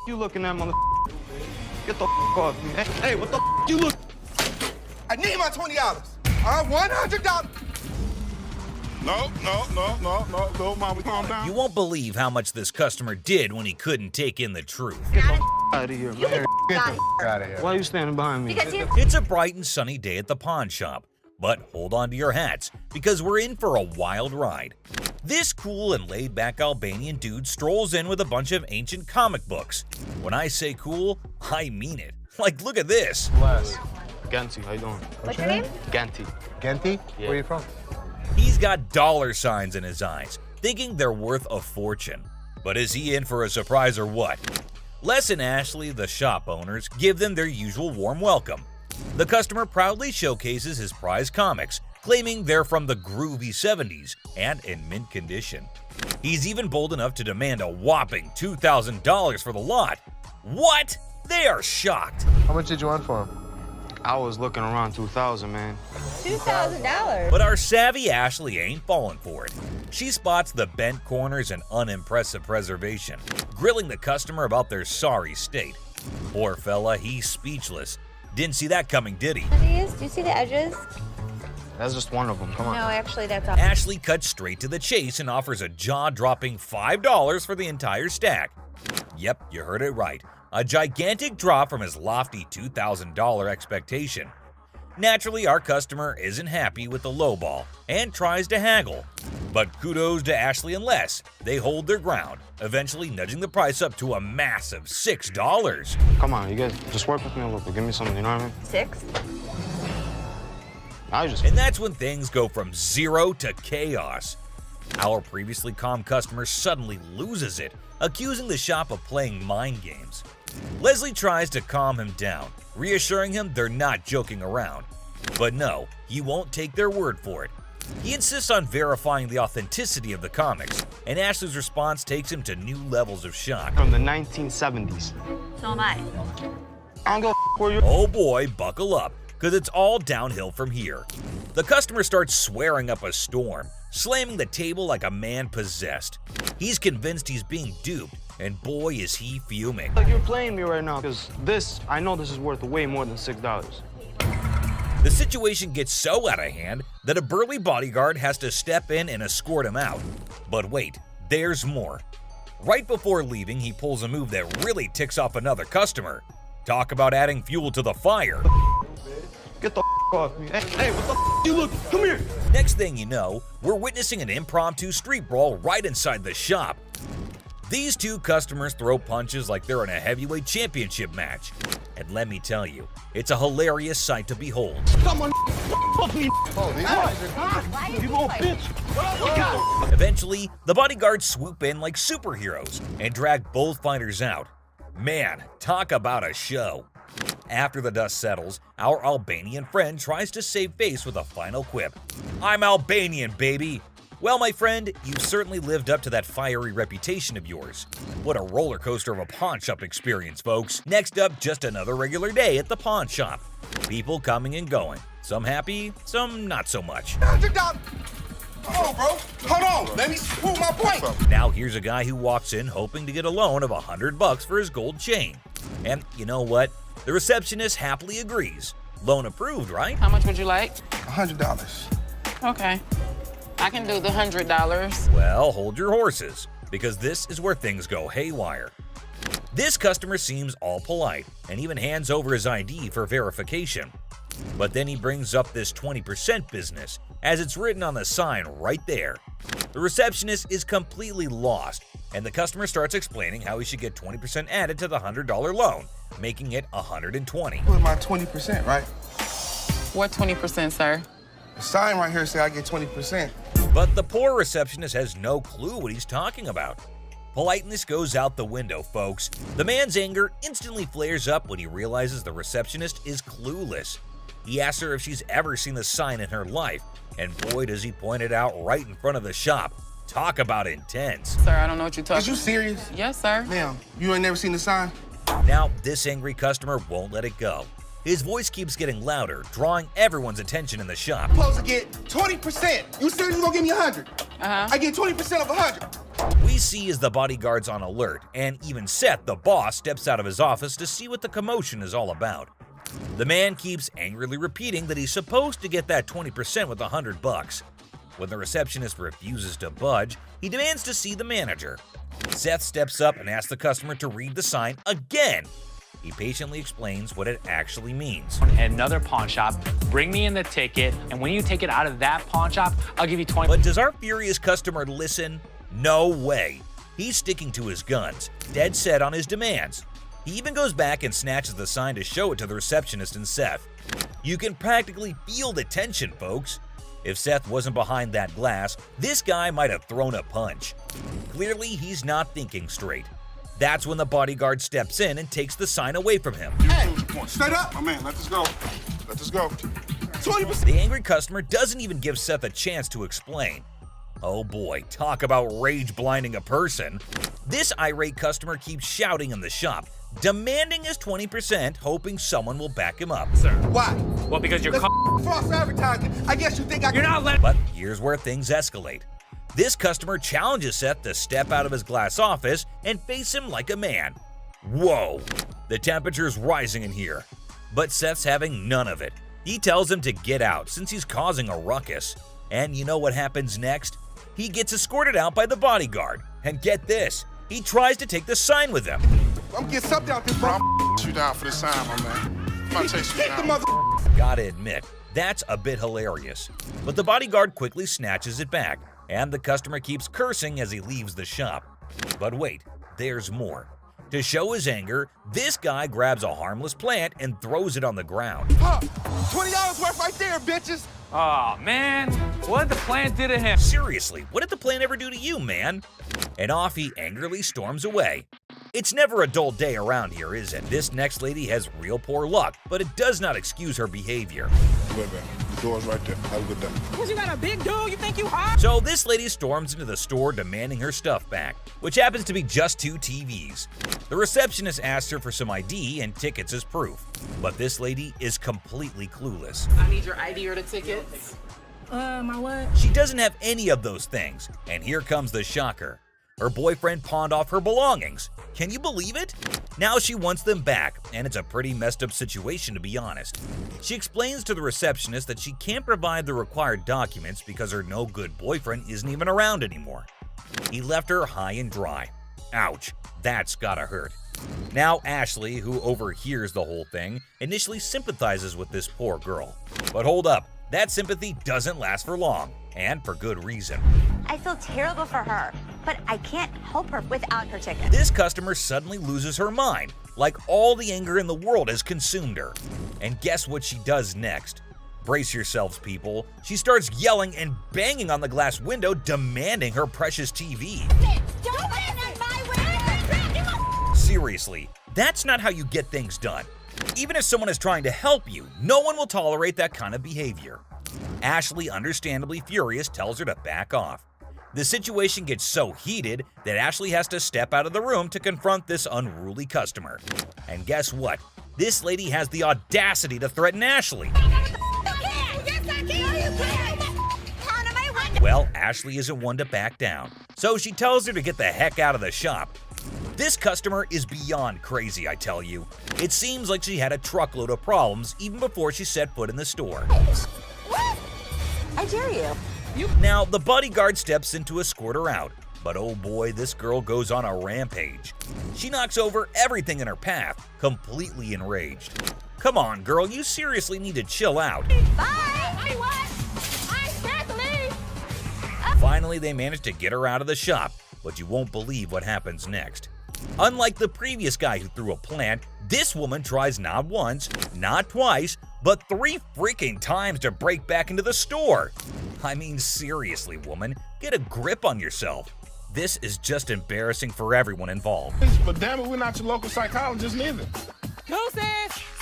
you looking at, mother? Get the off me. Hey, what the you look? I need my $20. $100. No, Mom, calm down. You won't believe how much this customer did when he couldn't take in the truth. Get the out of here, man. Out of here. Why are you standing behind me? Because you... It's a bright and sunny day at the pawn shop, but hold on to your hats because we're in for a wild ride. This cool and laid-back Albanian dude strolls in with a bunch of ancient comic books. When I say cool, I mean it. Like, look at this. Bless. Ganti, how you doing? What's your name? Ganti. Genty? Yeah. Where are you from? He's got dollar signs in his eyes, thinking they're worth a fortune. But is he in for a surprise or what? Les and Ashley, the shop owners, give them their usual warm welcome. The customer proudly showcases his prized comics, claiming they're from the groovy 70s and in mint condition. He's even bold enough to demand a whopping $2,000 for the lot. What? They are shocked. How much did you want for him? I was looking around 2,000, man. $2,000. But our savvy Ashley ain't falling for it. She spots the bent corners and unimpressive preservation, grilling the customer about their sorry state. Poor fella, he's speechless. Didn't see that coming, did he? These, do you see the edges? That's just one of them. Come on. No, actually, that's all. Ashley cuts straight to the chase and offers a jaw-dropping $5 for the entire stack. Yep, you heard it right. A gigantic drop from his lofty $2,000 expectation. Naturally, our customer isn't happy with the lowball and tries to haggle. But kudos to Ashley and Les. They hold their ground, eventually nudging the price up to a massive $6. Come on, you guys, just work with me a little bit. Give me something, you know what I mean? 6? And that's when things go from zero to chaos. Our previously calm customer suddenly loses it, accusing the shop of playing mind games. Leslie tries to calm him down, reassuring him they're not joking around. But no, he won't take their word for it. He insists on verifying the authenticity of the comics, and Ashley's response takes him to new levels of shock. From the 1970s. So am I. I don't give a where you. Oh boy, buckle up, because it's all downhill from here. The customer starts swearing up a storm, slamming the table like a man possessed. He's convinced he's being duped, and boy is he fuming. Like you're playing me right now, because I know this is worth way more than $6. The situation gets so out of hand that a burly bodyguard has to step in and escort him out. But wait, there's more. Right before leaving, he pulls a move that really ticks off another customer. Talk about adding fuel to the fire. Get the off me. Hey, what the you look? Come here. Next thing you know, we're witnessing an impromptu street brawl right inside the shop. These two customers throw punches like they're in a heavyweight championship match. And let me tell you, it's a hilarious sight to behold. Come on, fuck me. You little bitch. Eventually, the bodyguards swoop in like superheroes and drag both fighters out. Man, talk about a show. After the dust settles, our Albanian friend tries to save face with a final quip. I'm Albanian, baby. Well, my friend, you've certainly lived up to that fiery reputation of yours. What a roller coaster of a pawn shop experience, folks. Next up, just another regular day at the pawn shop. People coming and going. Some happy, some not so much. $100. Oh, bro. Hold on. Let me prove my point. Now here's a guy who walks in hoping to get a loan of $100 for his gold chain. And you know what? The receptionist happily agrees. Loan approved, right? How much would you like? $100. Okay. I can do the $100. Well, hold your horses, because this is where things go haywire. This customer seems all polite and even hands over his ID for verification. But then he brings up this 20% business, as it's written on the sign right there. The receptionist is completely lost, and the customer starts explaining how he should get 20% added to the $100 loan, making it $120. Put my 20%, right? What 20%, sir? The sign right here say I get 20%. But the poor receptionist has no clue what he's talking about. Politeness goes out the window, folks. The man's anger instantly flares up when he realizes the receptionist is clueless. He asks her if she's ever seen the sign in her life, and boy does he point it out right in front of the shop. Talk about intense. Sir, I don't know what you're talking Is you serious? Yes, sir. Ma'am, you ain't never seen the sign? Now, this angry customer won't let it go. His voice keeps getting louder, drawing everyone's attention in the shop. I'm supposed to get 20%. You said you gonna give me 100. Uh-huh. I get 20% of 100. We we see is the bodyguards on alert, and even Seth, the boss, steps out of his office to see what the commotion is all about. The man keeps angrily repeating that he's supposed to get that 20% with $100. When the receptionist refuses to budge, he demands to see the manager. Seth steps up and asks the customer to read the sign again. He patiently explains what it actually means. Another pawn shop, bring me in the ticket, and when you take it out of that pawn shop, I'll give you 20. But does our furious customer listen? No way. He's sticking to his guns, dead set on his demands. He even goes back and snatches the sign to show it to the receptionist and Seth. You can practically feel the tension, folks. If Seth wasn't behind that glass, this guy might have thrown a punch. Clearly, he's not thinking straight. That's when the bodyguard steps in and takes the sign away from him. Hey, straight up, my man. Let this go. Let this go. 20%. The angry customer doesn't even give Seth a chance to explain. Oh boy, talk about rage blinding a person. This irate customer keeps shouting in the shop, demanding his 20%, hoping someone will back him up. Sir. Why? Well, because you're False advertising. I guess you think I can. You're not letting. But here's where things escalate. This customer challenges Seth to step out of his glass office and face him like a man. Whoa, the temperature's rising in here. But Seth's having none of it. He tells him to get out since he's causing a ruckus. And you know what happens next? He gets escorted out by the bodyguard. And get this, he tries to take the sign with him. I'm getting something out this, bro. I'm you down for this time, my man. I'm gonna chase you Take the down. mother. Gotta admit, that's a bit hilarious. But the bodyguard quickly snatches it back, and the customer keeps cursing as he leaves the shop. But wait, there's more. To show his anger, this guy grabs a harmless plant and throws it on the ground. Huh. $20 worth right there, bitches. Oh, man. What did the plant do to him? Seriously, what did the plant ever do to you, man? And off he angrily storms away. It's never a dull day around here, is it? This next lady has real poor luck, but it does not excuse her behavior. Wait, man. The door's right there. Have a good day. Because you got a big dude, you think you hot? So this lady storms into the store demanding her stuff back, which happens to be just 2 TVs. The receptionist asks her for some ID and tickets as proof, but this lady is completely clueless. I need your ID or the tickets. My what? She doesn't have any of those things, and here comes the shocker. Her boyfriend pawned off her belongings. Can you believe it? Now she wants them back, and it's a pretty messed up situation to be honest. She explains to the receptionist that she can't provide the required documents because her no-good boyfriend isn't even around anymore. He left her high and dry. Ouch, that's gotta hurt. Now Ashley, who overhears the whole thing, initially sympathizes with this poor girl. But hold up, that sympathy doesn't last for long, and for good reason. I feel terrible for her, but I can't help her without her ticket. This customer suddenly loses her mind, like all the anger in the world has consumed her. And guess what she does next? Brace yourselves, people. She starts yelling and banging on the glass window, demanding her precious TV. Don't bang on my window! Seriously, that's not how you get things done. Even if someone is trying to help you, no one will tolerate that kind of behavior. Ashley, understandably furious, tells her to back off. The situation gets so heated that Ashley has to step out of the room to confront this unruly customer. And guess what? This lady has the audacity to threaten Ashley. Well, Ashley isn't one to back down, so she tells her to get the heck out of the shop. This customer is beyond crazy, I tell you. It seems like she had a truckload of problems even before she set foot in the store. What? I dare you. Now, the bodyguard steps in to escort her out, but oh boy, this girl goes on a rampage. She knocks over everything in her path, completely enraged. Come on, girl, you seriously need to chill out. Bye! I'm scared to leave. Finally, they manage to get her out of the shop, but you won't believe what happens next. Unlike the previous guy who threw a plant, this woman tries not once, not twice, but 3 freaking times to break back into the store. I mean, seriously, woman, get a grip on yourself. This is just embarrassing for everyone involved. But damn it, we're not your local psychologist neither.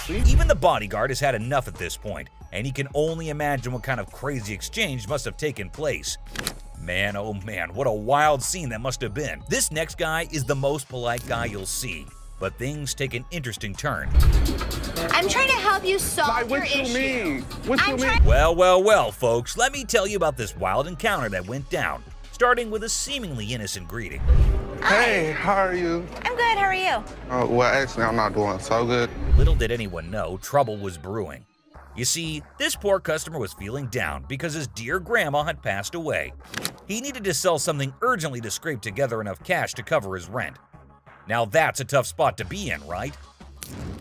Even the bodyguard has had enough at this point, and he can only imagine what kind of crazy exchange must have taken place. Man, oh man, what a wild scene that must have been. This next guy is the most polite guy you'll see, but things take an interesting turn. I'm trying to help you solve Like, your what you issue. mean? What you mean? Well, folks, let me tell you about this wild encounter that went down. starting with a seemingly innocent greeting. Hey, how are you? I'm good. How are you? Well, actually, I'm not doing so good. Little did anyone know trouble was brewing. You see, this poor customer was feeling down because his dear grandma had passed away. He needed to sell something urgently to scrape together enough cash to cover his rent. Now that's a tough spot to be in, right?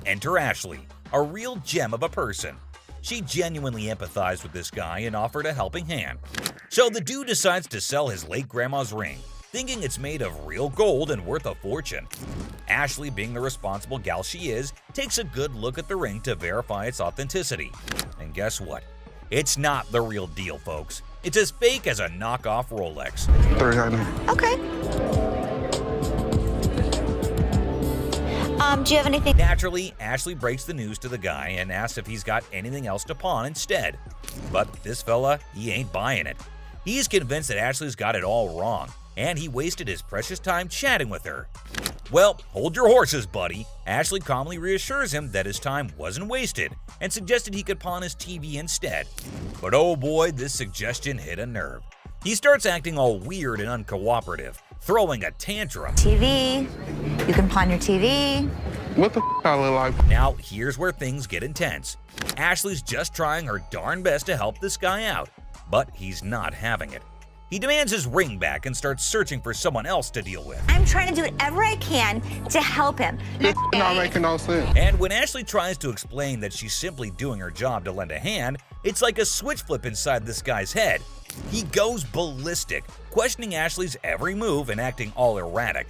Enter Ashley, a real gem of a person. She genuinely empathized with this guy and offered a helping hand. So the dude decides to sell his late grandma's ring, thinking it's made of real gold and worth a fortune. Ashley, being the responsible gal she is, takes a good look at the ring to verify its authenticity. And guess what? It's not the real deal, folks. It's as fake as a knockoff Rolex. 300. Okay. Do you have anything? Naturally, Ashley breaks the news to the guy and asks if he's got anything else to pawn instead. But this fella, he ain't buying it. He's convinced that Ashley's got it all wrong, and he wasted his precious time chatting with her. Well, hold your horses, buddy. Ashley calmly reassures him that his time wasn't wasted and suggested he could pawn his TV instead. But oh boy, this suggestion hit a nerve. He starts acting all weird and uncooperative, throwing a tantrum. TV. You can pawn your TV. What the I look like? Now, here's where things get intense. Ashley's just trying her darn best to help this guy out, but he's not having it. He demands his ring back and starts searching for someone else to deal with. I'm trying to do whatever I can to help him. This not making no sense. And when Ashley tries to explain that she's simply doing her job to lend a hand, it's like a switch flip inside this guy's head. He goes ballistic, questioning Ashley's every move and acting all erratic.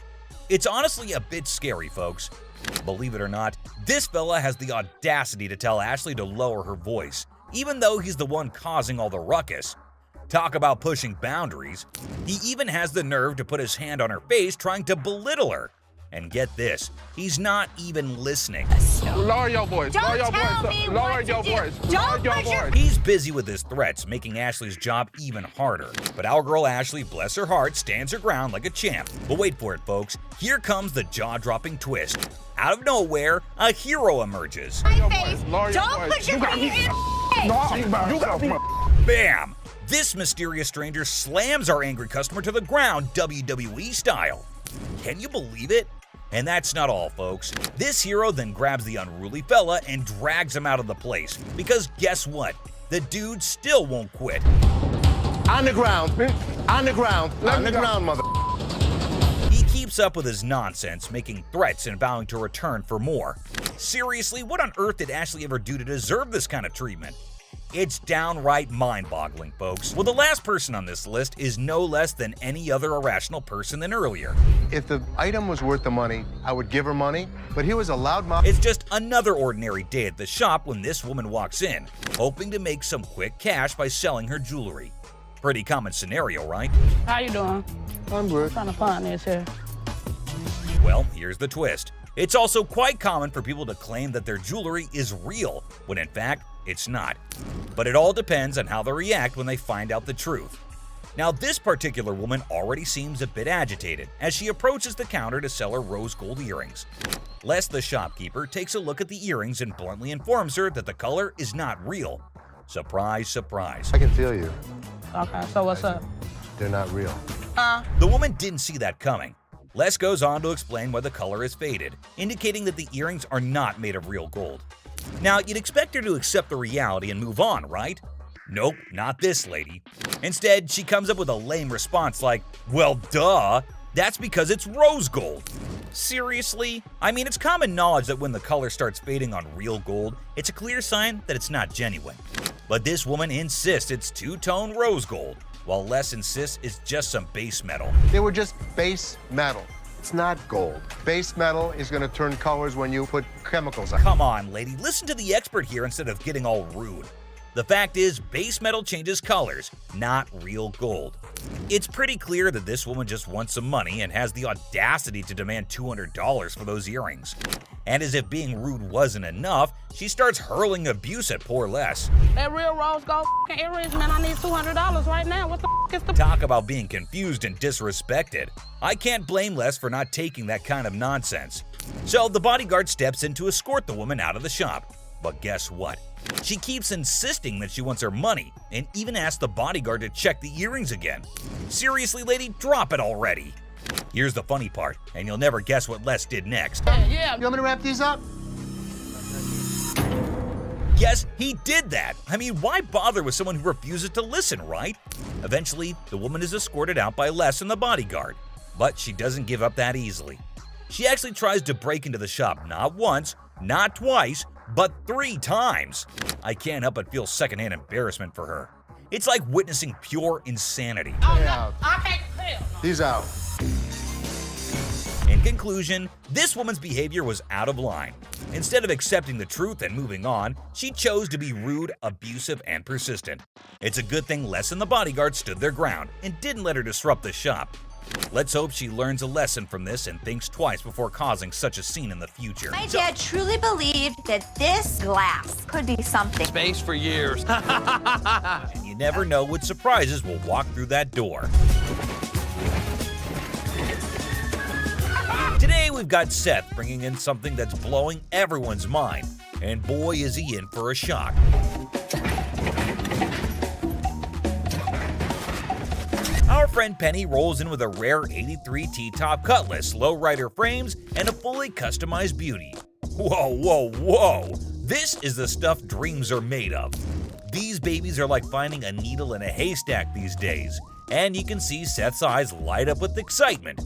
It's honestly a bit scary, folks. Believe it or not, this fella has the audacity to tell Ashley to lower her voice, even though he's the one causing all the ruckus. Talk about pushing boundaries. He even has the nerve to put his hand on her face trying to belittle her. And get this, he's not even listening. Lower your voice. Don't Lower your tell voice. me Lower what your to do. voice. Don't Lower your put your- voice. He's busy with his threats, making Ashley's job even harder. But our girl Ashley, bless her heart, stands her ground like a champ. But wait for it, folks. Here comes the jaw-dropping twist. Out of nowhere, a hero emerges. My face. Lower your Don't voice. put your You got finger me. in my No, face. you got me. Bam! This mysterious stranger slams our angry customer to the ground WWE style. Can you believe it? And that's not all, folks. This hero then grabs the unruly fella and drags him out of the place. Because guess what? The dude still won't quit. On the ground. On the ground. On the ground, mother. He keeps up with his nonsense, making threats and vowing to return for more. Seriously, what on earth did Ashley ever do to deserve this kind of treatment? It's downright mind-boggling, folks. Well, the last person on this list is no less than any other irrational person than earlier. If the item was worth the money, I would give her money, but he was a loudmouth. It's just another ordinary day at the shop when this woman walks in, hoping to make some quick cash by selling her jewelry. Pretty common scenario, right? How you doing? I'm good. Trying to find this here. Well, here's the twist. It's also quite common for people to claim that their jewelry is real, when in fact, it's not. But it all depends on how they react when they find out the truth. Now, this particular woman already seems a bit agitated as she approaches the counter to sell her rose gold earrings. Les, the shopkeeper, takes a look at the earrings and bluntly informs her that the color is not real. Surprise, surprise. I can feel you. Okay, so what's up? They're not real. The woman didn't see that coming. Les goes on to explain why the color is faded, indicating that the earrings are not made of real gold. Now, you'd expect her to accept the reality and move on, right? Nope, not this lady. Instead, she comes up with a lame response like, well, duh, that's because it's rose gold. Seriously? I mean, it's common knowledge that when the color starts fading on real gold, it's a clear sign that it's not genuine. But this woman insists it's two-tone rose gold, while Les insists it's just some base metal. They were just base metal. It's not gold. Base metal is going to turn colors when you put chemicals on it. Come on, lady, listen to the expert here instead of getting all rude. The fact is, base metal changes colors, not real gold. It's pretty clear that this woman just wants some money and has the audacity to demand $200 for those earrings. And as if being rude wasn't enough, she starts hurling abuse at poor Les. That real rose gold earrings, man, I need $200 right now. What the is the... Talk about being confused and disrespected. I can't blame Les for not taking that kind of nonsense. So the bodyguard steps in to escort the woman out of the shop. But guess what? She keeps insisting that she wants her money and even asks the bodyguard to check the earrings again. Seriously, lady, drop it already. Here's the funny part, and you'll never guess what Les did next. Yeah. You want me to wrap these up? Yes, he did that. I mean, why bother with someone who refuses to listen, right? Eventually, the woman is escorted out by Les and the bodyguard. But she doesn't give up that easily. She actually tries to break into the shop not once, not twice, but 3 times. I can't help but feel secondhand embarrassment for her. It's like witnessing pure insanity. Out. I can't tell. He's out. In conclusion, this woman's behavior was out of line. Instead of accepting the truth and moving on, she chose to be rude, abusive, and persistent. It's a good thing Les and the bodyguard stood their ground and didn't let her disrupt the shop. Let's hope she learns a lesson from this and thinks twice before causing such a scene in the future. My dad truly believed that this glass could be something. Space for years. And you never know what surprises will walk through that door. Today we've got Seth bringing in something that's blowing everyone's mind, and boy is he in for a shock. Our friend Penny rolls in with a rare 83 T-top cutlass, lowrider frames, and a fully customized beauty. Whoa, whoa, whoa! This is the stuff dreams are made of. These babies are like finding a needle in a haystack these days, and you can see Seth's eyes light up with excitement.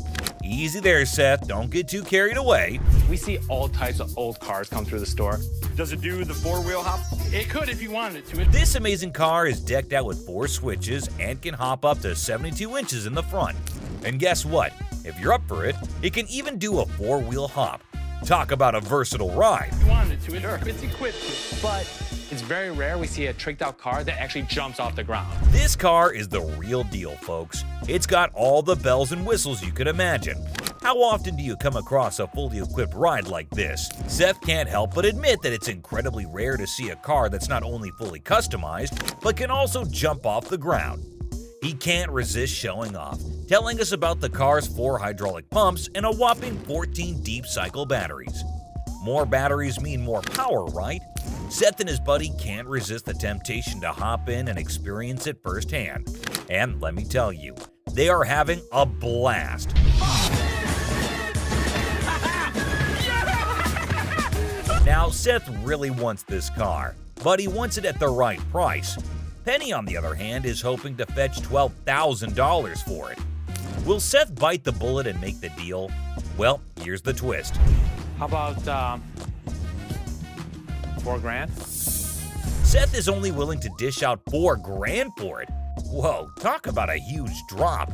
Easy there, Seth, don't get too carried away. We see all types of old cars come through the store. Does it do the 4-wheel hop? It could if you wanted it to. This amazing car is decked out with 4 switches and can hop up to 72 inches in the front. And guess what? If you're up for it, it can even do a 4-wheel hop. Talk about a versatile ride. If you wanted it to, it's equipped to. But it's very rare we see a tricked out car that actually jumps off the ground. This car is the real deal, folks. It's got all the bells and whistles you could imagine. How often do you come across a fully equipped ride like this? Seth can't help but admit that it's incredibly rare to see a car that's not only fully customized, but can also jump off the ground. He can't resist showing off, telling us about the car's 4 hydraulic pumps and a whopping 14 deep cycle batteries. More batteries mean more power, right? Seth and his buddy can't resist the temptation to hop in and experience it firsthand. And let me tell you, they are having a blast. Now, Seth really wants this car, but he wants it at the right price. Penny, on the other hand, is hoping to fetch $12,000 for it. Will Seth bite the bullet and make the deal? Well, here's the twist. How about $4,000? Seth is only willing to dish out $4,000 for it. Whoa, talk about a huge drop.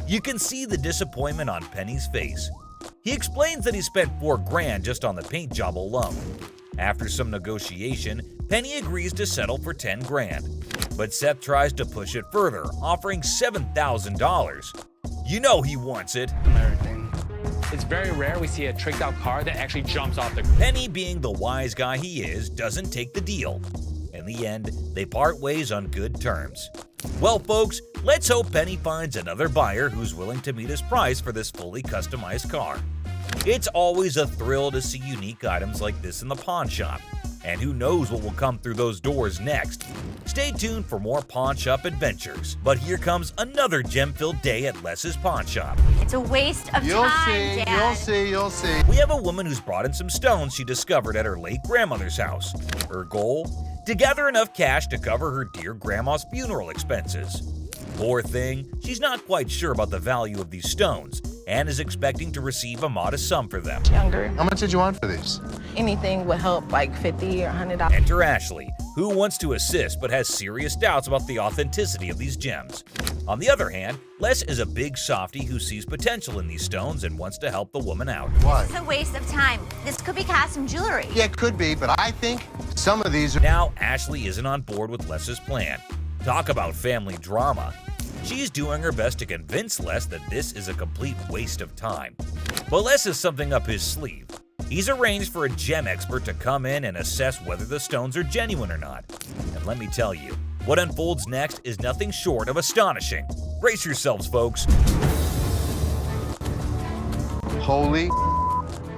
You can see the disappointment on Penny's face. He explains that he spent $4,000 just on the paint job alone. After some negotiation, Penny agrees to settle for $10,000. But Seth tries to push it further, offering $7,000. You know he wants it. It's very rare we see a tricked out car that actually jumps off the ground. Penny, being the wise guy he is, doesn't take the deal. In the end, they part ways on good terms. Well, folks, let's hope Penny finds another buyer who's willing to meet his price for this fully customized car. It's always a thrill to see unique items like this in the pawn shop. And who knows what will come through those doors next. Stay tuned for more pawn shop adventures. But here comes another gem-filled day at Les's pawn shop. It's a waste of time, Dad. You'll see. We have a woman who's brought in some stones she discovered at her late grandmother's house. Her goal? To gather enough cash to cover her dear grandma's funeral expenses. Poor thing, she's not quite sure about the value of these stones and is expecting to receive a modest sum for them. Younger. How much did you want for these? Anything would help, like $50 or $100. Enter Ashley, who wants to assist but has serious doubts about the authenticity of these gems. On the other hand, Les is a big softie who sees potential in these stones and wants to help the woman out. What? It's a waste of time. This could be costume jewelry. Yeah, it could be, but I think some of these are... Now, Ashley isn't on board with Les's plan. Talk about family drama. She's doing her best to convince Les that this is a complete waste of time. But Les has something up his sleeve. He's arranged for a gem expert to come in and assess whether the stones are genuine or not. And let me tell you, what unfolds next is nothing short of astonishing. Brace yourselves, folks. Holy...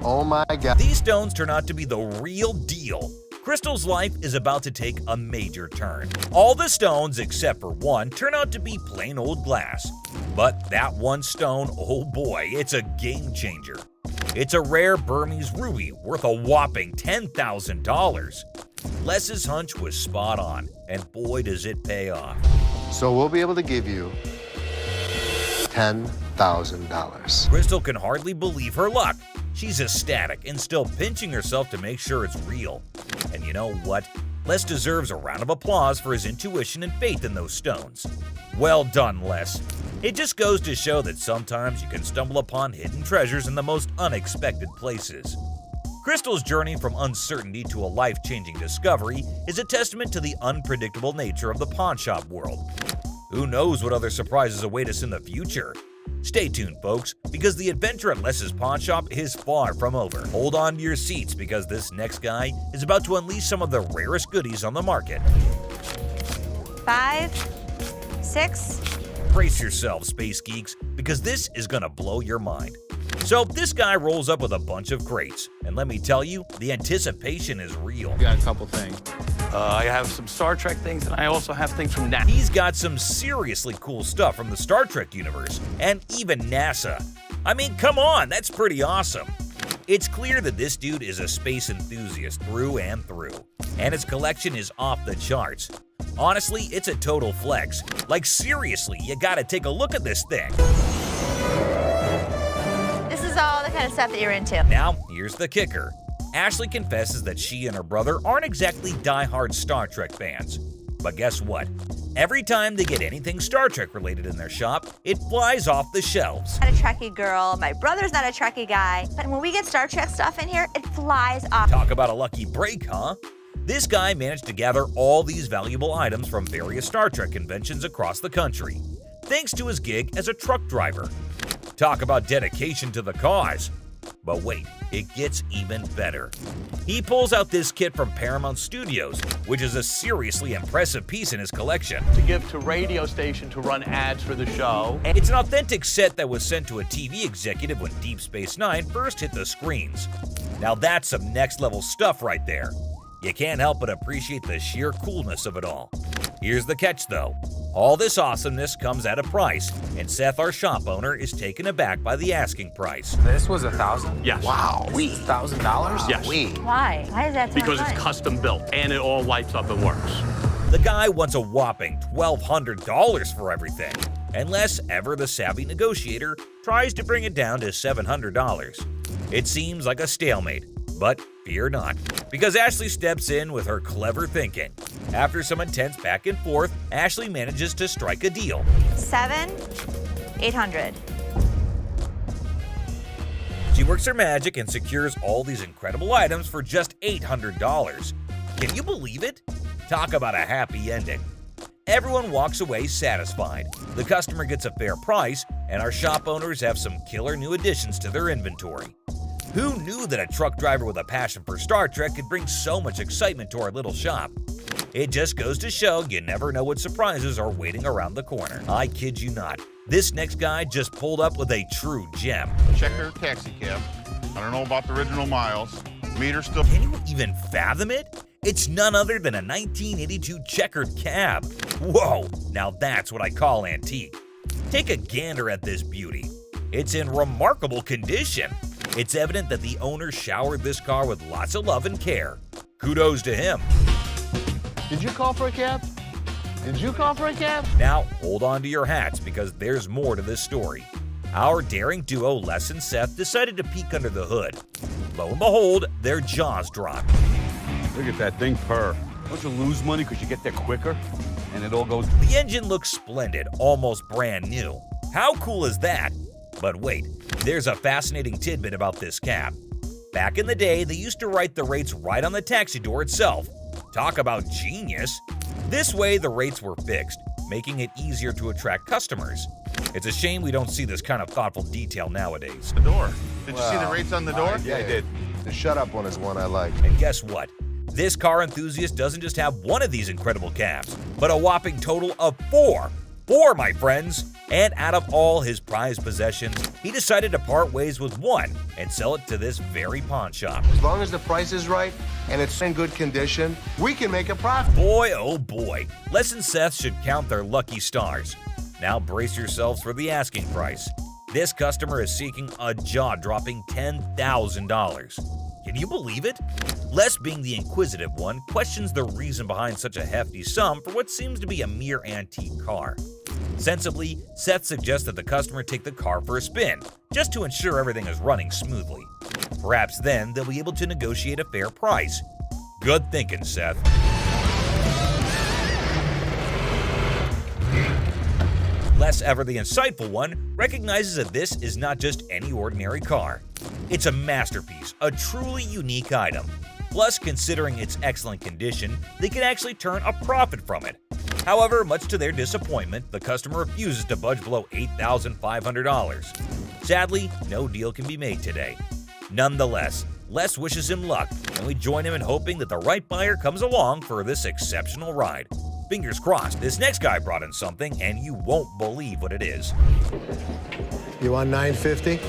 Oh my God. These stones turn out to be the real deal. Crystal's life is about to take a major turn. All the stones, except for one, turn out to be plain old glass. But that one stone, oh boy, it's a game changer. It's a rare Burmese ruby worth a whopping $10,000. Les's hunch was spot on, and boy does it pay off. So we'll be able to give you $10,000. Crystal can hardly believe her luck. She's ecstatic and still pinching herself to make sure it's real. And you know what? Les deserves a round of applause for his intuition and faith in those stones. Well done, Les. It just goes to show that sometimes you can stumble upon hidden treasures in the most unexpected places. Crystal's journey from uncertainty to a life-changing discovery is a testament to the unpredictable nature of the pawnshop world. Who knows what other surprises await us in the future? Stay tuned, folks, because the adventure at Les's pawnshop is far from over. Hold on to your seats because this next guy is about to unleash some of the rarest goodies on the market. 5, 6. Brace yourselves, space geeks, because this is gonna blow your mind. So this guy rolls up with a bunch of crates, and let me tell you, the anticipation is real. Got a couple things. I have some Star Trek things, and I also have things from NASA. He's got some seriously cool stuff from the Star Trek universe, and even NASA. I mean, come on, that's pretty awesome. It's clear that this dude is a space enthusiast through and through, and his collection is off the charts. Honestly, it's a total flex. Like seriously, you gotta take a look at this thing. This is all the kind of stuff that you're into. Now, here's the kicker. Ashley confesses that she and her brother aren't exactly die-hard Star Trek fans. But guess what? Every time they get anything Star Trek related in their shop, it flies off the shelves. I'm not a Trekkie girl, my brother's not a Trekkie guy, but when we get Star Trek stuff in here, it flies off. Talk about a lucky break, huh? This guy managed to gather all these valuable items from various Star Trek conventions across the country, thanks to his gig as a truck driver. Talk about dedication to the cause. But wait, it gets even better. He pulls out this kit from Paramount Studios, which is a seriously impressive piece in his collection. To give to radio station to run ads for the show. It's an authentic set that was sent to a TV executive when Deep Space Nine first hit the screens. Now that's some next level stuff right there. You can't help but appreciate the sheer coolness of it all. Here's the catch though. All this awesomeness comes at a price, and Seth, our shop owner, is taken aback by the asking price. This was $1,000? Yes. Wow. $1,000? Yes. Why? Why is that so Because much it's money? custom built and it all lights up and works. The guy wants a whopping $1,200 for everything, unless ever the savvy negotiator tries to bring it down to $700. It seems like a stalemate, but fear not, because Ashley steps in with her clever thinking. After some intense back and forth, Ashley manages to strike a deal. 7, 800. She works her magic and secures all these incredible items for just $800. Can you believe it? Talk about a happy ending. Everyone walks away satisfied. The customer gets a fair price, and our shop owners have some killer new additions to their inventory. Who knew that a truck driver with a passion for Star Trek could bring so much excitement to our little shop? It just goes to show you never know what surprises are waiting around the corner. I kid you not. This next guy just pulled up with a true gem. Checker taxi cab. I don't know about the original miles. Meter still. Can you even fathom it? It's none other than a 1982 checkered cab. Whoa, now that's what I call antique. Take a gander at this beauty. It's in remarkable condition. It's evident that the owner showered this car with lots of love and care. Kudos to him. Did you call for a cab? Did you call for a cab? Now, hold on to your hats because there's more to this story. Our daring duo, Les and Seth, decided to peek under the hood. Lo and behold, their jaws dropped. Look at that thing purr. Don't you lose money because you get there quicker? And it all goes... The engine looks splendid, almost brand new. How cool is that? But wait, there's a fascinating tidbit about this cab. Back in the day, they used to write the rates right on the taxi door itself. Talk about genius! This way, the rates were fixed, making it easier to attract customers. It's a shame we don't see this kind of thoughtful detail nowadays. The door. Did you see the rates on the door? Yeah, I did. The shut up one is one I like. And guess what? This car enthusiast doesn't just have one of these incredible cabs, but a whopping total of 4. 4, my friends. And out of all his prized possessions, he decided to part ways with one and sell it to this very pawn shop. As long as the price is right and it's in good condition, we can make a profit. Boy, oh boy, Les and Seth should count their lucky stars. Now brace yourselves for the asking price. This customer is seeking a jaw-dropping $10,000. Can you believe it? Les, being the inquisitive one, questions the reason behind such a hefty sum for what seems to be a mere antique car. Sensibly, Seth suggests that the customer take the car for a spin, just to ensure everything is running smoothly. Perhaps then they'll be able to negotiate a fair price. Good thinking, Seth. Les, ever the insightful one, recognizes that this is not just any ordinary car. It's a masterpiece, a truly unique item. Plus, considering its excellent condition, they can actually turn a profit from it. However, much to their disappointment, the customer refuses to budge below $8,500. Sadly, no deal can be made today. Nonetheless, Les wishes him luck, and we join him in hoping that the right buyer comes along for this exceptional ride. Fingers crossed, this next guy brought in something, and you won't believe what it is. You want $950?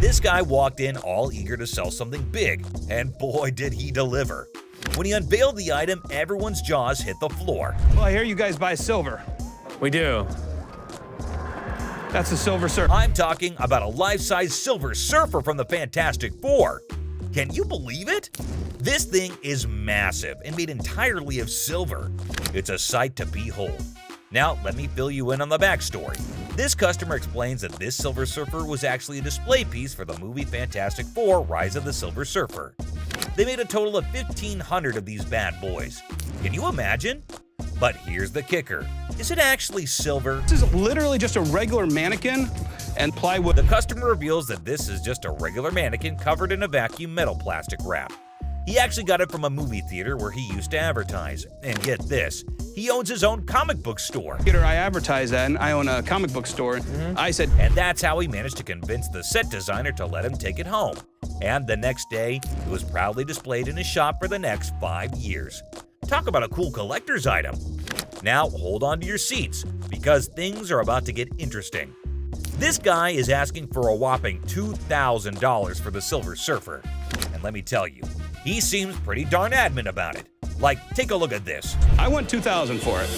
This guy walked in all eager to sell something big, and boy did he deliver. When he unveiled the item, everyone's jaws hit the floor. Well, I hear you guys buy silver. We do. That's a Silver Surfer. I'm talking about a life-size Silver Surfer from the Fantastic Four. Can you believe it? This thing is massive and made entirely of silver. It's a sight to behold. Now, let me fill you in on the backstory. This customer explains that this Silver Surfer was actually a display piece for the movie Fantastic Four: Rise of the Silver Surfer. They made a total of 1,500 of these bad boys. Can you imagine? But here's the kicker. Is it actually silver? This is literally just a regular mannequin and plywood. The customer reveals that this is just a regular mannequin covered in a vacuum metal plastic wrap. He actually got it from a movie theater where he used to advertise. And get this, he owns his own comic book store. I advertise that, and I own a comic book store. I said, and that's how he managed to convince the set designer to let him take it home. And the next day, it was proudly displayed in his shop for the next 5 years. Talk about a cool collector's item. Now hold on to your seats, because things are about to get interesting. This guy is asking for a whopping $2,000 for the Silver Surfer. And let me tell you, he seems pretty darn adamant about it. Like, take a look at this. I want $2,000 for it.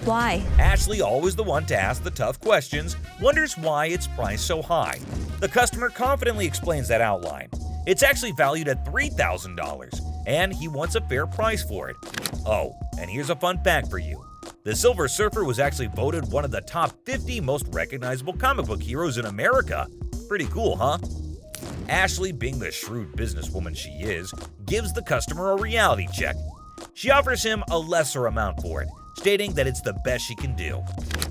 Why? Ashley, always the one to ask the tough questions, wonders why it's priced so high. The customer confidently explains that outline. It's actually valued at $3,000, and he wants a fair price for it. Oh, and here's a fun fact for you. The Silver Surfer was actually voted one of the top 50 most recognizable comic book heroes in America. Pretty cool, huh? Ashley, being the shrewd businesswoman she is, gives the customer a reality check. She offers him a lesser amount for it, stating that it's the best she can do.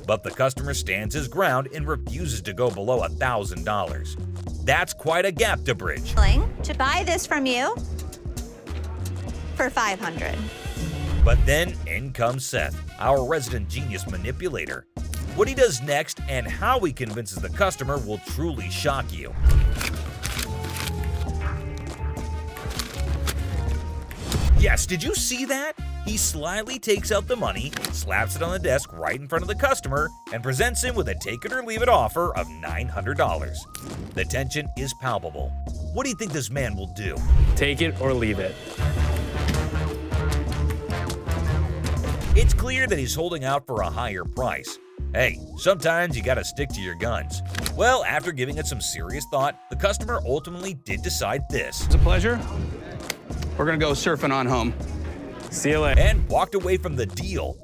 But the customer stands his ground and refuses to go below $1,000. That's quite a gap to bridge. To buy this from you for $500. But then in comes Seth, our resident genius manipulator. What he does next and how he convinces the customer will truly shock you. Yes, did you see that? He slyly takes out the money, slaps it on the desk right in front of the customer, and presents him with a take it or leave it offer of $900. The tension is palpable. What do you think this man will do? Take it or leave it. It's clear that he's holding out for a higher price. Hey, sometimes you gotta stick to your guns. Well, after giving it some serious thought, the customer ultimately did decide this. It's a pleasure. We're gonna go surfing on home. See you later. And walked away from the deal.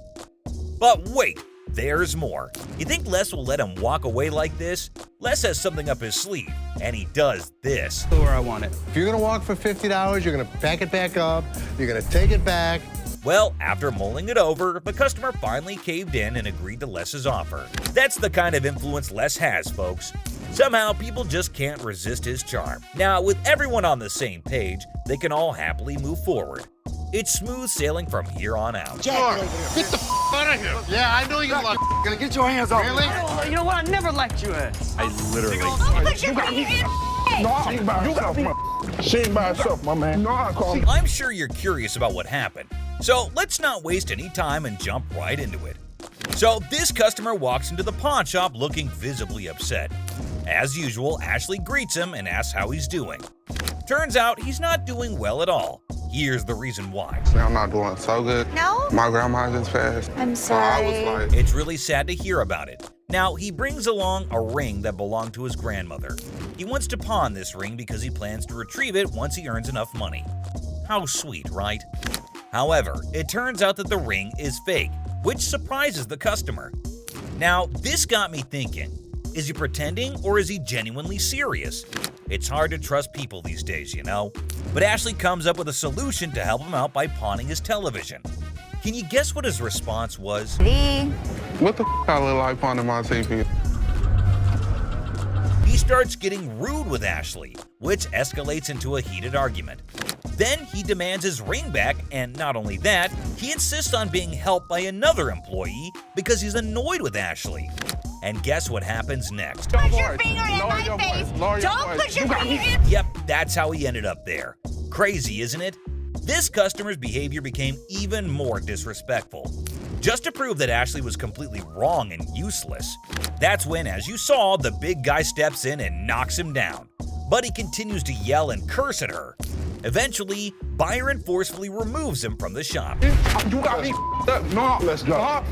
But wait, there's more. You think Les will let him walk away like this? Les has something up his sleeve, and he does this. Where I want it. If you're gonna walk for $50, you're gonna pack it back up, you're gonna take it back. Well, after mulling it over, the customer finally caved in and agreed to Les's offer. That's the kind of influence Les has, folks. Somehow, people just can't resist his charm. Now, with everyone on the same page, they can all happily move forward. It's smooth sailing from here on out. Get the out of here. Yeah, I know you like. Gonna get your hands off. Really? You know what? I never liked you. I literally. She ain't by herself, my man. I'm sure you're curious about what happened. So let's not waste any time and jump right into it. So this customer walks into the pawn shop looking visibly upset. As usual, Ashley greets him and asks how he's doing. Turns out he's not doing well at all. Here's the reason why. I'm not doing so good. No? My grandma just passed. I'm So I was sorry. like, It's really sad to hear about it. Now, he brings along a ring that belonged to his grandmother. He wants to pawn this ring because he plans to retrieve it once he earns enough money. How sweet, right? However, it turns out that the ring is fake, which surprises the customer. Now, this got me thinking. Is he pretending or is he genuinely serious? It's hard to trust people these days, you know? But Ashley comes up with a solution to help him out by pawning his television. Can you guess what his response was? what the I look like on my TV? He starts getting rude with Ashley, which escalates into a heated argument. Then he demands his ring back, and not only that, he insists on being helped by another employee because he's annoyed with Ashley. And guess what happens next? Put your finger in my face. Don't put your finger in. Yep, that's how he ended up there. Crazy, isn't it? This customer's behavior became even more disrespectful. Just to prove that Ashley was completely wrong and useless, that's when, as you saw, the big guy steps in and knocks him down. But he continues to yell and curse at her. Eventually, Byron forcefully removes him from the shop. You got me up. No, let's go.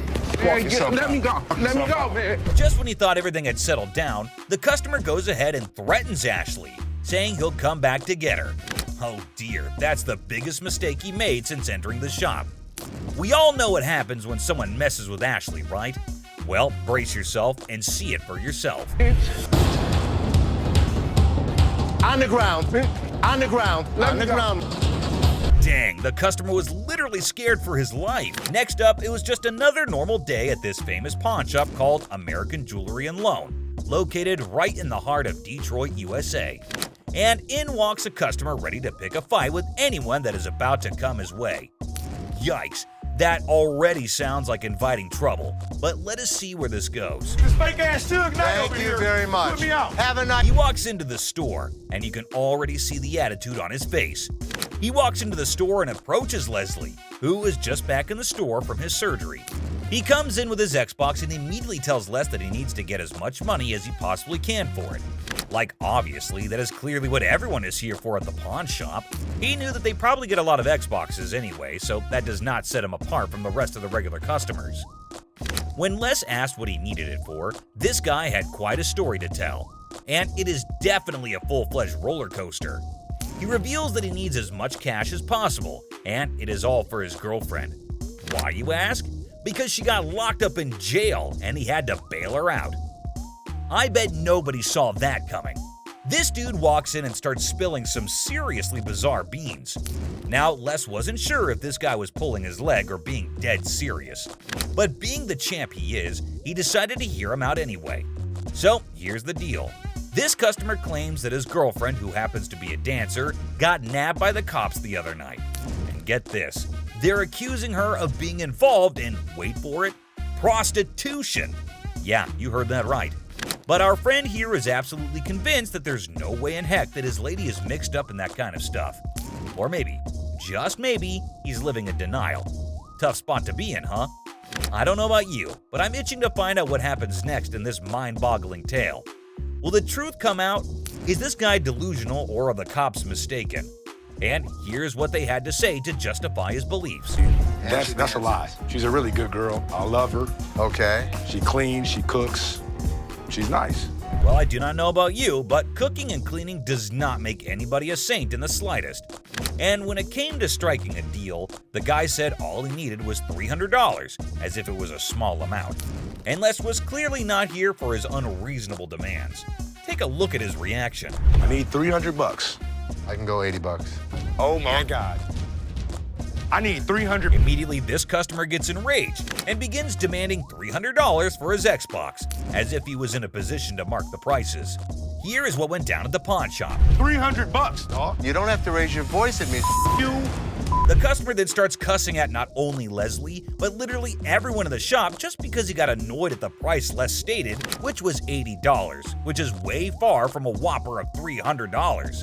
Man, let me go. Let me go, man. Just when he thought everything had settled down, the customer goes ahead and threatens Ashley, saying he'll come back to get her. Oh dear, that's the biggest mistake he made since entering the shop. We all know what happens when someone messes with Ashley, right? Well, brace yourself and see it for yourself. On the ground. On the ground. On the ground. Dang, the customer was literally scared for his life. Next up, it was just another normal day at this famous pawn shop called American Jewelry and Loan, located right in the heart of Detroit, USA. And in walks a customer ready to pick a fight with anyone that is about to come his way. Yikes, that already sounds like inviting trouble, but let us see where this goes. This fake ass Suge Knight Thank over you here. very much. Put me out. Have a nice. He walks into the store, and you can already see the attitude on his face. He walks into the store and approaches Leslie, who is just back in the store from his surgery. He comes in with his Xbox and immediately tells Les that he needs to get as much money as he possibly can for it. Like, obviously, that is clearly what everyone is here for at the pawn shop. He knew that they probably get a lot of Xboxes anyway, so that does not set him apart from the rest of the regular customers. When Les asked what he needed it for, this guy had quite a story to tell. And it is definitely a full-fledged roller coaster. He reveals that he needs as much cash as possible, and it is all for his girlfriend. Why, you ask? Because she got locked up in jail and he had to bail her out. I bet nobody saw that coming. This dude walks in and starts spilling some seriously bizarre beans. Now, Les wasn't sure if this guy was pulling his leg or being dead serious. But being the champ he is, he decided to hear him out anyway. So, here's the deal. This customer claims that his girlfriend, who happens to be a dancer, got nabbed by the cops the other night. And get this, they're accusing her of being involved in, wait for it, prostitution. Yeah, you heard that right. But our friend here is absolutely convinced that there's no way in heck that his lady is mixed up in that kind of stuff. Or maybe, just maybe, he's living in denial. Tough spot to be in, huh? I don't know about you, but I'm itching to find out what happens next in this mind-boggling tale. Will the truth come out? Is this guy delusional or are the cops mistaken? And here's what they had to say to justify his beliefs. That's a lie. She's a really good girl. I love her. Okay. She cleans, she cooks. She's nice. Well, I do not know about you, but cooking and cleaning does not make anybody a saint in the slightest. And when it came to striking a deal, the guy said all he needed was $300, as if it was a small amount. And Les was clearly not here for his unreasonable demands. Take a look at his reaction. I need $300. I can go $80. Oh my God. I need $300. Immediately, this customer gets enraged and begins demanding $300 for his Xbox, as if he was in a position to mark the prices. Here is what went down at the pawn shop. $300, dog. You don't have to raise your voice at me. You. The customer then starts cussing at not only Leslie, but literally everyone in the shop just because he got annoyed at the price Les stated, which was $80, which is way far from a whopper of $300.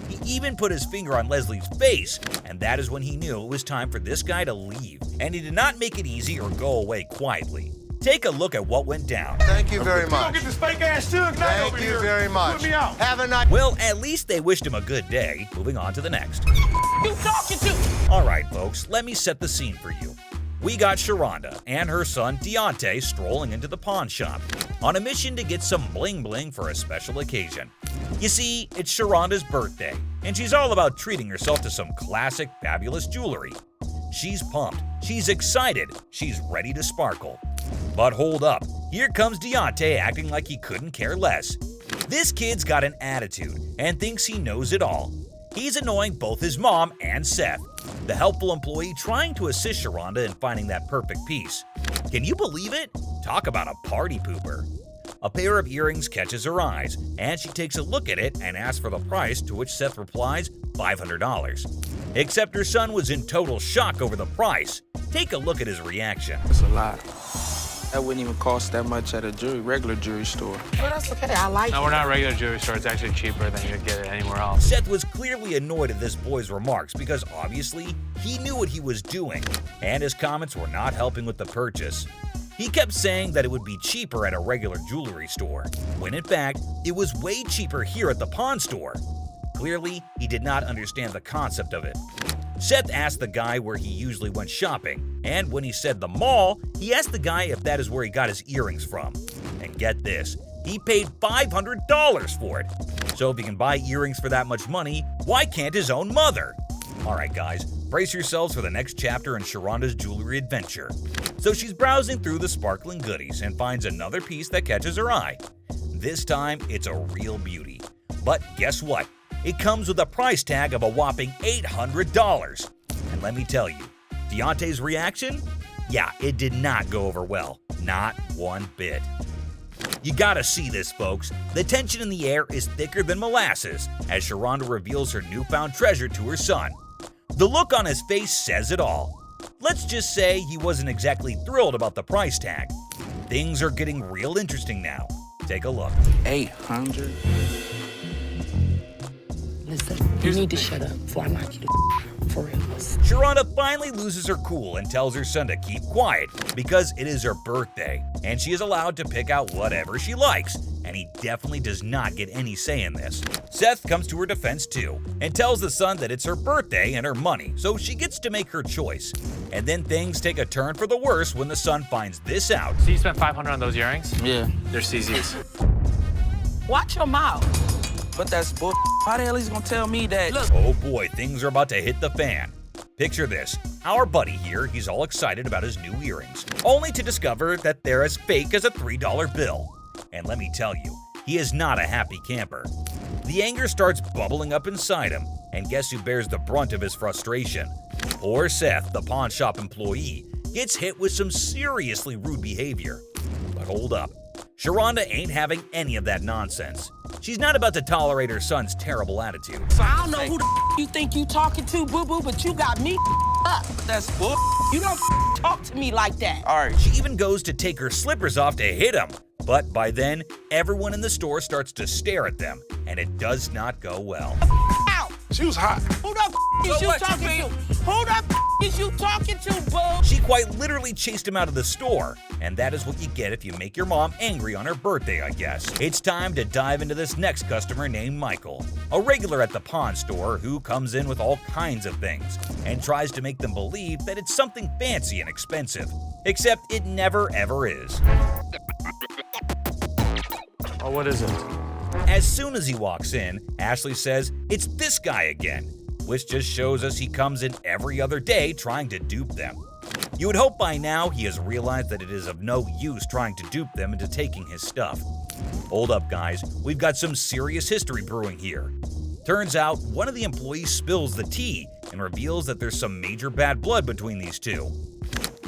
He even put his finger on Leslie's face, and that is when he knew it was time for this guy to leave. And he did not make it easy or go away quietly. Take a look at what went down. Thank you very much. Get this fake ass Suge Knight Thank over you here. very much. Put me out. Have a nice. Well, at least they wished him a good day. Moving on to the next. You talking to? Alright folks, let me set the scene for you. We got Sharonda and her son Deontay strolling into the pawn shop on a mission to get some bling bling for a special occasion. You see, it's Sharonda's birthday, and she's all about treating herself to some classic, fabulous jewelry. She's pumped, she's excited, she's ready to sparkle. But hold up, here comes Deontay acting like he couldn't care less. This kid's got an attitude and thinks he knows it all. He's annoying both his mom and Seth, the helpful employee trying to assist Sharonda in finding that perfect piece. Can you believe it? Talk about a party pooper. A pair of earrings catches her eyes, and she takes a look at it and asks for the price, to which Seth replies, $500. Except her son was in total shock over the price. Take a look at his reaction. It's a lot. That wouldn't even cost that much at a regular jewelry store. Well, that's okay. I like it. No, we're not a regular jewelry store. It's actually cheaper than you'd get it anywhere else. Seth was clearly annoyed at this boy's remarks because obviously he knew what he was doing, and his comments were not helping with the purchase. He kept saying that it would be cheaper at a regular jewelry store, when in fact, it was way cheaper here at the pawn store. Clearly, he did not understand the concept of it. Seth asked the guy where he usually went shopping, and when he said the mall, he asked the guy if that is where he got his earrings from. And get this, he paid $500 for it. So if he can buy earrings for that much money, why can't his own mother? Alright guys, brace yourselves for the next chapter in Sharonda's jewelry adventure. So she's browsing through the sparkling goodies and finds another piece that catches her eye. This time, it's a real beauty. But guess what? It comes with a price tag of a whopping $800. And let me tell you, Deontay's reaction? Yeah, it did not go over well. Not one bit. You gotta see this, folks. The tension in the air is thicker than molasses as Sharonda reveals her newfound treasure to her son. The look on his face says it all. Let's just say he wasn't exactly thrilled about the price tag. Things are getting real interesting now. Take a look. 800? Listen, you need to shut up before I knock you the for real. Sharonda finally loses her cool and tells her son to keep quiet because it is her birthday and she is allowed to pick out whatever she likes, and he definitely does not get any say in this. Seth comes to her defense too and tells the son that it's her birthday and her money, so she gets to make her choice. And then things take a turn for the worse when the son finds this out. So you spent $500 on those earrings? Yeah. They're CZ's. Watch your mouth. But that's bull. How the hell he's gonna tell me that? Look. Oh boy, things are about to hit the fan. Picture this, our buddy here, he's all excited about his new earrings, only to discover that they're as fake as a $3 bill. And let me tell you, he is not a happy camper. The anger starts bubbling up inside him, and guess who bears the brunt of his frustration? Poor Seth, the pawn shop employee, gets hit with some seriously rude behavior. But hold up, Sharonda ain't having any of that nonsense. She's not about to tolerate her son's terrible attitude. So I don't know who the you think you talking to, boo-boo, but you got me up. That's bull. You don't talk to me like that. All right. She even goes to take her slippers off to hit him. But by then, everyone in the store starts to stare at them, and it does not go well. Out. She was hot. Who the is you talking to? Who the is you talking to, boo? She quite literally chased him out of the store, and that is what you get if you make your mom angry on her birthday, I guess. It's time to dive into this next customer named Michael, a regular at the pawn store who comes in with all kinds of things and tries to make them believe that it's something fancy and expensive, except it never ever is. Oh, what is it? As soon as he walks in, Ashley says, "It's this guy again," which just shows us he comes in every other day trying to dupe them. You would hope by now he has realized that it is of no use trying to dupe them into taking his stuff. Hold up, guys, we've got some serious history brewing here. Turns out one of the employees spills the tea and reveals that there's some major bad blood between these two.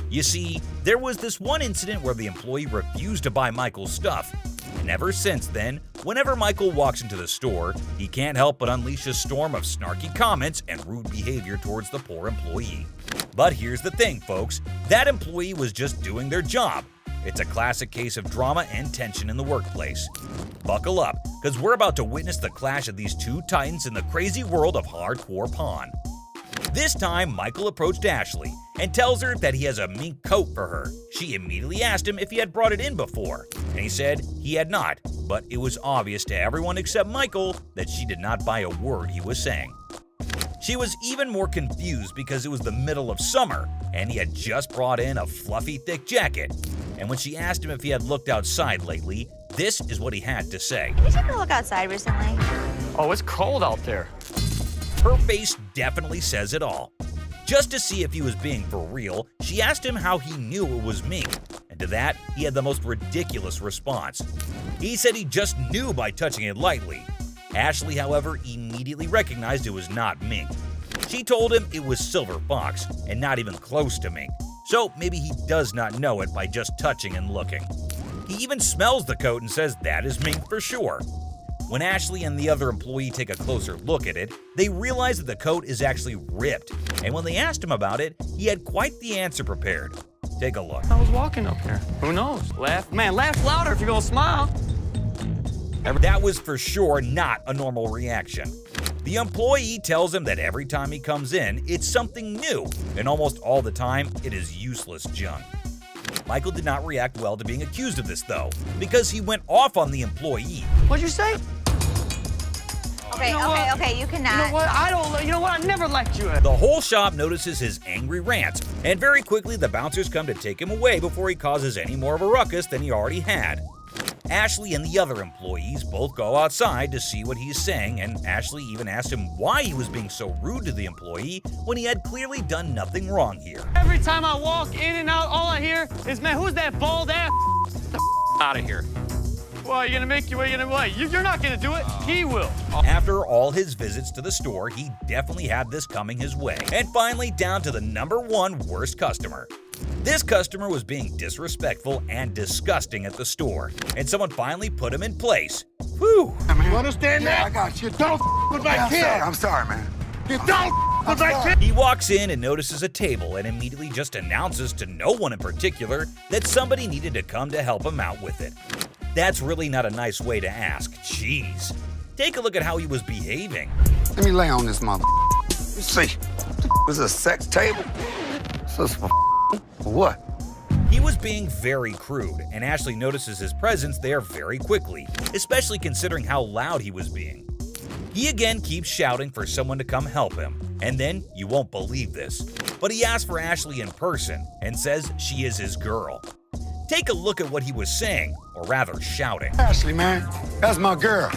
You see, there was this one incident where the employee refused to buy Michael's stuff, and ever since then, whenever Michael walks into the store, he can't help but unleash a storm of snarky comments and rude behavior towards the poor employee. But here's the thing, folks, that employee was just doing their job. It's a classic case of drama and tension in the workplace. Buckle up, because we're about to witness the clash of these two titans in the crazy world of hardcore pawn. This time, Michael approached Ashley and tells her that he has a mink coat for her. She immediately asked him if he had brought it in before, and he said he had not, but it was obvious to everyone except Michael that she did not buy a word he was saying. She was even more confused because it was the middle of summer, and he had just brought in a fluffy, thick jacket. And when she asked him if he had looked outside lately, this is what he had to say. Did you take a look outside recently? Oh, it's cold out there. Her face definitely says it all. Just to see if he was being for real, she asked him how he knew it was mink, and to that, he had the most ridiculous response. He said he just knew by touching it lightly. Ashley, however, immediately recognized it was not mink. She told him it was silver fox, and not even close to mink, so maybe he does not know it by just touching and looking. He even smells the coat and says that is mink for sure. When Ashley and the other employee take a closer look at it, they realize that the coat is actually ripped, and when they asked him about it, he had quite the answer prepared. Take a look. I was walking up here. Who knows? Laugh louder if you're gonna smile. That was for sure not a normal reaction. The employee tells him that every time he comes in, it's something new, and almost all the time, it is useless junk. Michael did not react well to being accused of this, though, because he went off on the employee. What'd you say? Okay, you cannot. You know what? I never liked you. The whole shop notices his angry rants, and very quickly the bouncers come to take him away before he causes any more of a ruckus than he already had. Ashley and the other employees both go outside to see what he's saying, and Ashley even asked him why he was being so rude to the employee when he had clearly done nothing wrong here. Every time I walk in and out, all I hear is, man, who's that bald ass? Get the out of here. Well, you're not gonna do it. He will. After all his visits to the store, he definitely had this coming his way. And finally, down to the #1 worst customer. This customer was being disrespectful and disgusting at the store, and someone finally put him in place. Whew! You understand that? I got you. Don't with my kid. I'm sorry, man. You don't with my kid. He walks in and notices a table and immediately just announces to no one in particular that somebody needed to come to help him out with it. That's really not a nice way to ask. Jeez. Take a look at how he was behaving. Let me lay on this mother. Let's see. Was this a sex table? So for what? He was being very crude, and Ashley notices his presence there very quickly, especially considering how loud he was being. He again keeps shouting for someone to come help him, and then, you won't believe this, but he asks for Ashley in person and says she is his girl. Take a look at what he was saying, or rather shouting. Ashley, man. That's my girl.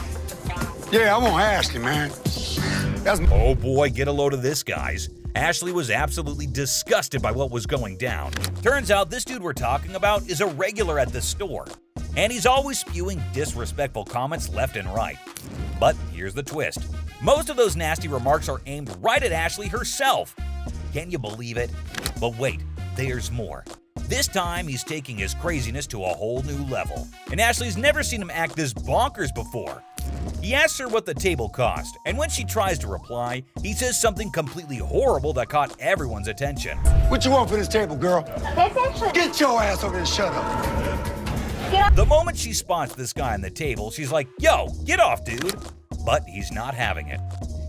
Yeah, I want Ashley, man. Oh boy, get a load of this, guys. Ashley was absolutely disgusted by what was going down. Turns out this dude we're talking about is a regular at the store, and he's always spewing disrespectful comments left and right. But here's the twist. Most of those nasty remarks are aimed right at Ashley herself. Can you believe it? But wait, there's more. This time, he's taking his craziness to a whole new level, and Ashley's never seen him act this bonkers before. He asks her what the table cost, and when she tries to reply, he says something completely horrible that caught everyone's attention. What you want for this table, girl? That's actually... Get your ass over there and shut up. The moment she spots this guy on the table, she's like, yo, get off, dude. But he's not having it.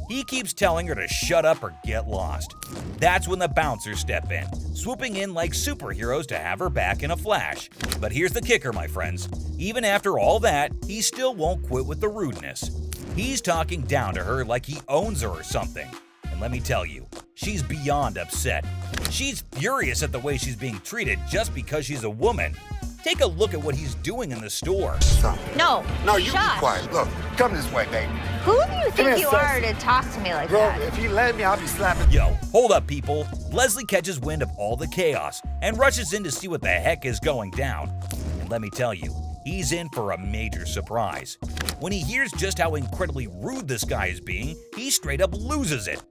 He keeps telling her to shut up or get lost. That's when the bouncers step in, swooping in like superheroes to have her back in a flash. But here's the kicker, my friends. Even after all that, he still won't quit with the rudeness. He's talking down to her like he owns her or something. And let me tell you, she's beyond upset. She's furious at the way she's being treated just because she's a woman. Take a look at what he's doing in the store. No, you be quiet. Look, come this way, baby. Who do you think you are to talk to me like Bro, that? if you let me, I'll be slapping. Yo, hold up, people. Leslie catches wind of all the chaos and rushes in to see what the heck is going down. And let me tell you, he's in for a major surprise. When he hears just how incredibly rude this guy is being, he straight up loses it.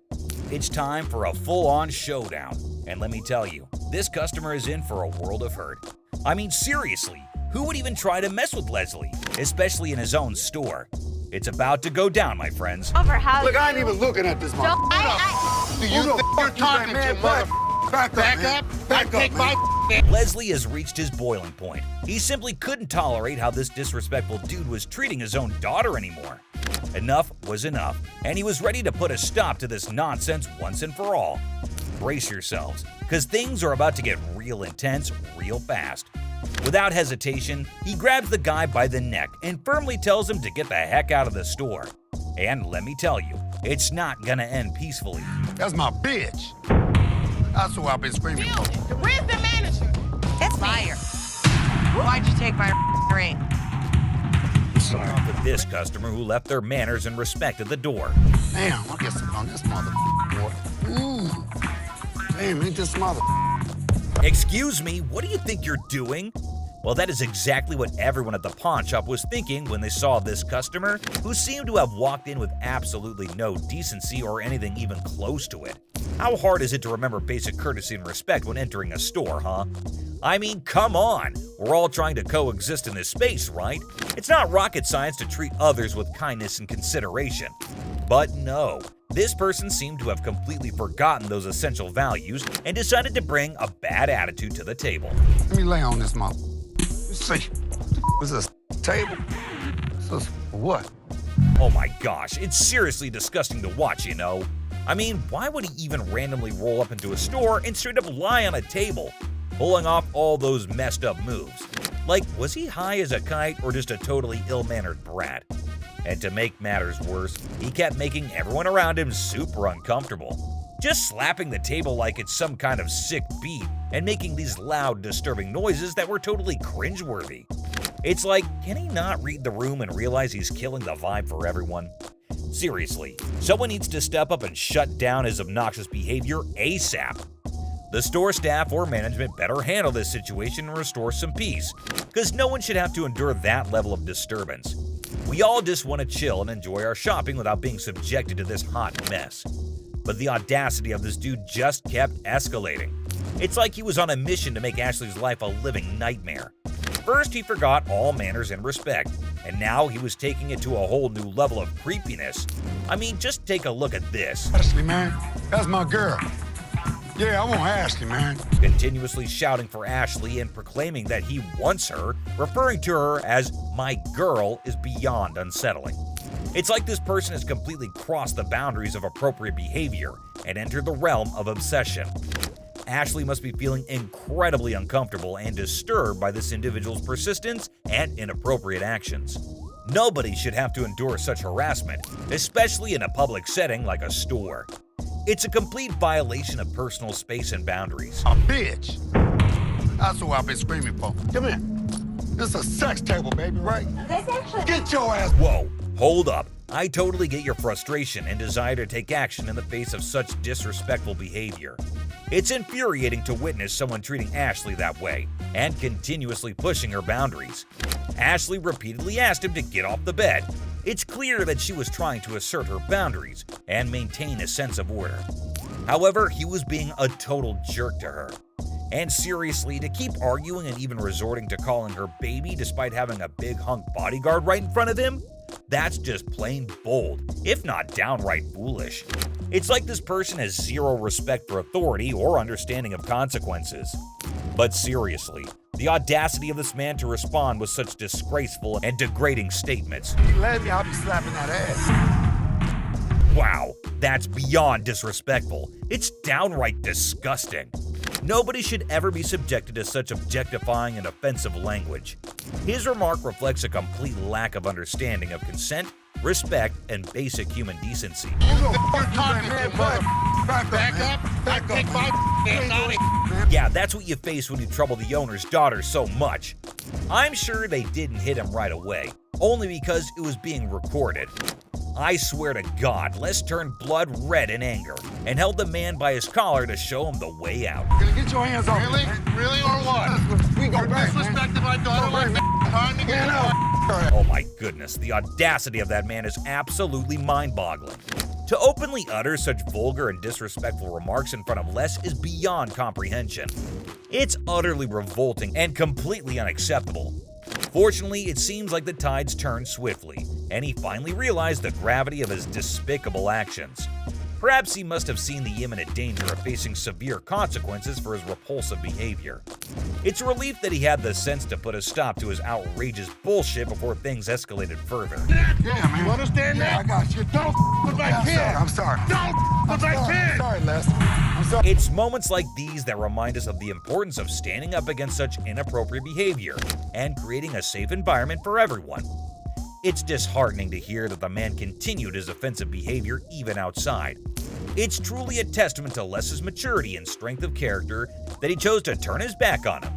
It's time for a full-on showdown. And let me tell you, this customer is in for a world of hurt. I mean, seriously, who would even try to mess with Leslie, especially in his own store? It's about to go down, my friends. Over how Look, I ain't even looking at this mother. Don't, Do you think you're talking to your mother? Back up, man. Back up, man. Leslie has reached his boiling point. He simply couldn't tolerate how this disrespectful dude was treating his own daughter anymore. Enough was enough, and he was ready to put a stop to this nonsense once and for all. Brace yourselves, because things are about to get real intense real fast. Without hesitation, he grabs the guy by the neck and firmly tells him to get the heck out of the store. And let me tell you, it's not gonna end peacefully. That's my bitch. That's who I've been screaming for. Where's the manager? It's fire. Why'd you take my ring? Sorry. With this customer who left their manners and respect at the door. Damn, I get some on this motherfucker, boy. Damn, ain't this mother. Excuse me, what do you think you're doing? Well, that is exactly what everyone at the pawn shop was thinking when they saw this customer, who seemed to have walked in with absolutely no decency or anything even close to it. How hard is it to remember basic courtesy and respect when entering a store, huh? I mean, come on! We're all trying to coexist in this space, right? It's not rocket science to treat others with kindness and consideration. But no, this person seemed to have completely forgotten those essential values and decided to bring a bad attitude to the table. Let me lay on this mother. Let's see. What's this? Table? So what? Oh my gosh, it's seriously disgusting to watch, you know? I mean, why would he even randomly roll up into a store and straight up lie on a table, pulling off all those messed up moves? Like, was he high as a kite or just a totally ill-mannered brat? And to make matters worse, he kept making everyone around him super uncomfortable. Just slapping the table like it's some kind of sick beat and making these loud, disturbing noises that were totally cringeworthy. It's like, can he not read the room and realize he's killing the vibe for everyone? Seriously, someone needs to step up and shut down his obnoxious behavior ASAP. The store staff or management better handle this situation and restore some peace, because no one should have to endure that level of disturbance. We all just want to chill and enjoy our shopping without being subjected to this hot mess. But the audacity of this dude just kept escalating. It's like he was on a mission to make Ashley's life a living nightmare. First, he forgot all manners and respect, and now he was taking it to a whole new level of creepiness. I mean, just take a look at this. Ashley, man, that's my girl. Yeah, I want Ashley, man. Continuously shouting for Ashley and proclaiming that he wants her, referring to her as my girl, is beyond unsettling. It's like this person has completely crossed the boundaries of appropriate behavior and entered the realm of obsession. Ashley must be feeling incredibly uncomfortable and disturbed by this individual's persistence and inappropriate actions. Nobody should have to endure such harassment, especially in a public setting like a store. It's a complete violation of personal space and boundaries. A bitch. That's who I've been screaming for. Come here. This is a sex table, baby, right? Get your ass. Whoa, hold up. I totally get your frustration and desire to take action in the face of such disrespectful behavior. It's infuriating to witness someone treating Ashley that way and continuously pushing her boundaries. Ashley repeatedly asked him to get off the bed. It's clear that she was trying to assert her boundaries and maintain a sense of order. However, he was being a total jerk to her. And seriously, to keep arguing and even resorting to calling her baby despite having a big hunk bodyguard right in front of him? That's just plain bold, if not downright foolish. It's like this person has zero respect for authority or understanding of consequences. But seriously, the audacity of this man to respond with such disgraceful and degrading statements. Let me, I'll be slapping that ass. Wow, that's beyond disrespectful. It's downright disgusting. Nobody should ever be subjected to such objectifying and offensive language. His remark reflects a complete lack of understanding of consent, respect, and basic human decency. Yeah, that's what you face when you trouble the owner's daughter so much. I'm sure they didn't hit him right away, only because it was being recorded. I swear to God, Les turned blood red in anger and held the man by his collar to show him the way out. Get your hands off. Really? Really or what? We go back, Disrespecting my daughter like that. Time to get out. Oh my goodness, the audacity of that man is absolutely mind-boggling. To openly utter such vulgar and disrespectful remarks in front of Les is beyond comprehension. It's utterly revolting and completely unacceptable. Fortunately, it seems like the tides turned swiftly, and he finally realized the gravity of his despicable actions. Perhaps he must have seen the imminent danger of facing severe consequences for his repulsive behavior. It's a relief that he had the sense to put a stop to his outrageous bullshit before things escalated further. Yeah, man. You understand that? I got you. Don't with my kid. I'm sorry. Don't with my kid. Sorry, Les. I'm sorry. It's moments like these that remind us of the importance of standing up against such inappropriate behavior and creating a safe environment for everyone. It's disheartening to hear that the man continued his offensive behavior even outside. It's truly a testament to Les's maturity and strength of character that he chose to turn his back on him.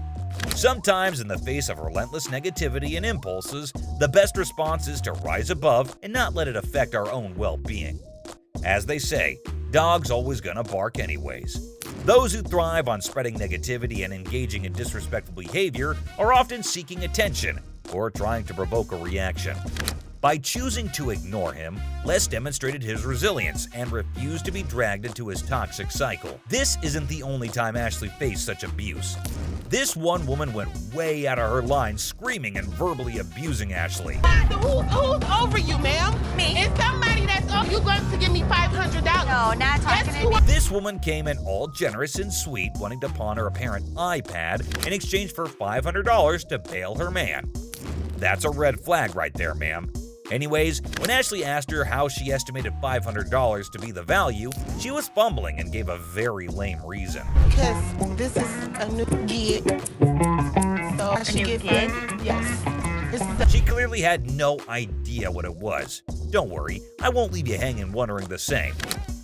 Sometimes, in the face of relentless negativity and impulses, the best response is to rise above and not let it affect our own well-being. As they say, dogs always gonna bark anyways. Those who thrive on spreading negativity and engaging in disrespectful behavior are often seeking attention or trying to provoke a reaction. By choosing to ignore him, Les demonstrated his resilience and refused to be dragged into his toxic cycle. This isn't the only time Ashley faced such abuse. This one woman went way out of her line, screaming and verbally abusing Ashley. Who's over you, ma'am? Me. It's somebody that's over you going to give me $500. No, not talking to me. This woman came in all generous and sweet, wanting to pawn her apparent iPad in exchange for $500 to bail her man. That's a red flag right there, ma'am. Anyways, when Ashley asked her how she estimated $500 to be the value, she was fumbling and gave a very lame reason. Because this is a new gig. So I should get gig? Yes. She clearly had no idea what it was. Don't worry, I won't leave you hanging wondering the same.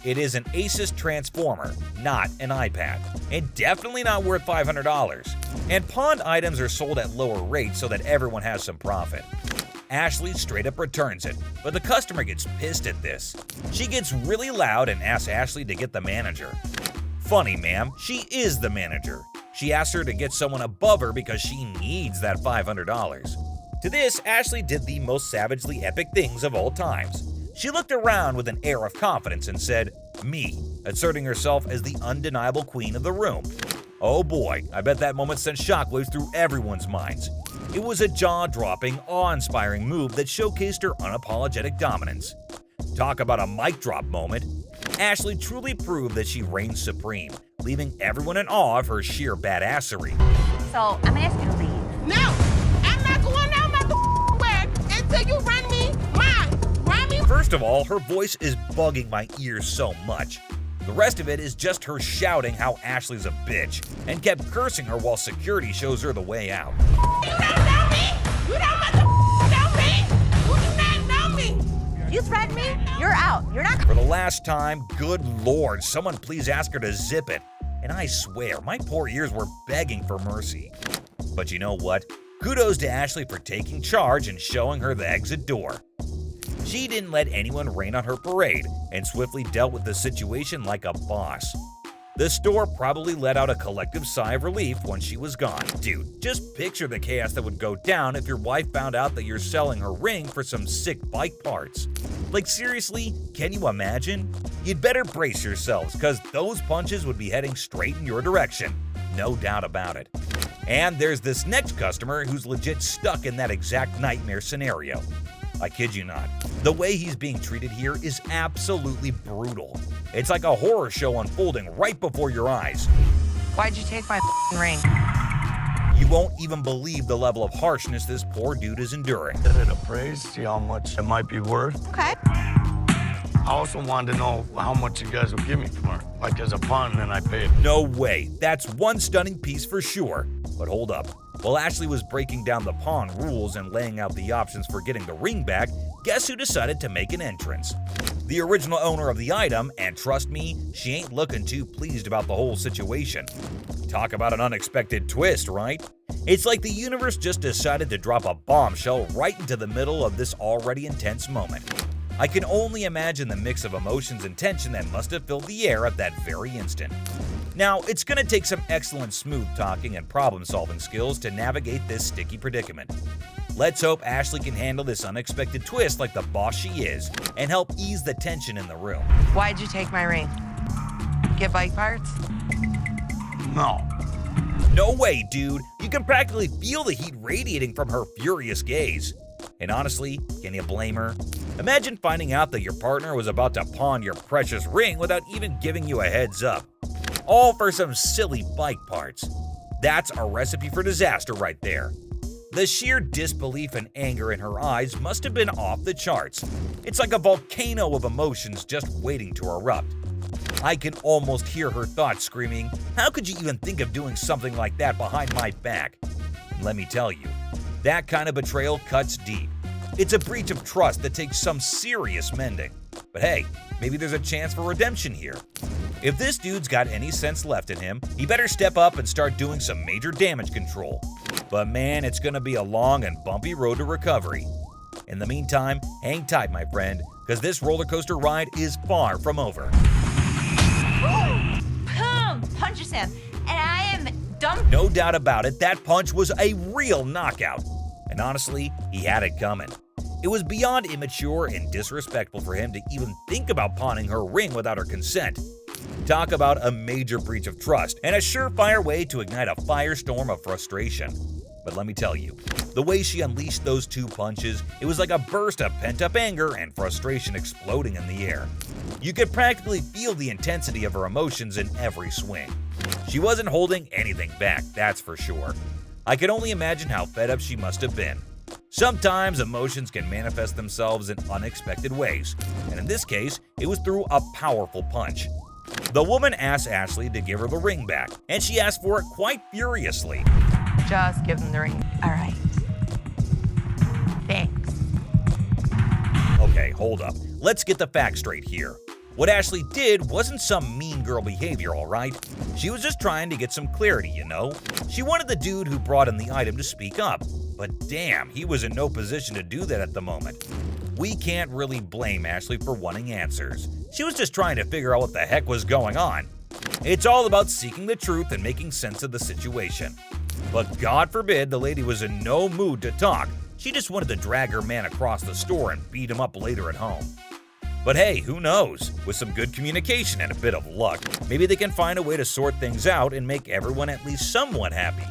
It is an Asus transformer, not an iPad, and definitely not worth $500. And pawned items are sold at lower rates so that everyone has some profit. Ashley straight up returns it, but the customer gets pissed at this. She gets really loud and asks Ashley to get the manager. Funny, ma'am, she is the manager. She asks her to get someone above her because she needs that $500. To this, Ashley did the most savagely epic things of all times. She looked around with an air of confidence and said, "Me," asserting herself as the undeniable queen of the room. Oh boy, I bet that moment sent shockwaves through everyone's minds. It was a jaw-dropping, awe-inspiring move that showcased her unapologetic dominance. Talk about a mic drop moment. Ashley truly proved that she reigns supreme, leaving everyone in awe of her sheer badassery. So, I'm gonna ask you to leave. No! I'm not going out my way until you run me mine. Run me. First of all, her voice is bugging my ears so much. The rest of it is just her shouting how Ashley's a bitch, and kept cursing her while security shows her the way out. You don't know me! You don't know me! You do not know me! You threaten me? You're out. You're not. For the last time, good lord, someone please ask her to zip it. And I swear, my poor ears were begging for mercy. But you know what? Kudos to Ashley for taking charge and showing her the exit door. She didn't let anyone rain on her parade and swiftly dealt with the situation like a boss. The store probably let out a collective sigh of relief when she was gone. Dude, just picture the chaos that would go down if your wife found out that you're selling her ring for some sick bike parts. Like seriously, can you imagine? You'd better brace yourselves, cause those punches would be heading straight in your direction. No doubt about it. And there's this next customer who's legit stuck in that exact nightmare scenario. I kid you not. The way he's being treated here is absolutely brutal. It's like a horror show unfolding right before your eyes. Why'd you take my ring? You won't even believe the level of harshness this poor dude is enduring. Get it appraised, see how much it might be worth. Okay. I also wanted to know how much you guys would give me for it. Like as a pawn, and then I pay it. No way. That's one stunning piece for sure. But hold up. While Ashley was breaking down the pawn rules and laying out the options for getting the ring back, guess who decided to make an entrance? The original owner of the item, and trust me, she ain't looking too pleased about the whole situation. Talk about an unexpected twist, right? It's like the universe just decided to drop a bombshell right into the middle of this already intense moment. I can only imagine the mix of emotions and tension that must have filled the air at that very instant. Now, it's gonna take some excellent smooth talking and problem-solving skills to navigate this sticky predicament. Let's hope Ashley can handle this unexpected twist like the boss she is and help ease the tension in the room. Why'd you take my ring? Get bike parts? No. No way, dude. You can practically feel the heat radiating from her furious gaze. And honestly, can you blame her? Imagine finding out that your partner was about to pawn your precious ring without even giving you a heads up. All for some silly bike parts. That's a recipe for disaster right there. The sheer disbelief and anger in her eyes must have been off the charts. It's like a volcano of emotions just waiting to erupt. I can almost hear her thoughts screaming, "How could you even think of doing something like that behind my back?" And let me tell you, that kind of betrayal cuts deep. It's a breach of trust that takes some serious mending. But hey, maybe there's a chance for redemption here. If this dude's got any sense left in him, he better step up and start doing some major damage control. But man, it's gonna be a long and bumpy road to recovery. In the meantime, hang tight, my friend, because this roller coaster ride is far from over. Boom! Punches him, and I am dumb. No doubt about it, that punch was a real knockout. And honestly, he had it coming. It was beyond immature and disrespectful for him to even think about pawning her ring without her consent. Talk about a major breach of trust and a surefire way to ignite a firestorm of frustration. But let me tell you, the way she unleashed those two punches, it was like a burst of pent-up anger and frustration exploding in the air. You could practically feel the intensity of her emotions in every swing. She wasn't holding anything back, that's for sure. I can only imagine how fed up she must have been. Sometimes emotions can manifest themselves in unexpected ways, and in this case, it was through a powerful punch. The woman asked Ashley to give her the ring back, and she asked for it quite furiously. Just give them the ring. All right. Thanks. Okay, hold up. Let's get the facts straight here. What Ashley did wasn't some mean girl behavior, alright? She was just trying to get some clarity, you know? She wanted the dude who brought in the item to speak up, but damn, he was in no position to do that at the moment. We can't really blame Ashley for wanting answers. She was just trying to figure out what the heck was going on. It's all about seeking the truth and making sense of the situation. But God forbid the lady was in no mood to talk. She just wanted to drag her man across the store and beat him up later at home. But hey, who knows? With some good communication and a bit of luck, maybe they can find a way to sort things out and make everyone at least somewhat happy.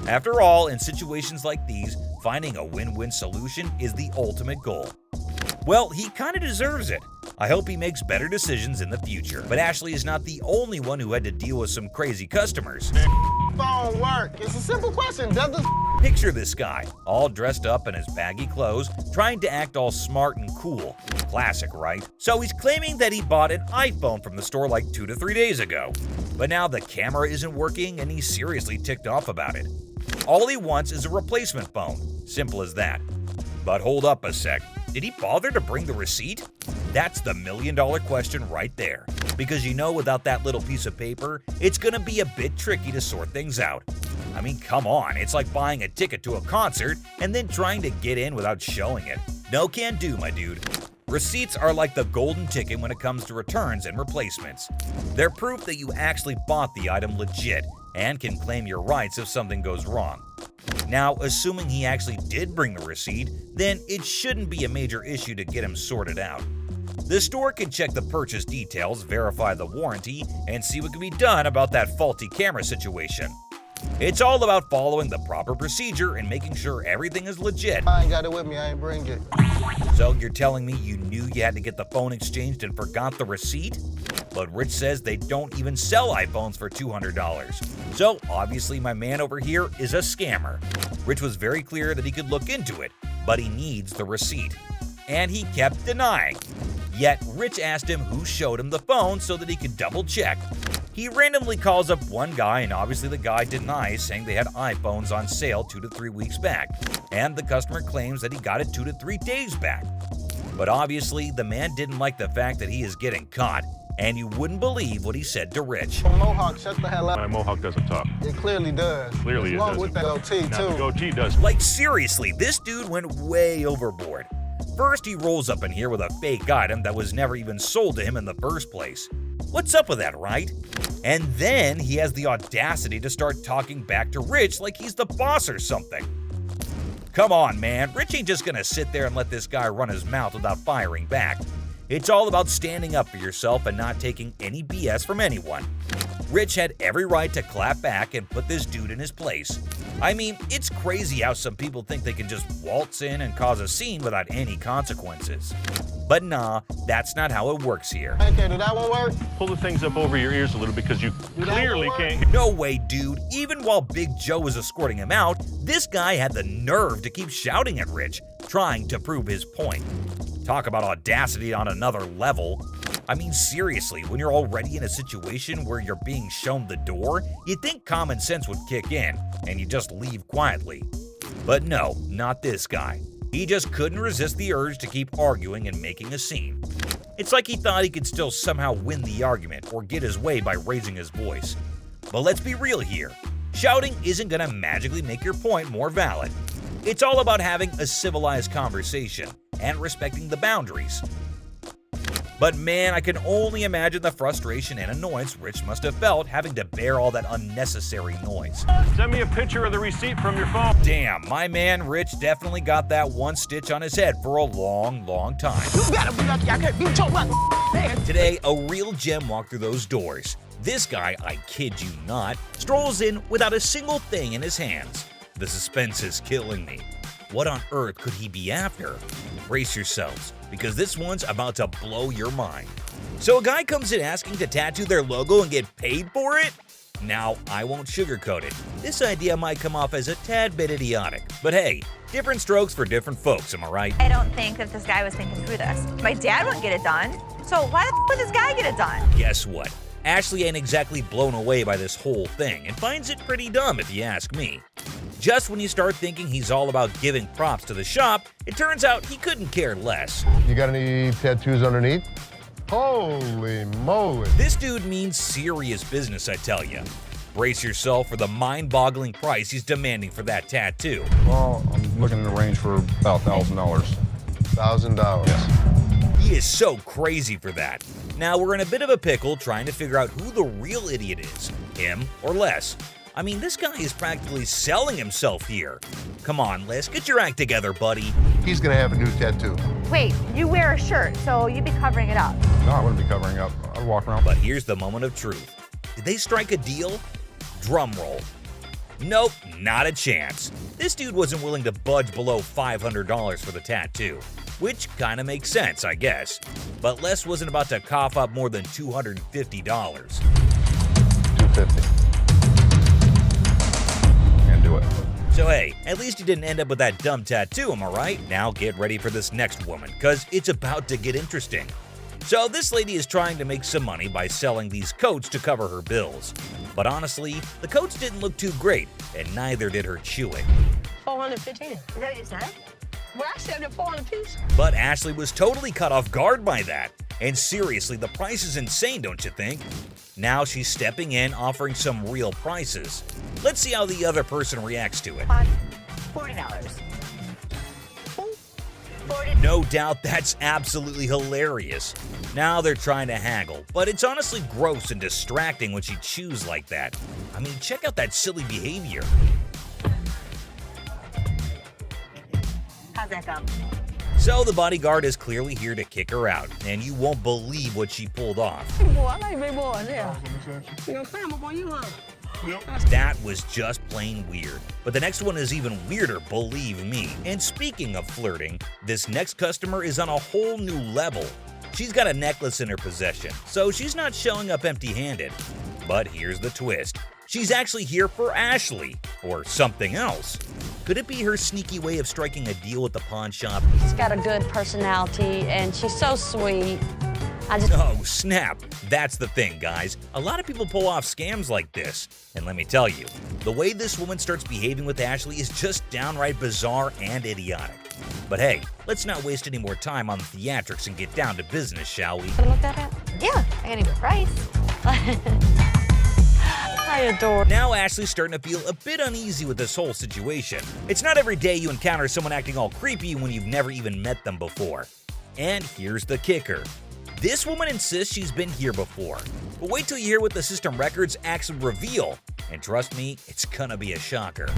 After all, in situations like these, finding a win-win solution is the ultimate goal. Well, he kinda deserves it. I hope he makes better decisions in the future. But Ashley is not the only one who had to deal with some crazy customers. Phone work. It's a simple question. Does the Picture this guy, all dressed up in his baggy clothes, trying to act all smart and cool. Classic, right? So he's claiming that he bought an iPhone from the store like 2 to 3 days ago. But now the camera isn't working and he's seriously ticked off about it. All he wants is a replacement phone. Simple as that. But hold up a sec. Did he bother to bring the receipt? That's the million-dollar question right there. Because you know, without that little piece of paper, it's gonna be a bit tricky to sort things out. I mean, come on, it's like buying a ticket to a concert and then trying to get in without showing it. No can do, my dude. Receipts are like the golden ticket when it comes to returns and replacements. They're proof that you actually bought the item legit and can claim your rights if something goes wrong. Now, assuming he actually did bring the receipt, then it shouldn't be a major issue to get him sorted out. The store can check the purchase details, verify the warranty, and see what can be done about that faulty camera situation. It's all about following the proper procedure and making sure everything is legit. I ain't got it with me. I ain't bring it. So you're telling me you knew you had to get the phone exchanged and forgot the receipt? But Rich says they don't even sell iPhones for $200. So obviously my man over here is a scammer. Rich was very clear that he could look into it, but he needs the receipt. And he kept denying. Yet Rich asked him who showed him the phone so that he could double check. He randomly calls up one guy and obviously the guy denies, saying they had iPhones on sale 2 to 3 weeks back. And the customer claims that he got it 2 to 3 days back. But obviously the man didn't like the fact that he is getting caught. And you wouldn't believe what he said to Rich. Mohawk, shut the hell up. My Mohawk doesn't talk. It clearly does. Clearly it doesn't. With that goatee, too. The goatee does. Like seriously, this dude went way overboard. First, he rolls up in here with a fake item that was never even sold to him in the first place. What's up with that, right? And then he has the audacity to start talking back to Rich like he's the boss or something. Come on, man. Rich ain't just gonna sit there and let this guy run his mouth without firing back. It's all about standing up for yourself and not taking any BS from anyone. Rich had every right to clap back and put this dude in his place. I mean, it's crazy how some people think they can just waltz in and cause a scene without any consequences. But nah, that's not how it works here. Okay, did that one work? Pull the things up over your ears a little because you clearly can't. No way, dude. Even while Big Joe was escorting him out, this guy had the nerve to keep shouting at Rich, trying to prove his point. Talk about audacity on another level. I mean, seriously, when you're already in a situation where you're being shown the door, you'd think common sense would kick in, and you just leave quietly. But no, not this guy. He just couldn't resist the urge to keep arguing and making a scene. It's like he thought he could still somehow win the argument or get his way by raising his voice. But let's be real here. Shouting isn't gonna magically make your point more valid. It's all about having a civilized conversation and respecting the boundaries. But man, I can only imagine the frustration and annoyance Rich must have felt having to bear all that unnecessary noise. Send me a picture of the receipt from your phone. Damn, my man Rich definitely got that one stitch on his head for a long, long time. You better be lucky I can't beat your butt. Today, a real gem walked through those doors. This guy, I kid you not, strolls in without a single thing in his hands. The suspense is killing me. What on earth could he be after? Brace yourselves, because this one's about to blow your mind. So a guy comes in asking to tattoo their logo and get paid for it? Now, I won't sugarcoat it. This idea might come off as a tad bit idiotic, but hey, different strokes for different folks, am I right? I don't think that this guy was thinking through this. My dad wouldn't get it done, so why the would this guy get it done? Guess what? Ashley ain't exactly blown away by this whole thing and finds it pretty dumb if you ask me. Just when you start thinking he's all about giving props to the shop, it turns out he couldn't care less. You got any tattoos underneath? Holy moly. This dude means serious business, I tell ya. Brace yourself for the mind-boggling price he's demanding for that tattoo. Well, I'm looking in the range for about $1,000. $1,000. Yes. He is so crazy for that. Now we're in a bit of a pickle trying to figure out who the real idiot is, him or Les. I mean, this guy is practically selling himself here. Come on, Les, get your act together, buddy. He's gonna have a new tattoo. Wait, you wear a shirt, so you'd be covering it up. No, I wouldn't be covering up. I'd walk around. But here's the moment of truth. Did they strike a deal? Drum roll. Nope, not a chance. This dude wasn't willing to budge below $500 for the tattoo, which kinda makes sense, I guess. But Les wasn't about to cough up more than $250. $250. Do it. So hey, at least you didn't end up with that dumb tattoo, am I right? Now get ready for this next woman, cause it's about to get interesting. So this lady is trying to make some money by selling these coats to cover her bills. But honestly, the coats didn't look too great, and neither did her chewing. 415. Is that what you said? Well, I said the 400 piece. But Ashley was totally caught off guard by that. And seriously, the price is insane, don't you think? Now she's stepping in, offering some real prices. Let's see how the other person reacts to it. $40. No doubt that's absolutely hilarious. Now they're trying to haggle, but it's honestly gross and distracting when she chews like that. I mean, check out that silly behavior. How's that go? So the bodyguard is clearly here to kick her out, and you won't believe what she pulled off. Big boy, I like big boys, yeah. You gonna climb up on you, huh? That was just plain weird. But the next one is even weirder, believe me. And speaking of flirting, this next customer is on a whole new level. She's got a necklace in her possession, so she's not showing up empty-handed. But here's the twist. She's actually here for Ashley, or something else. Could it be her sneaky way of striking a deal with the pawn shop? She's got a good personality, and she's so sweet. Oh, snap. That's the thing, guys. A lot of people pull off scams like this. And let me tell you, the way this woman starts behaving with Ashley is just downright bizarre and idiotic. But hey, let's not waste any more time on the theatrics and get down to business, shall we? Look that up? Yeah, I got a good price. I adore. Now Ashley's starting to feel a bit uneasy with this whole situation. It's not every day you encounter someone acting all creepy when you've never even met them before. And here's the kicker. This woman insists she's been here before. But wait till you hear what the system records actually reveal. And trust me, it's gonna be a shocker.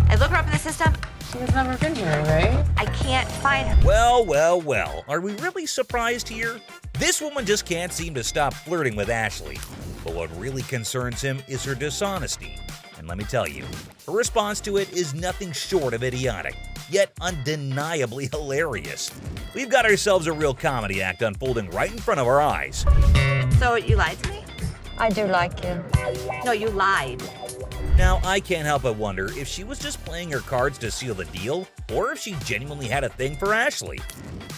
I look her up in the system. She's never been here, right? I can't find her. Well, well, well. Are we really surprised here? This woman just can't seem to stop flirting with Ashley. But what really concerns him is her dishonesty. And let me tell you, her response to it is nothing short of idiotic, yet undeniably hilarious. We've got ourselves a real comedy act unfolding right in front of our eyes. So you lied to me? I do like you. No, you lied. Now, I can't help but wonder if she was just playing her cards to seal the deal, or if she genuinely had a thing for Ashley.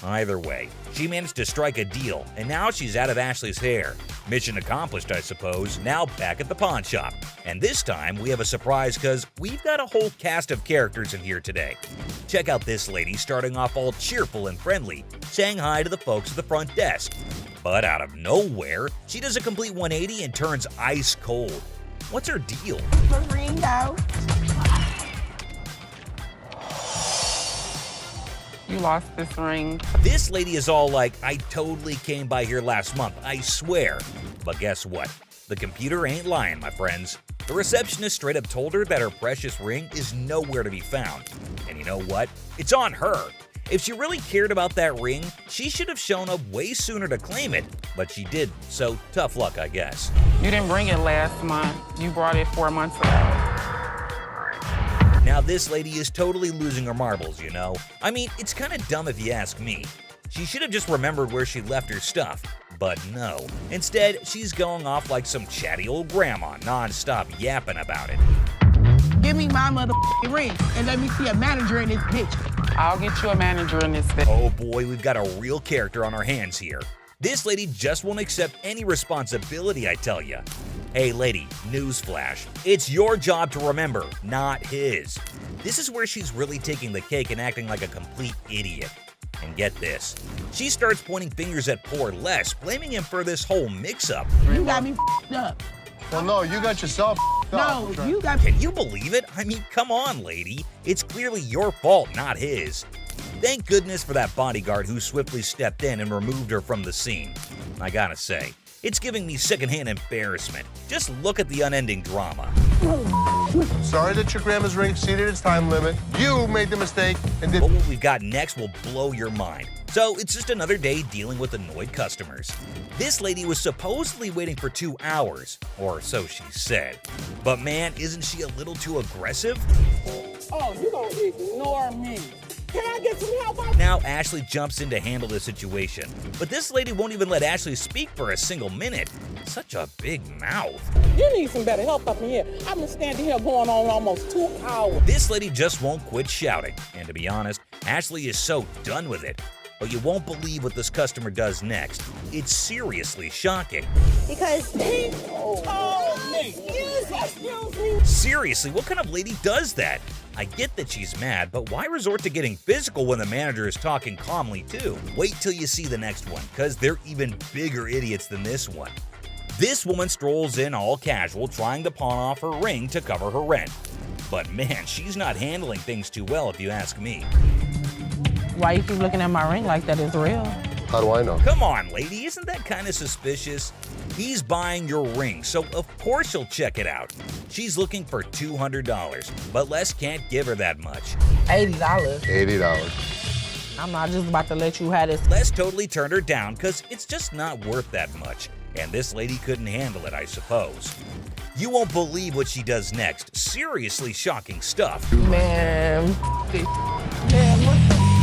Either way, she managed to strike a deal, and now she's out of Ashley's hair. Mission accomplished, I suppose, now back at the pawn shop. And this time, we have a surprise because we've got a whole cast of characters in here today. Check out this lady starting off all cheerful and friendly, saying hi to the folks at the front desk. But out of nowhere, she does a complete 180 and turns ice cold. What's her deal? Ringo. You lost this ring. This lady is all like, I totally came by here last month, I swear. But guess what? The computer ain't lying, my friends. The receptionist straight up told her that her precious ring is nowhere to be found. And you know what? It's on her. If she really cared about that ring, she should have shown up way sooner to claim it. But she didn't, so tough luck, I guess. You didn't bring it last month. You brought it 4 months ago. Now this lady is totally losing her marbles, you know? I mean, it's kind of dumb if you ask me. She should have just remembered where she left her stuff. But no. Instead, she's going off like some chatty old grandma, non-stop yapping about it. Give me my motherfucking ring and let me see a manager in this bitch. I'll get you a manager in this thing. Oh boy, we've got a real character on our hands here. This lady just won't accept any responsibility, I tell ya. Hey lady, newsflash. It's your job to remember, not his. This is where she's really taking the cake and acting like a complete idiot. And get this, she starts pointing fingers at poor Les, blaming him for this whole mix-up. You got me f***ed up. Well, no, you got yourself No, up. you got. Can you believe it? I mean, come on, lady. It's clearly your fault, not his. Thank goodness for that bodyguard who swiftly stepped in and removed her from the scene. I gotta say, it's giving me secondhand embarrassment. Just look at the unending drama. Sorry that your grandma's ring exceeded its time limit. You made the mistake and did. But what we've got next will blow your mind. So it's just another day dealing with annoyed customers. This lady was supposedly waiting for 2 hours, or so she said. But man, isn't she a little too aggressive? Oh, you gonna ignore me. Can I get some help? Now Ashley jumps in to handle the situation, but this lady won't even let Ashley speak for a single minute. Such a big mouth. You need some better help up in here. I've been standing here going on almost 2 hours. This lady just won't quit shouting, and to be honest, Ashley is so done with it. But you won't believe what this customer does next. It's seriously shocking. Because he told me. Excuse me. Seriously, what kind of lady does that? I get that she's mad, but why resort to getting physical when the manager is talking calmly too? Wait till you see the next one, because they're even bigger idiots than this one. This woman strolls in all casual, trying to pawn off her ring to cover her rent. But man, she's not handling things too well if you ask me. Why you keep looking at my ring like that is real? How do I know? Come on, lady, isn't that kind of suspicious? He's buying your ring, so of course she'll check it out. She's looking for $200, but Les can't give her that much. $80. $80. I'm not just about to let you have this. Les totally turned her down because it's just not worth that much. And this lady couldn't handle it, I suppose. You won't believe what she does next. Seriously shocking stuff. Man, what the?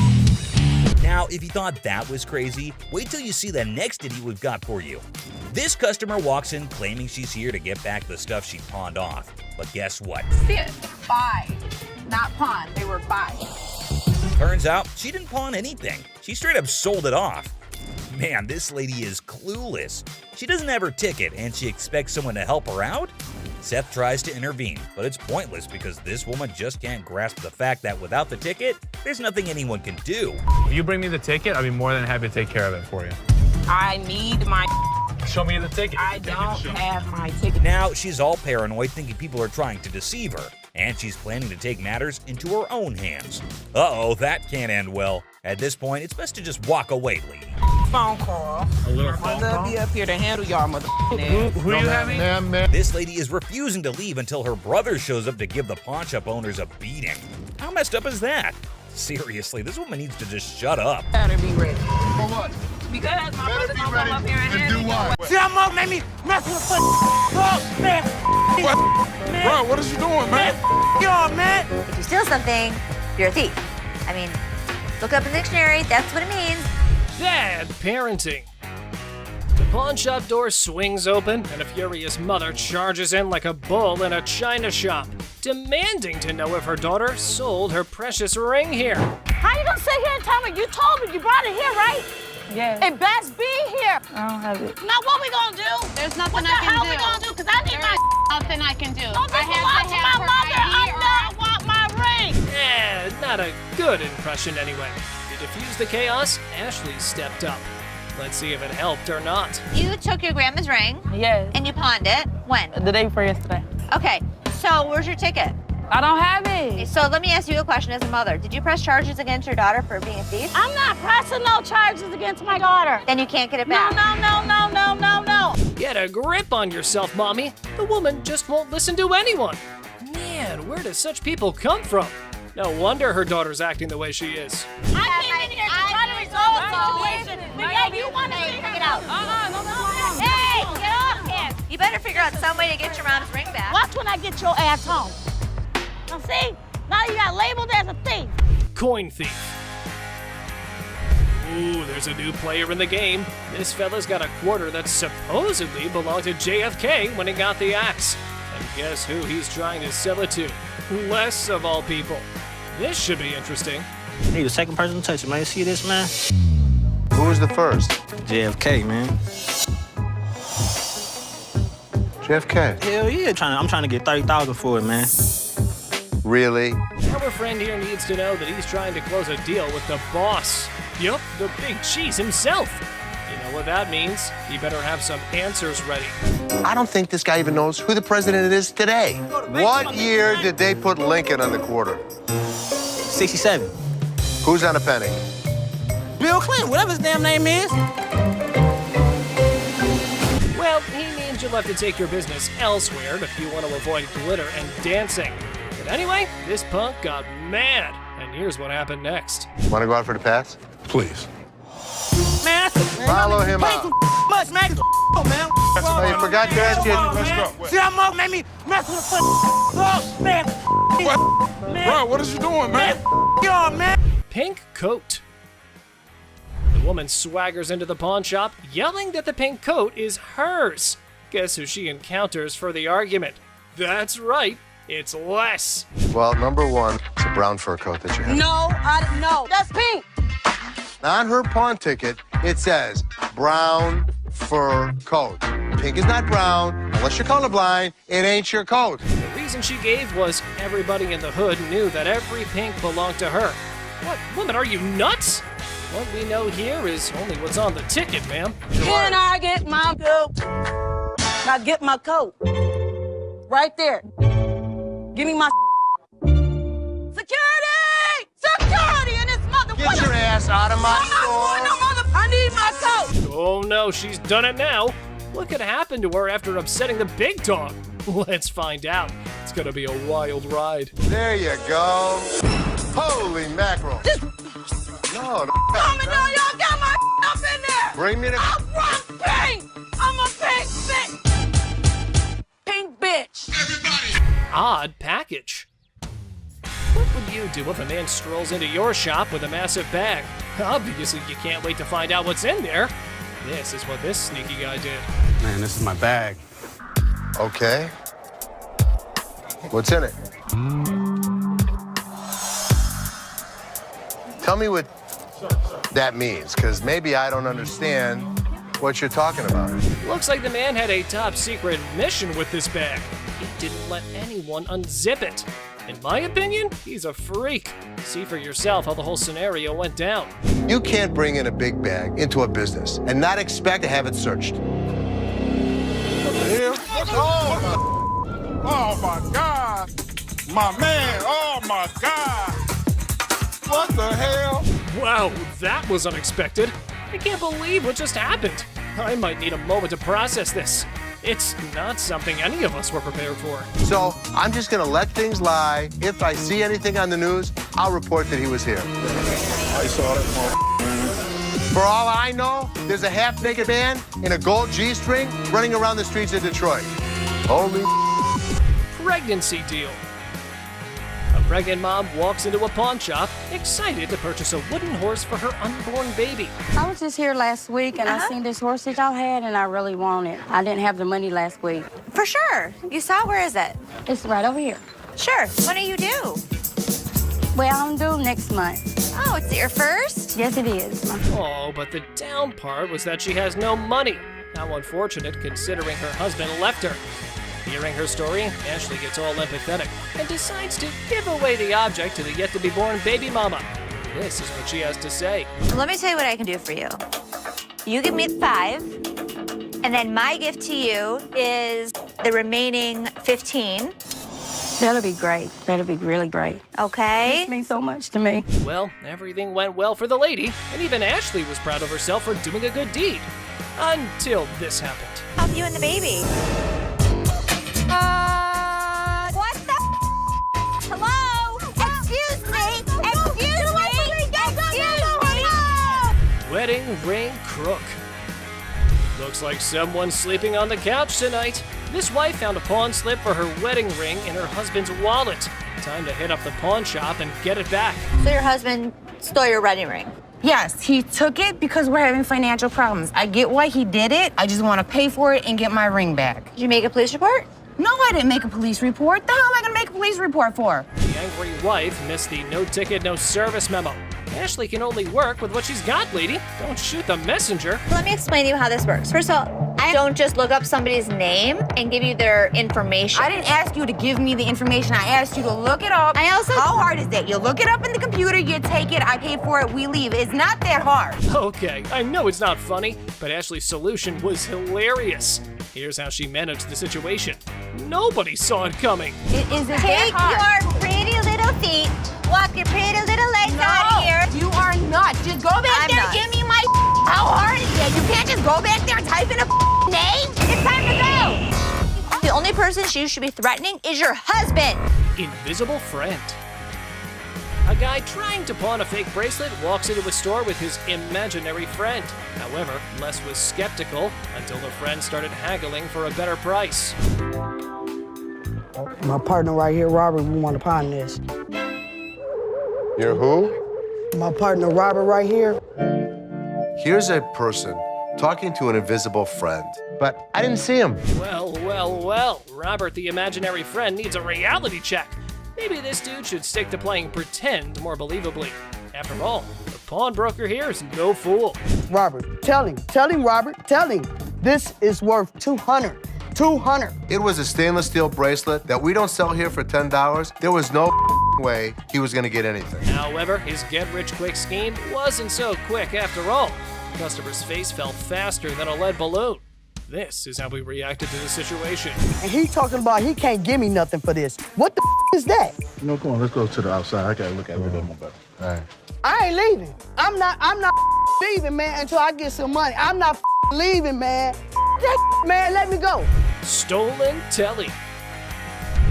Now, if you thought that was crazy, wait till you see the next idiot we've got for you. This customer walks in claiming she's here to get back the stuff she pawned off. But guess what? Buy. Not pawn. They were buy. Turns out she didn't pawn anything. She straight up sold it off. Man, this lady is clueless. She doesn't have her ticket and she expects someone to help her out? Seth tries to intervene, but it's pointless because this woman just can't grasp the fact that without the ticket, there's nothing anyone can do. If you bring me the ticket, I'll be more than happy to take care of it for you. I need my. Show me the ticket. I don't have my ticket. Now she's all paranoid, thinking people are trying to deceive her, and she's planning to take matters into her own hands. Uh-oh, that can't end well. At this point, it's best to just walk away, lady. Phone call. A little phone I'll call? be up here to handle y'all mother. Who you having? This lady is refusing to leave until her brother shows up to give the pawn shop owners a beating. How messed up is that? Seriously, this woman needs to just shut up. Better be ready. For what? Because my brother gonna come up here and And do what? See, I'm up, made me mess with the oh, man. Man. Bro, what is you doing, man? Yo, man. If you steal something, you're a thief. I mean, look up in the dictionary, that's what it means. Bad parenting. The pawn shop door swings open, and a furious mother charges in like a bull in a china shop, demanding to know if her daughter sold her precious ring here. How you gonna sit here and tell me? You told me you brought it here, right? Yeah. It best be here. I don't have it. Now what we gonna do? There's nothing What the I can hell do. we gonna do? Cause I need my Nothing I can do. Don't I have to have my her mother. ID I want my ring. Not a good impression anyway. To defuse the chaos, Ashley stepped up. Let's see if it helped or not. You took your grandma's ring. Yes. And you pawned it. When? The day before yesterday. Okay, so where's your ticket? I don't have it. So let me ask you a question as a mother. Did you press charges against your daughter for being a thief? I'm not pressing no charges against my daughter. Then you can't get it back. No. Get a grip on yourself, Mommy. The woman just won't listen to anyone. Man, where do such people come from? No wonder her daughter's acting the way she is. I came in here to try to resolve the situation. But yeah, you want to figure it out. No. Hey, get off him! You better figure out some way to get your mom's ring back. Watch when I get your ass home. Now see? Now you got labeled as a thief. Coin thief. Ooh, there's a new player in the game. This fella's got a quarter that supposedly belonged to JFK when he got the axe. And guess who he's trying to sell it to? Les, of all people. This should be interesting. Hey, the second person to touch it, man. You see this, man? Who was the first? JFK, man. JFK. Hell yeah, I'm trying to get 30,000 for it, man. Really? Our friend here needs to know that he's trying to close a deal with the boss. Yup, the big cheese himself. You know what that means? He better have some answers ready. I don't think this guy even knows who the president is today. What year did they put Lincoln on the quarter? 67. Who's on a penny? Bill Clinton, whatever his damn name is. Well, he means you'll have to take your business elsewhere if you want to avoid glitter and dancing. But anyway, this punk got mad, and here's what happened next. Want to go out for the pass? Please. Man, Follow him out. much, man. Man. Oh, you forgot to ask you. Let's go. See, I'm up, made me mess with the oh, man. Bro, what is you doing, man? Yo, man. Pink coat. The woman swaggers into the pawn shop, yelling that the pink coat is hers. Guess who she encounters for the argument? That's right, it's Les. Well, number one, it's a brown fur coat that you have. No, that's pink. On her pawn ticket, it says brown fur coat. Pink is not brown. Unless you're colorblind, it ain't your coat. The reason she gave was everybody in the hood knew that every pink belonged to her. What, woman, are you nuts? What we know here is only what's on the ticket, ma'am. Can I get my coat? Now get my coat. Right there. Give me my security! Security in this mother. Get your ass out of my store. I need my coat. Oh no, she's done it now. What could happen to her after upsetting the big dog? Let's find out. It's gonna be a wild ride. There you go. Holy mackerel. No. Come on, y'all got my up in there. Bring me the... I'm from pink. I'm a pink bitch. Pink bitch. Everybody. Odd package. What would you do if a man strolls into your shop with a massive bag? Obviously, you can't wait to find out what's in there. This is what this sneaky guy did. Man, this is my bag. Okay. What's in it? Tell me what that means, because maybe I don't understand what you're talking about. Looks like the man had a top secret mission with this bag. He didn't let anyone unzip it. In my opinion, he's a freak. See for yourself how the whole scenario went down. You can't bring in a big bag into a business and not expect to have it searched. Oh my God. My man, oh my God. What the hell? Wow, that was unexpected. I can't believe what just happened. I might need a moment to process this. It's not something any of us were prepared for. So I'm just gonna let things lie. If I see anything on the news, I'll report that he was here. I saw that For all I know, there's a half-naked man in a gold G-string running around the streets of Detroit. Holy Pregnancy deal. A pregnant mom walks into a pawn shop, excited to purchase a wooden horse for her unborn baby. I was just here last week and I seen this horse that y'all had and I really want it. I didn't have the money last week. For sure. You saw it? Where is it? It's right over here. Sure. When are you due? Well, I'm due next month. Oh, it's your first? Yes, it is. Oh, but the down part was that she has no money. How unfortunate considering her husband left her. Hearing her story, Ashley gets all empathetic and decides to give away the object to the yet-to-be-born baby mama. This is what she has to say. Let me tell you what I can do for you. You give me 5, and then my gift to you is the remaining 15. That'll be great. That'll be really great. Okay? It means so much to me. Well, everything went well for the lady, and even Ashley was proud of herself for doing a good deed. Until this happened. Help you and the baby. What the Hello? Excuse me! Excuse me! Wedding ring crook. Looks like someone's sleeping on the couch tonight. This wife found a pawn slip for her wedding ring in her husband's wallet. Time to hit up the pawn shop and get it back. So your husband stole your wedding ring? Yes, he took it because we're having financial problems. I get why he did it. I just want to pay for it and get my ring back. Did you make a police report? No, I didn't make a police report. The hell am I going to make a police report for? The angry wife missed the no ticket, no service memo. Ashley can only work with what she's got, lady. Don't shoot the messenger. Let me explain to you how this works. First of all, I don't just look up somebody's name and give you their information. I didn't ask you to give me the information. I asked you to look it up. How hard is that? You look it up in the computer, you take it, I pay for it, we leave. It's not that hard. Okay, I know it's not funny, but Ashley's solution was hilarious. Here's how she managed the situation. Nobody saw it coming. It isn't Take that hard. your pretty little feet, walk your pretty little legs out of here. You are not. Just go back there and give me my How hard is that? You can't just go back there and type in a name? It's time to go. The only person you should be threatening is your husband. Invisible friend. A guy trying to pawn a fake bracelet walks into a store with his imaginary friend. However, Les was skeptical until the friend started haggling for a better price. My partner right here, Robert, we want to pawn this. You're who? My partner, Robert, right here. Here's a person talking to an invisible friend, but I didn't see him. Well, well, well. Robert, the imaginary friend, needs a reality check. Maybe this dude should stick to playing pretend more believably. After all, the pawnbroker here is no fool. Robert, tell him, Robert, tell him. This is worth $200. It was a stainless steel bracelet that we don't sell here for $10. There was no way he was gonna get anything. However, his get-rich-quick scheme wasn't so quick after all. The customer's face fell faster than a lead balloon. This is how we reacted to the situation. And he talking about he can't give me nothing for this. What the is that? You know, come on, let's go to the outside. I gotta look at it a little more better. All right. I ain't leaving. I'm not leaving, man, until I get some money. I'm not leaving, man. That man, let me go. Stolen telly.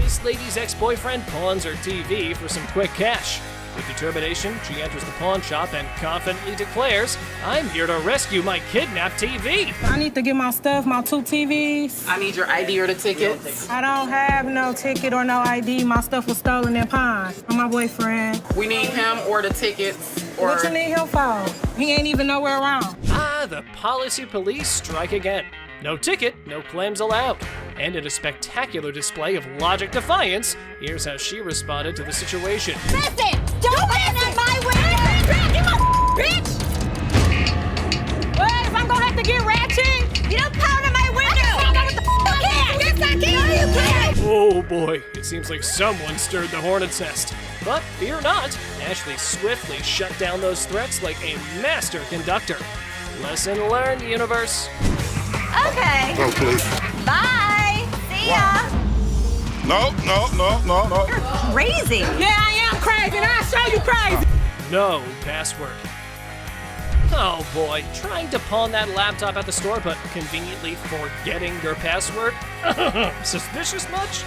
This lady's ex-boyfriend pawns her TV for some quick cash. With determination, she enters the pawn shop and confidently declares, "I'm here to rescue my kidnapped TV." I need to get my stuff, my 2 TVs. I need your ID or the tickets. I don't have no ticket or no ID. My stuff was stolen and pawned from my boyfriend. We need him or the tickets. What you need him for? He ain't even nowhere around. Ah, the policy police strike again. No ticket, no claims allowed. And in a spectacular display of logic defiance, here's how she responded to the situation. Listen! Don't open on my window! You bitch! What? If I'm gonna have to get ratchet? You don't pound on my window! You can't! Yes, I can! No, you can't! Oh boy, it seems like someone stirred the hornet's nest. But fear not, Ashley swiftly shut down those threats like a master conductor. Lesson learned, universe. Okay. Oh, please. Bye. See ya. No. You're crazy. Yeah, I am crazy, and I'll show you crazy. No password. Oh boy, trying to pawn that laptop at the store but conveniently forgetting your password? Suspicious much?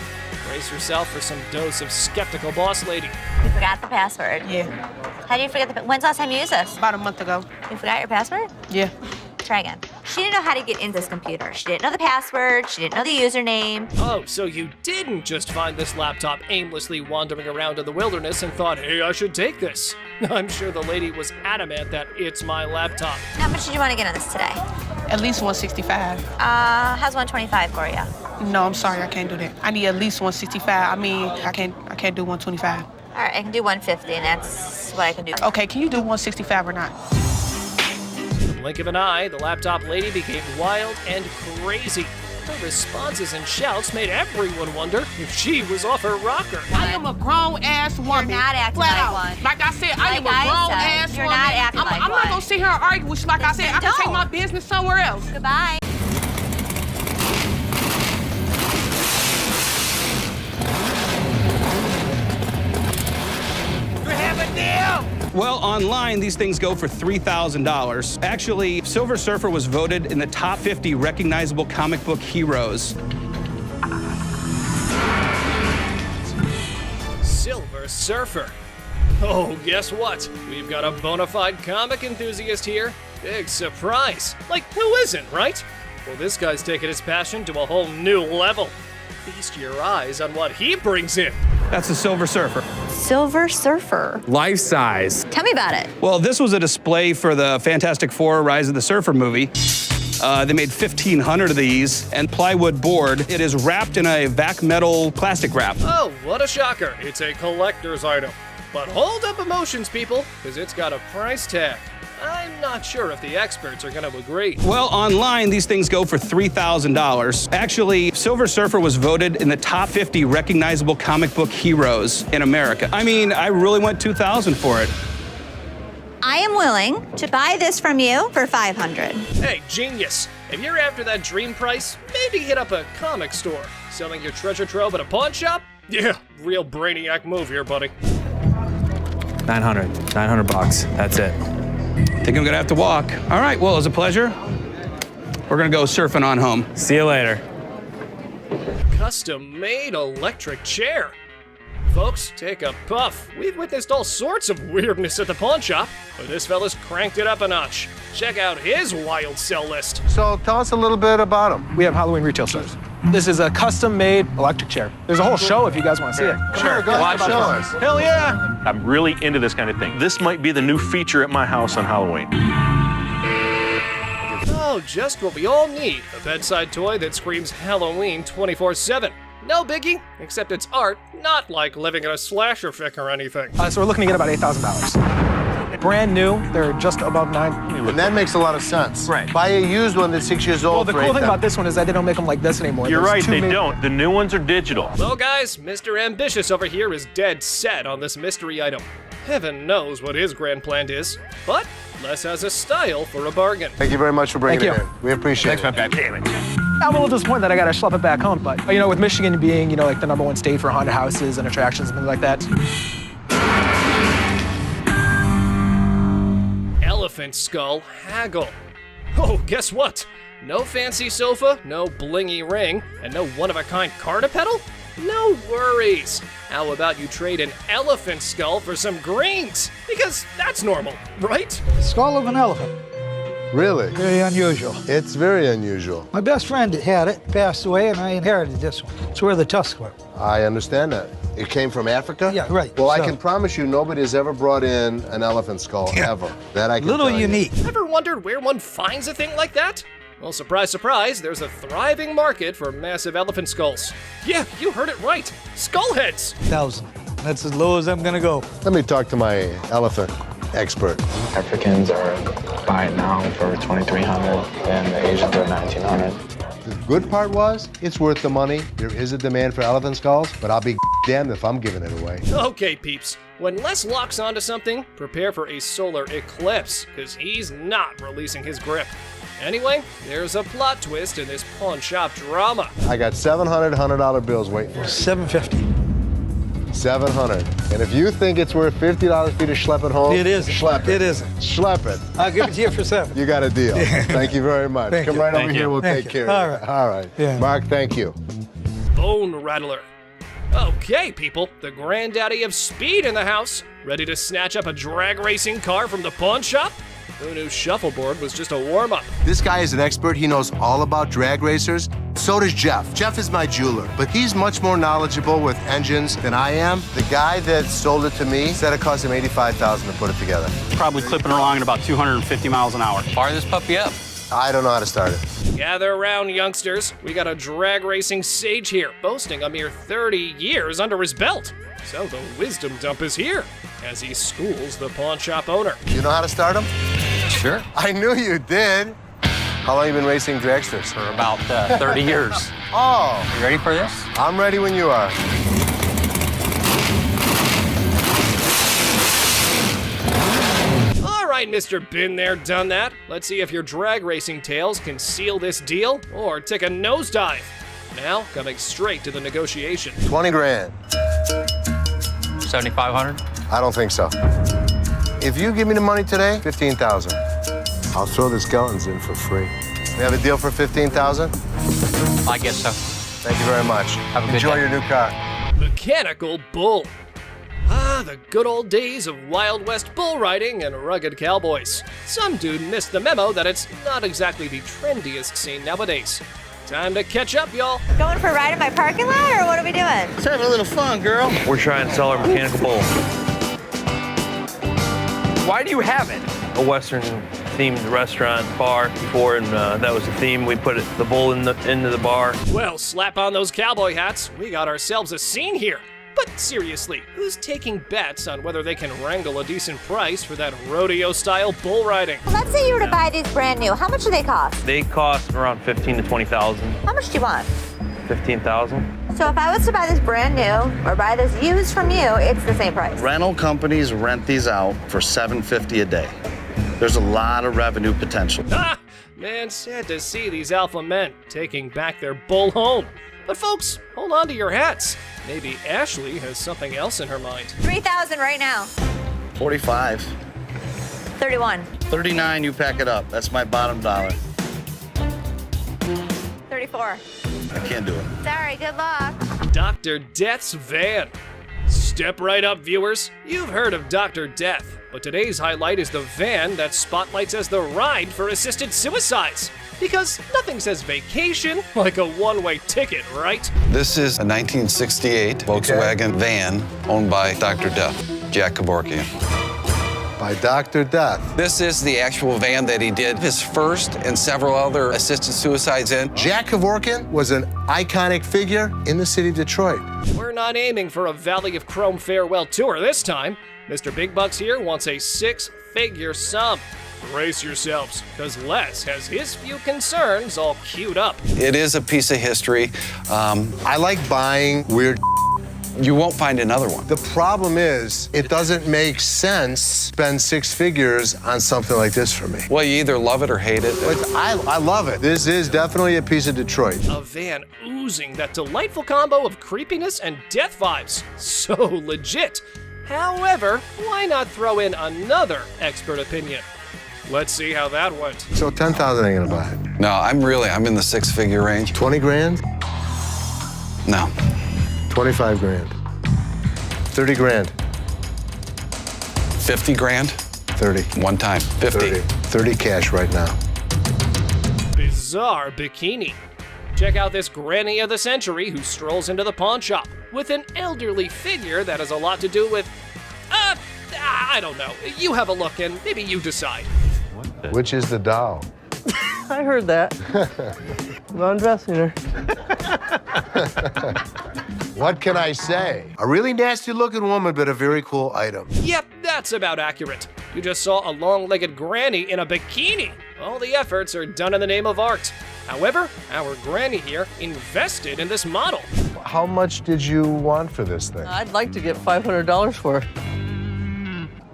Brace yourself for some dose of skeptical boss lady. You forgot the password. Yeah. How do you forget when's the last time you used this? About a month ago. You forgot your password? Yeah. Try again. She didn't know how to get into this computer. She didn't know the password. She didn't know the username. Oh, so you didn't just find this laptop aimlessly wandering around in the wilderness and thought, hey, I should take this. I'm sure the lady was adamant that it's my laptop. How much did you want to get on this today? At least 165. How's 125 for you? No, I'm sorry, I can't do that. I need at least 165. I mean, I can't do 125. All right, I can do 150, and that's what I can do. Okay, can you do 165 or not? Blink of an eye, the laptop lady became wild and crazy. Her responses and shouts made everyone wonder if she was off her rocker. I am a grown-ass woman. You're not acting like one. Like I said, I am a grown-ass woman. You're not acting like I'm not gonna sit here and argue with you. Like I said, I can take my business somewhere else. Goodbye. Well, online, these things go for $3,000. Actually, Silver Surfer was voted in the top 50 recognizable comic book heroes. Silver Surfer. Oh, guess what? We've got a bona fide comic enthusiast here. Big surprise. Like, who isn't, right? Well, this guy's taking his passion to a whole new level. Feast your eyes on what he brings in. That's the Silver Surfer. Silver Surfer. Life size. Tell me about it. Well, this was a display for the Fantastic Four Rise of the Surfer movie. They made 1,500 of these, and plywood board. It is wrapped in a vac metal plastic wrap. Oh, what a shocker. It's a collector's item. But hold up emotions, people, because it's got a price tag. I'm not sure if the experts are going to agree. Well, online, these things go for $3,000. Actually, Silver Surfer was voted in the top 50 recognizable comic book heroes in America. I mean, I really went $2,000 for it. I am willing to buy this from you for $500. Hey, genius. If you're after that dream price, maybe hit up a comic store. Selling your treasure trove at a pawn shop? Yeah, real brainiac move here, buddy. 900 bucks. That's it. Think I'm gonna have to walk. All right, well, it was a pleasure. We're gonna go surfing on home. See you later. Custom-made electric chair. Folks, take a puff. We've witnessed all sorts of weirdness at the pawn shop, but this fella's cranked it up a notch. Check out his wild sell list. So tell us a little bit about them. We have Halloween retail stores. This is a custom-made electric chair. There's a whole show if you guys want to see it. Sure, go ahead, show us. Hell yeah! I'm really into this kind of thing. This might be the new feature at my house on Halloween. Oh, just what we all need. A bedside toy that screams Halloween 24/7. No biggie, except it's art, not like living in a slasher fic or anything. So we're looking to get about $8,000. Brand new, they're just above $9,000. And that makes a lot of sense. Right. Buy a used one that's 6 years old. Well, the for cool thing $8,000. about this one is that they don't make them like this anymore. You're There's right, two they made- don't. The new ones are digital. Well, guys, Mr. Ambitious over here is dead set on this mystery item. Heaven knows what his grand plan is, but Les has a style for a bargain. Thank you very much for bringing Thank it you. in. We appreciate it. Damn it. I'm a little disappointed that I gotta schlep it back home, but you know, with Michigan being, you know, like the #1 state for haunted houses and attractions and things like that. Elephant skull haggle. Oh, guess what? No fancy sofa, no blingy ring, and no one-of-a-kind car to pedal? No worries. How about you trade an elephant skull for some greens? Because that's normal, right? Skull of an elephant. Really? Very unusual. It's very unusual. My best friend had it, passed away, and I inherited this one. It's where the tusks were. I understand that. It came from Africa? Yeah, right. Well, I So- can promise you nobody has ever brought in an elephant skull, ever. That I can Little tell you. unique. Ever wondered where one finds a thing like that? Well, surprise, surprise, there's a thriving market for massive elephant skulls. Yeah, you heard it right. Skull heads. 1,000. That's as low as I'm gonna go. Let me talk to my elephant expert. Africans are buying now for $2,300 and the Asians are $1,900. The good part was, it's worth the money. There is a demand for elephant skulls, but I'll be damned if I'm giving it away. Okay, peeps. When Les locks onto something, prepare for a solar eclipse, because he's not releasing his grip. Anyway, there's a plot twist in this pawn shop drama. I got $700 $100 bills waiting for me. $750. $700. And if you think it's worth $50 for you to schlep it home, It isn't. Schlep it. It isn't. Schlep it. I'll give it to you for $7. You got a deal. Thank you very much. Thank Come you. right Thank over you. here. We'll Thank take you. care All of it. right. All right. Yeah. Mark, thank you. Bone rattler. Okay, people, the granddaddy of speed in the house. Ready to snatch up a drag racing car from the pawn shop? Who knew shuffleboard was just a warm-up? This guy is an expert. He knows all about drag racers. So does Jeff. Jeff is my jeweler, but he's much more knowledgeable with engines than I am. The guy that sold it to me said it cost him $85,000 to put it together. Probably clipping along at about 250 miles an hour. Fire this puppy up. I don't know how to start it. Gather around, youngsters. We got a drag racing sage here, boasting a mere 30 years under his belt. So the wisdom dump is here, as he schools the pawn shop owner. You know how to start him? Sure. I knew you did. How long have you been racing dragsters? For about 30 years. Oh. You ready for this? I'm ready when you are. All right, Mr. Been There, Done That. Let's see if your drag racing tales can seal this deal or take a nosedive. Now, coming straight to the negotiation. 20 grand. 7,500? I don't think so. If you give me the money today, 15,000. I'll throw the skeletons in for free. We have a deal for 15,000? I guess so. Thank you very much. Have a good Enjoy day. your new car. Mechanical Bull. Ah, the good old days of Wild West bull riding and rugged cowboys. Some dude missed the memo that it's not exactly the trendiest scene nowadays. Time to catch up, y'all. Going for a ride in my parking lot, or what are we doing? Let's have a little fun, girl. We're trying to sell our mechanical bull. Why do you have it? A Western-themed restaurant bar before, and that was the theme. We put the bull into the bar. Well, slap on those cowboy hats. We got ourselves a scene here. But seriously, who's taking bets on whether they can wrangle a decent price for that rodeo-style bull riding? Let's say you were to buy these brand new. How much do they cost? They cost around $15,000 to $20,000. How much do you want? $15,000. So if I was to buy this brand new or buy this used from you, it's the same price. Rental companies rent these out for $750 a day. There's a lot of revenue potential. Ah, man, sad to see these alpha men taking back their bull home. But folks, hold on to your hats. Maybe Ashley has something else in her mind. 3,000 right now. 45. 31. 39, you pack it up. That's my bottom dollar. 34. I can't do it. Sorry, good luck. Dr. Death's van. Step right up, viewers. You've heard of Dr. Death, but today's highlight is the van that spotlights as the ride for assisted suicides. Because nothing says vacation like a one-way ticket, right? This is a 1968 Volkswagen van owned by Dr. Death, Jack Kevorkian. By Dr. Death. This is the actual van that he did his first and several other assisted suicides in. Jack Kevorkian was an iconic figure in the city of Detroit. We're not aiming for a Valley of Chrome farewell tour this time. Mr. Big Bucks here wants a six-figure sum. Brace yourselves, because Les has his few concerns all queued up. It is a piece of history. I like buying weird. You won't find another one. The problem is, it doesn't make sense to spend six figures on something like this for me. Well, you either love it or hate it. But I love it. This is definitely a piece of Detroit. A van oozing that delightful combo of creepiness and death vibes. So legit. However, why not throw in another expert opinion? Let's see how that went. So 10,000 ain't gonna buy it. No, I'm in the six-figure range. 20 grand? No. 25 grand. 30 grand. 50 grand? 30. One time. 50. 30 cash right now. Bizarre bikini. Check out this granny of the century who strolls into the pawn shop with an elderly figure that has a lot to do with, I don't know. You have a look and maybe you decide. Which is the doll? I heard that. I'm undressing her. What can I say? A really nasty looking woman, but a very cool item. Yep, that's about accurate. You just saw a long-legged granny in a bikini. All the efforts are done in the name of art. However, our granny here invested in this model. How much did you want for this thing? I'd like to get $500 for it.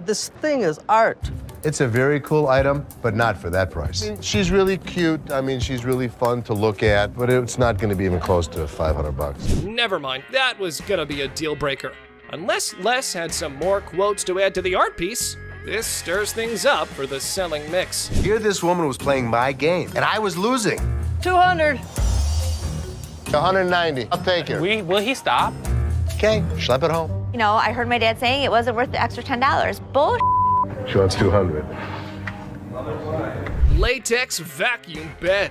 This thing is art. It's a very cool item, but not for that price. I mean, she's really cute. I mean, she's really fun to look at, but it's not going to be even close to 500 bucks. Never mind, that was gonna be a deal breaker. Unless Les had some more quotes to add to the art piece, this stirs things up for the selling mix. Here this woman was playing my game, and I was losing. 200. 190. I'll take it. Will he stop? Okay, schlep it home. You know, I heard my dad saying it wasn't worth the extra $10. Bull. She wants 200. Latex vacuum bed.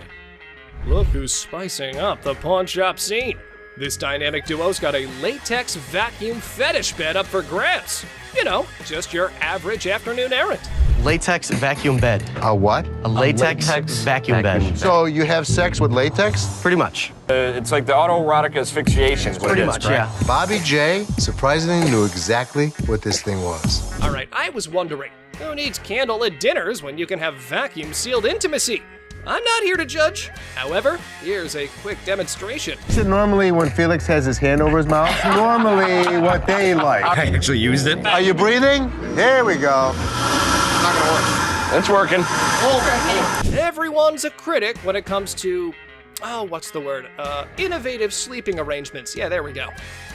Look who's spicing up the pawn shop scene. This dynamic duo's got a latex vacuum fetish bed up for grabs. You know, just your average afternoon errand. Latex vacuum bed. A what? A latex vacuum bed. So you have sex with latex? Pretty much. It's like the autoerotic asphyxiation is what Pretty it is, much, correct? yeah. Bobby J surprisingly knew exactly what this thing was. All right, I was wondering, who needs candlelit dinners when you can have vacuum-sealed intimacy? I'm not here to judge. However, here's a quick demonstration. Is it normally when Felix has his hand over his mouth? Normally what they like. I actually used it. Are you breathing? There we go. Not gonna work. It's working. Everyone's a critic when it comes to, what's the word? Innovative sleeping arrangements. Yeah, there we go.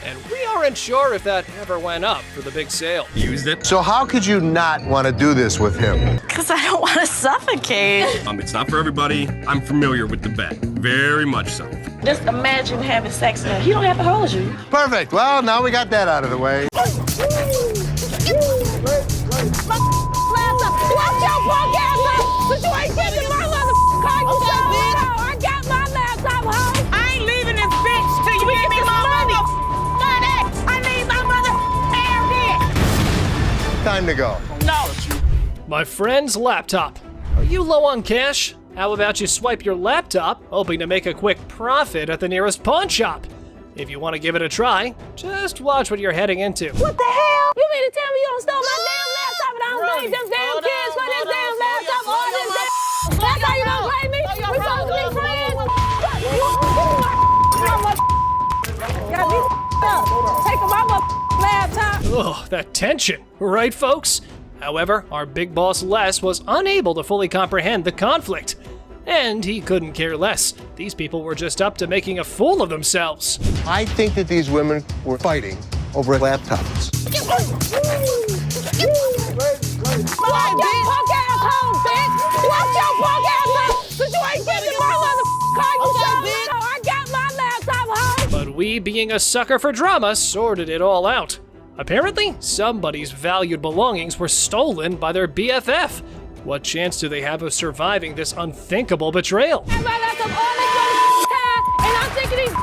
And we aren't sure if that ever went up for the big sale. Used it. So how could you not want to do this with him? Because I don't want to suffocate. It's not for everybody. I'm familiar with the bed. Very much so. Just imagine having sex now. He don't have to hold you. Perfect. Well, now we got that out of the way. Watch your punk ass up, but you ain't getting my motherfucking car. I got my laptop home. I ain't leaving this bitch till you give me my money. I need my mother air. Time to go. No. My friend's laptop. Are you low on cash? How about you swipe your laptop, hoping to make a quick profit at the nearest pawn shop? If you want to give it a try, just watch what you're heading into. What the hell? You mean to tell me you don't stole my damn laptop and I don't blame them damn kids for this damn laptop? All this damn. That's how you don't blame me? We supposed to be friends. Got me up. Taking my laptop. Ugh, that tension, right, folks? However, our big boss Les was unable to fully comprehend the conflict. And he couldn't care less. These people were just up to making a fool of themselves. I think that these women were fighting over laptops. Watch your punk ass home, bitch. Watch your punk ass home, cause you ain't getting my motherfucking car. I got my laptop home. But we, being a sucker for drama, sorted it all out. Apparently, somebody's valued belongings were stolen by their BFF. What chance do they have of surviving this unthinkable betrayal? My laptop all this time, and I'm thinking these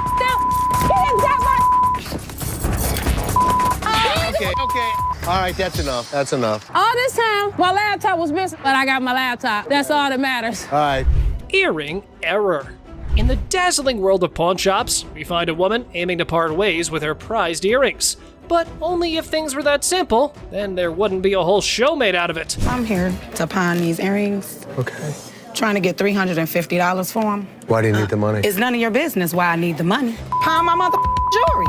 Okay. All right, that's enough. That's enough. all this time, my laptop was missing, but I got my laptop. That's all that matters. All right. Earring error. In the dazzling world of pawn shops, we find a woman aiming to part ways with her prized earrings. But only if things were that simple, then there wouldn't be a whole show made out of it. I'm here to pawn these earrings. Okay. Trying to get $350 for them. Why do you need the money? It's none of your business why I need the money. Pawn my mother jewelry.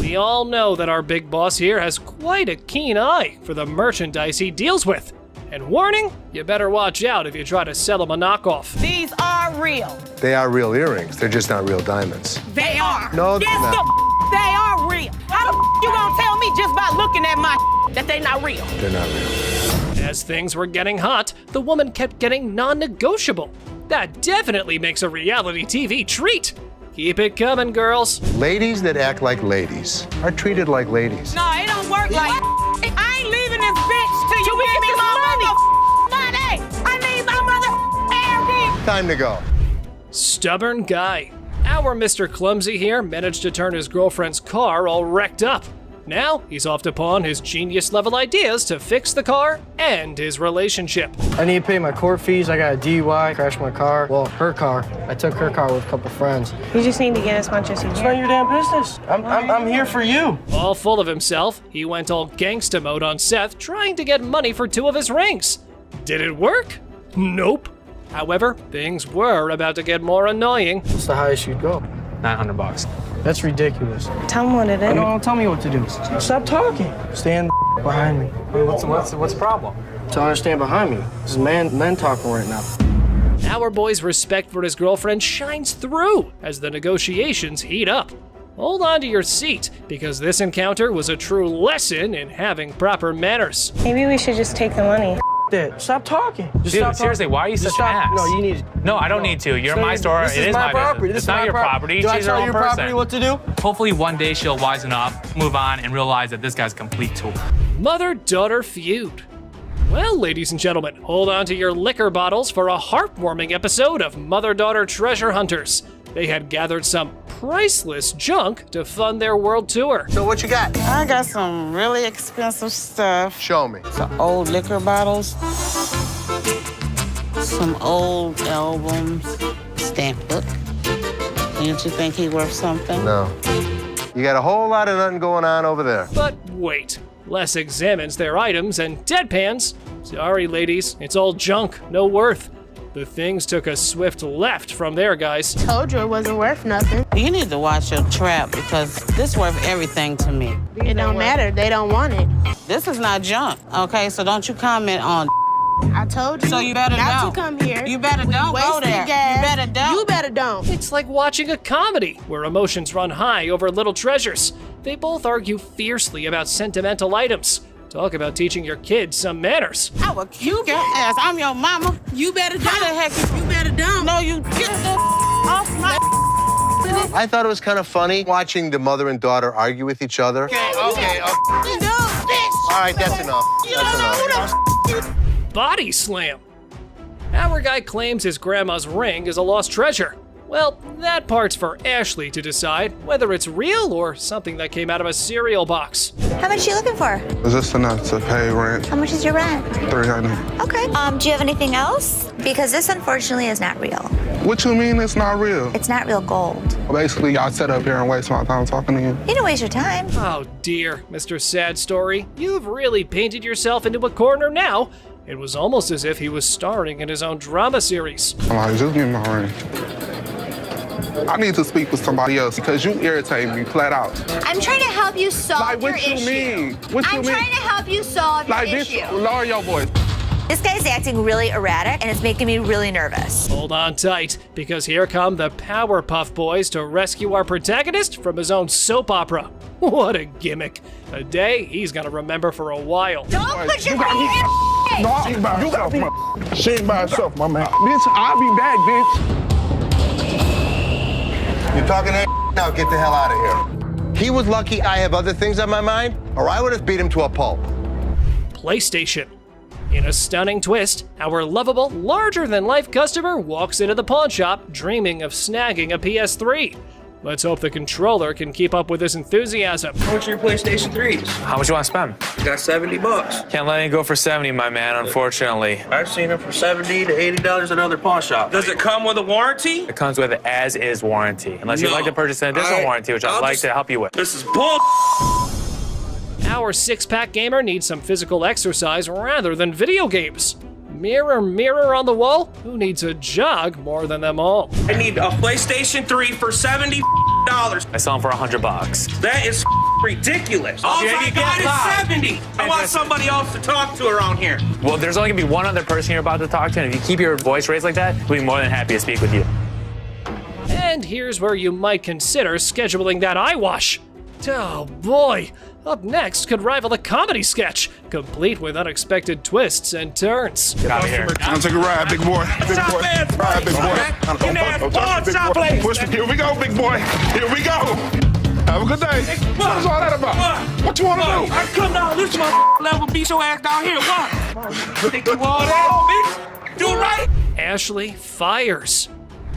We all know that our big boss here has quite a keen eye for the merchandise he deals with. And warning, you better watch out if you try to sell him a knockoff. These are real. They are real earrings. They're just not real diamonds. They are. No, they're yes, not. they are real. How the you gonna tell me just by looking at my that they not real? They're not real. As things were getting hot, the woman kept getting non-negotiable. That definitely makes a reality TV treat. Keep it coming, girls. Ladies that act like ladies are treated like ladies. No, it don't work like I ain't leaving this bitch till you give me my money. I need my mother. Time to go. Stubborn guy. Our Mr. Clumsy here managed to turn his girlfriend's car all wrecked up. Now he's off to pawn his genius-level ideas to fix the car and his relationship. I need to pay my court fees. I got a DUI, crashed my car. Well, her car. I took her car with a couple friends. You just need to get as much as you can. It's not your damn business. I'm here for you. All full of himself, he went all gangsta mode on Seth, trying to get money for 2 of his rings. Did it work? Nope. However, things were about to get more annoying. What's the highest you'd go? $900. That's ridiculous. Tell him what it is. No, don't tell me what to do. Stop talking. Stand behind me. What's the problem? Tell her to stand behind me. This is men talking right now. Our boy's respect for his girlfriend shines through as the negotiations heat up. Hold on to your seat, because this encounter was a true lesson in having proper manners. Maybe we should just take the money. That. Stop talking. Just Dude, stop seriously, talking. why are you Just such an stop. ass? No, you need. No, I don't need to. You're in my store. This It is my property. business. This It's not my your property. Do I She's her tell own your person. property what to do? Hopefully one day she'll wisen up move on and realize that this guy's a complete tool. Mother-daughter feud. Well, ladies and gentlemen, hold on to your liquor bottles for a heartwarming episode of Mother-Daughter Treasure Hunters. They had gathered some priceless junk to fund their world tour. So what you got? I got some really expensive stuff. Show me. Some old liquor bottles, some old albums, stamp book. Didn't you think he worth something? No. You got a whole lot of nothing going on over there. But wait, Les examines their items and deadpans. Sorry, ladies, it's all junk, no worth. The things took a swift left from there, guys. Told you it wasn't worth nothing. You need to watch your trap because this worth everything to me. It don't matter. They don't want it. This is not junk, okay? So don't you comment on. I told you. So you better not to come here. You better don't go there. You better don't. You better don't. It's like watching a comedy where emotions run high over little treasures. They both argue fiercely about sentimental items. Talk about teaching your kids some manners. I will kill your ass. I'm your mama. You better don't. How the heck you better don't. No, you get the off my. I thought it was kind of funny watching the mother and daughter argue with each other. Okay. All right, that's enough. That's enough. Body slam. Our guy claims his grandma's ring is a lost treasure. Well, that part's for Ashley to decide whether it's real or something that came out of a cereal box. How much are you looking for? Is this enough to pay rent? How much is your rent? $300. Okay. Do you have anything else? Because this unfortunately is not real. What you mean it's not real? It's not real gold. Basically, y'all sit up here and waste my time talking to you. You didn't waste your time. Oh dear, Mr. Sad Story. You've really painted yourself into a corner now. It was almost as if he was starring in his own drama series. I'm like, just give me my ring. I need to speak with somebody else because you irritate me flat out. I'm trying to help you solve your issue. What you mean? What you mean? I'm trying to help you solve your issue. Lower your voice. This guy's acting really erratic, and it's making me really nervous. Hold on tight, because here come the Powerpuff Boys to rescue our protagonist from his own soap opera. What a gimmick. A day he's gonna remember for a while. Don't put your money in. No, she ain't by herself, man. She ain't by herself, my man. Bitch, I'll be back, bitch. You're talking that now, get the hell out of here. He was lucky I have other things on my mind, or I would have beat him to a pulp. PlayStation. In a stunning twist, our lovable, larger-than-life customer walks into the pawn shop dreaming of snagging a PS3. Let's hope the controller can keep up with his enthusiasm. How much are your PlayStation 3s? How much you want to spend? Got $70. Can't let it go for 70, my man, unfortunately. I've seen them for $70 to $80 at other pawn shops. Does it come with a warranty? It comes with an as-is warranty, unless you'd like to purchase an additional warranty, which I'd like to help you with. This is bull. Our six-pack gamer needs some physical exercise rather than video games. Mirror, mirror on the wall, who needs a jog more than them all? I need a PlayStation 3 for $70. I sell them for $100. That is ridiculous. All I got is 70. I want somebody else to talk to around here. Well, there's only gonna be one other person you're about to talk to, and if you keep your voice raised like that, we'll be more than happy to speak with you. And here's where you might consider scheduling that eye wash. Oh boy, up next could rival the comedy sketch, complete with unexpected twists and turns. Get out of here. I'm gonna take a ride, big boy. Big boy. Ride, big boy. Push me. Here we go, big boy. Here we go. Have a good day. What's all that about? What you wanna do? I come down this my level, beat your ass down here. What? Think you all that, bitch? Do it right. Ashley fires.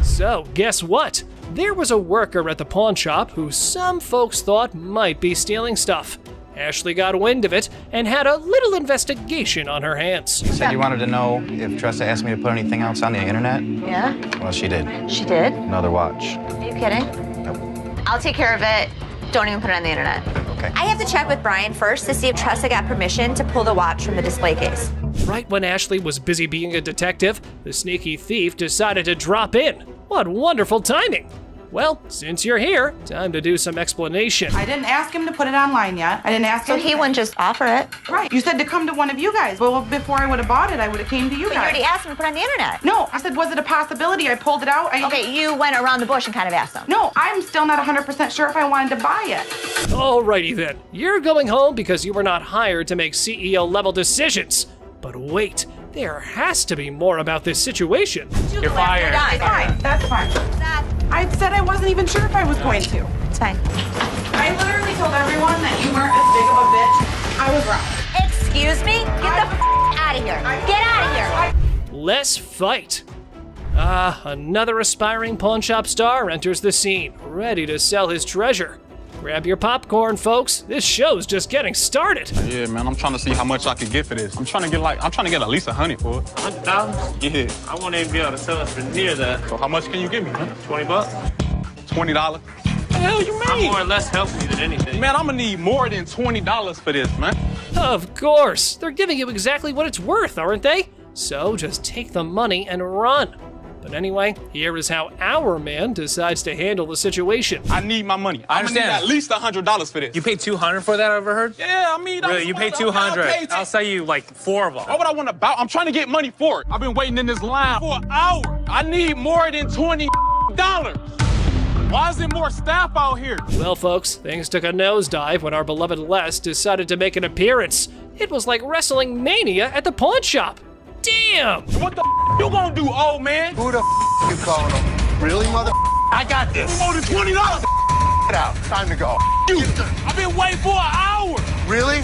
So, guess what? There was a worker at the pawn shop who some folks thought might be stealing stuff. Ashley got wind of it and had a little investigation on her hands. You said you wanted to know if Tressa asked me to put anything else on the internet? Yeah? Well, she did. She did? Another watch. Are you kidding? Nope. I'll take care of it. Don't even put it on the internet. Okay. I have to check with Brian first to see if Tressa got permission to pull the watch from the display case. Right when Ashley was busy being a detective, the sneaky thief decided to drop in. What wonderful timing! Well, since you're here, time to do some explanation. I didn't ask him to put it online yet. I didn't ask him. So he wouldn't just offer it? Right. You said to come to one of you guys. Well, before I would have bought it, I would have came to you But guys. you already asked him to put it on the internet. No, I said, was it a possibility? I pulled it out. Okay, you went around the bush and kind of asked him. No, I'm still not 100% sure if I wanted to buy it. Alrighty then. You're going home because you were not hired to make CEO-level decisions. But wait, there has to be more about this situation. You're fired. Fine, that's fine. I said I wasn't even sure if I was going to. It's fine. I literally told everyone that you weren't as big of a bitch. I was wrong. Excuse me? Get the out of here. Get out of here. Let's fight. Another aspiring pawn shop star enters the scene, ready to sell his treasure. Grab your popcorn, folks. This show's just getting started. Yeah, man, I'm trying to see how much I can get for this. I'm trying to get at least 100 for it. $100,000? Yeah. I won't even be able to sell it for near that. So how much can you give me, man? $20? $20. What the hell you mean? I'm more or less helping you than anything. Man, I'm gonna need more than $20 for this, man. Of course. They're giving you exactly what it's worth, aren't they? So just take the money and run. But anyway, here is how our man decides to handle the situation. I need my money. I understand. Need at least $100 for this. You paid $200 for that, I overheard? Yeah, I mean, really, you paid $200. I'll sell you like 4 of them. Why would I want to buy? I'm trying to get money for it. I've been waiting in this line for an hour. I need more than $20. Why isn't more staff out here? Well, folks, things took a nosedive when our beloved Les decided to make an appearance. It was like wrestling mania at the pawn shop. Damn! What the you gonna do, old man? Who the you calling him? Really, mother? I got this. More than $20. Get out. Time to go. You. I've been waiting for an hour. Really?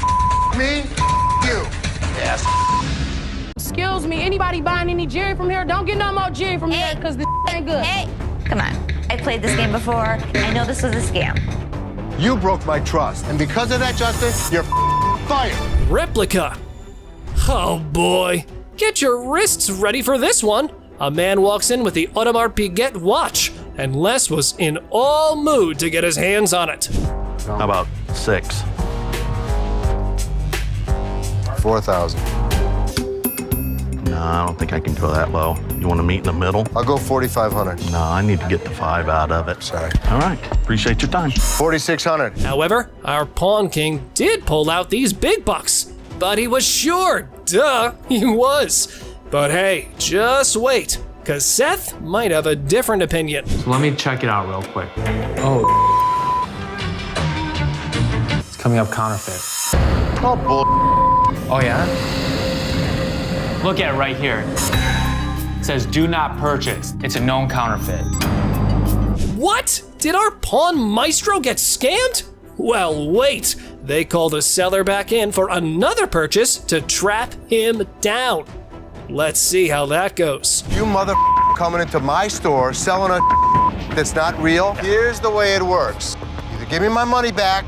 Me? You. Yes. Excuse me, anybody buying any jewelry from here? Don't get no more jewelry from here, because this ain't good. Hey, come on. I played this game before. I know this was a scam. You broke my trust, and because of that, Justin, you're fired. Replica. Oh boy. Get your wrists ready for this one. A man walks in with the Audemars Piguet watch, and Les was in all mood to get his hands on it. How about 6? 4,000. No, I don't think I can go that low. You want to meet in the middle? I'll go 4,500. No, I need to get the 5 out of it. Sorry. All right. Appreciate your time. 4,600. However, our pawn king did pull out these big bucks. But he was sure, duh, he was. But hey, just wait, cause Seth might have a different opinion. So let me check it out real quick. Oh, it's coming up counterfeit. Oh, bull. Oh yeah? Look at it right here. It says do not purchase. It's a known counterfeit. What? Did our pawn maestro get scammed? Well, wait. They call the seller back in for another purchase to trap him down. Let's see how that goes. You mother coming into my store selling a that's not real. Here's the way it works. Either give me my money back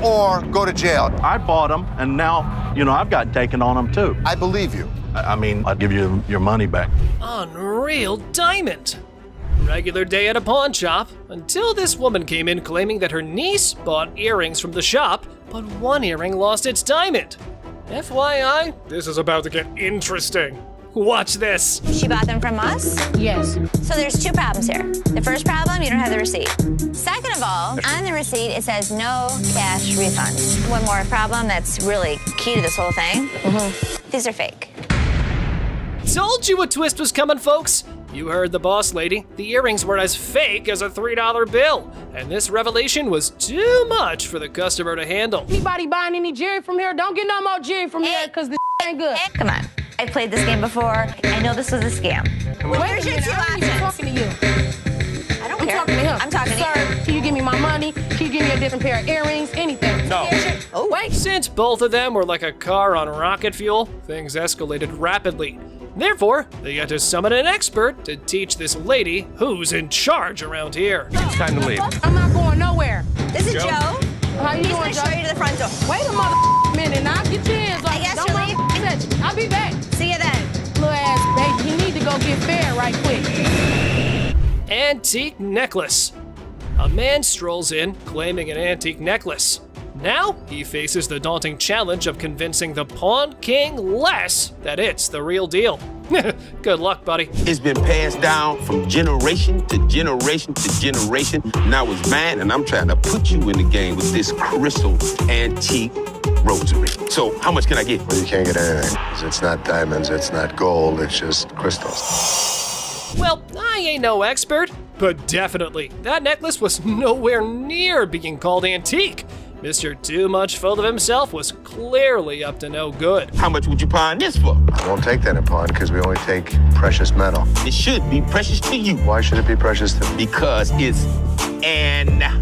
or go to jail. I bought them, and now, I've gotten taken on them too. I believe you. I mean, I'd give you your money back. Unreal diamond. Regular day at a pawn shop, until this woman came in claiming that her niece bought earrings from the shop, but one earring lost its diamond. FYI, this is about to get interesting. Watch this. She bought them from us? Yes. So there's 2 problems here. The first problem, you don't have the receipt. Second of all, on the receipt, it says no cash refunds. One more problem that's really key to this whole thing. These are fake. Told you a twist was coming, folks. You heard the boss lady. The earrings were as fake as a $3 bill. And this revelation was too much for the customer to handle. Anybody buying any jewelry from here? Don't get no more jewelry from here, because this ain't good. Come on. I played this game before. I know this was a scam. Where's your 2 I'm options? talking to you. I don't I'm care. talking to him. I'm talking to Sir, you. can you give me my money? Can you give me a different pair of earrings? Anything. No. Oh, Wait. Since both of them were like a car on rocket fuel, things escalated rapidly. Therefore, they had to summon an expert to teach this lady who's in charge around here. It's time to leave. I'm not going nowhere. This is Joe. How you He's doing, gonna Joe? show you to the front door. Wait a minute, now get your hands off. I guess Don't you're let me leaving. touch you. I'll be back. See you then. Little ass baby, he need to go get fair right quick. Antique necklace. A man strolls in claiming an antique necklace. Now he faces the daunting challenge of convincing the pawn king Les that it's the real deal. Good luck, buddy. It's been passed down from generation to generation to generation. Now it's mine, and I'm trying to put you in the game with this crystal antique rosary. So how much can I get? Well, you can't get anything. It's not diamonds, it's not gold, it's just crystals. Well, I ain't no expert, but definitely, that necklace was nowhere near being called antique. Mr. Too Much Full of Himself was clearly up to no good. How much would you pawn this for? I won't take that in pawn because we only take precious metal. It should be precious to you. Why should it be precious to me? Because it's antique.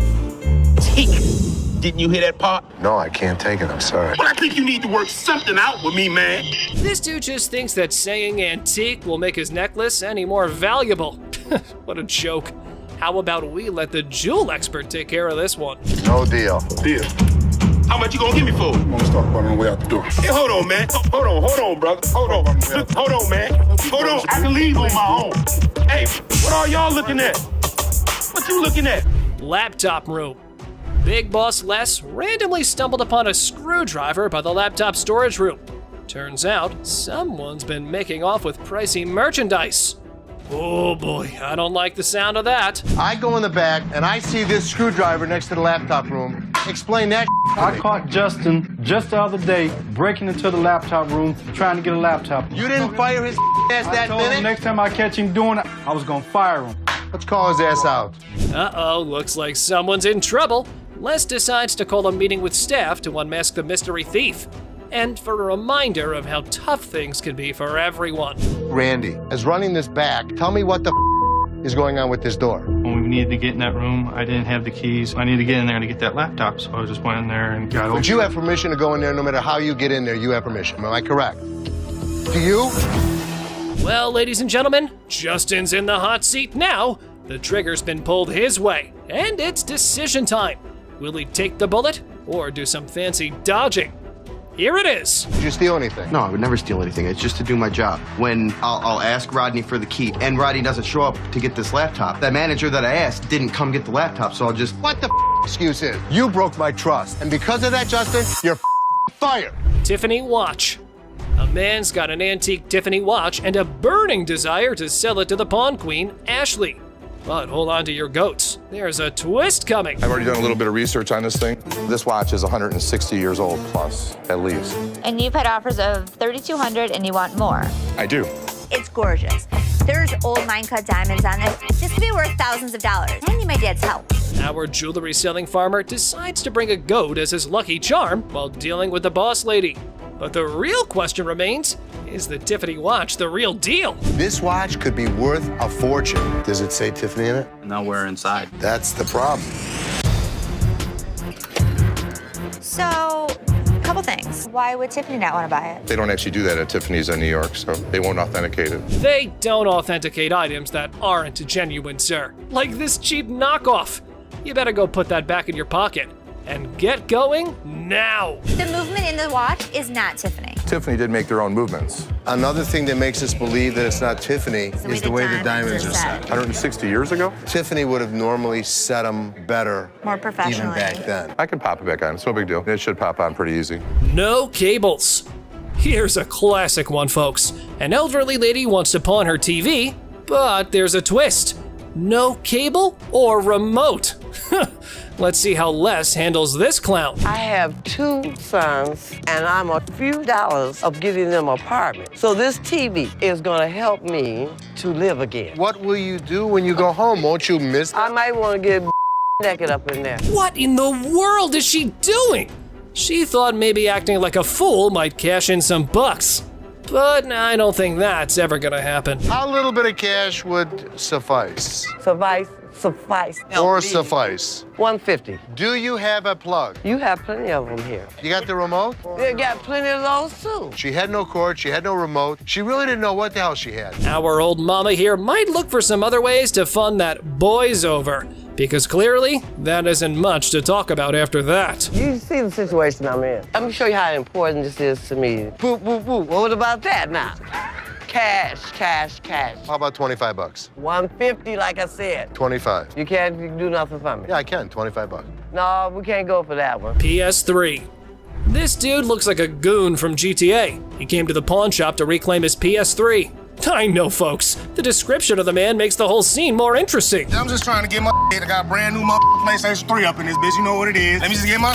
Didn't you hear that part? No, I can't take it. I'm sorry. Well, I think you need to work something out with me, man. This dude just thinks that saying antique will make his necklace any more valuable. What a joke. How about we let the jewel expert take care of this one? No deal. Deal. How much you gonna give me for it? I'm gonna start running away out the door. Hey, hold on, man. Hold on, brother. Hold on. Look, hold on, man. Hold on. I can leave on my own. Hey, what are y'all looking at? What you looking at? Laptop room. Big Boss Les randomly stumbled upon a screwdriver by the laptop storage room. Turns out, someone's been making off with pricey merchandise. Oh boy, I don't like the sound of that. I go in the back and I see this screwdriver next to the laptop room. Explain that. I caught Justin just the other day breaking into the laptop room trying to get a laptop. You didn't fire his ass that I told him minute? next time I catch him doing it, I was gonna fire him. Let's call his ass out. Uh-oh, looks like someone's in trouble. Les decides to call a meeting with staff to unmask the mystery thief. And for a reminder of how tough things can be for everyone. Randy, as running this back, tell me what the is going on with this door. When we needed to get in that room, I didn't have the keys. I needed to get in there to get that laptop, so I just went in there and got But you have permission to go in there no matter how you get in there, you have permission. Am I correct? Do you? Well, ladies and gentlemen, Justin's in the hot seat now. The trigger's been pulled his way, and it's decision time. Will he take the bullet or do some fancy dodging? Here it is. Did you steal anything? No, I would never steal anything. It's just to do my job. When I'll ask Rodney for the key, and Rodney doesn't show up to get this laptop. That manager that I asked didn't come get the laptop, so I'll just... What the excuse is? You broke my trust. And because of that, Justin, you're fired. Tiffany watch. A man's got an antique Tiffany watch and a burning desire to sell it to the pawn queen, Ashley. But hold on to your goats. There's a twist coming. I've already done a little bit of research on this thing. This watch is 160 years old plus, at least. And you've had offers of $3,200 and you want more. I do. It's gorgeous. There's old mine-cut diamonds on it. This could be worth thousands of dollars. I need my dad's help. Our jewelry-selling farmer decides to bring a goat as his lucky charm while dealing with the boss lady. But the real question remains, is the Tiffany watch the real deal? This watch could be worth a fortune. Does it say Tiffany in it? Nowhere inside. That's the problem. So, a couple things. Why would Tiffany not want to buy it? They don't actually do that at Tiffany's in New York, so they won't authenticate it. They don't authenticate items that aren't genuine, sir. Like this cheap knockoff. You better go put that back in your pocket. And get going now. The movement in the watch is not Tiffany. Tiffany did make their own movements. Another thing that makes us believe that it's not Tiffany is the way the diamonds are set. 160 years ago? Tiffany would have normally set them better. More professionally. Even back then. I can pop it back on. It's no big deal. It should pop on pretty easy. No cables. Here's a classic one, folks. An elderly lady wants to pawn her TV, but there's a twist. No cable or remote. Let's see how Les handles this clown. I have 2 sons, and I'm a few dollars of getting them an apartment. So this TV is gonna help me to live again. What will you do when you go home? Won't you miss them? I might wanna get naked up in there. What in the world is she doing? She thought maybe acting like a fool might cash in some bucks. But I don't think that's ever gonna happen. How little bit of cash would suffice? Suffice. Or suffice? 150. Do you have a plug? You have plenty of them here. You got the remote? You got plenty of those too. She had no cord, she had no remote. She really didn't know what the hell she had. Our old mama here might look for some other ways to fund that boys over, because clearly that isn't much to talk about after that. You see the situation I'm in. Let me show you how important this is to me. Boop, boop, boop. What about that now? Cash. How about 25 bucks? 150, like I said. 25. You can't do nothing for me. Yeah, I can. 25 bucks. No, we can't go for that one. PS3. This dude looks like a goon from GTA. He came to the pawn shop to reclaim his PS3. I know, folks. The description of the man makes the whole scene more interesting. I'm just trying to get my I got a brand new PlayStation 3 up in this bitch. You know what it is. Let me just get my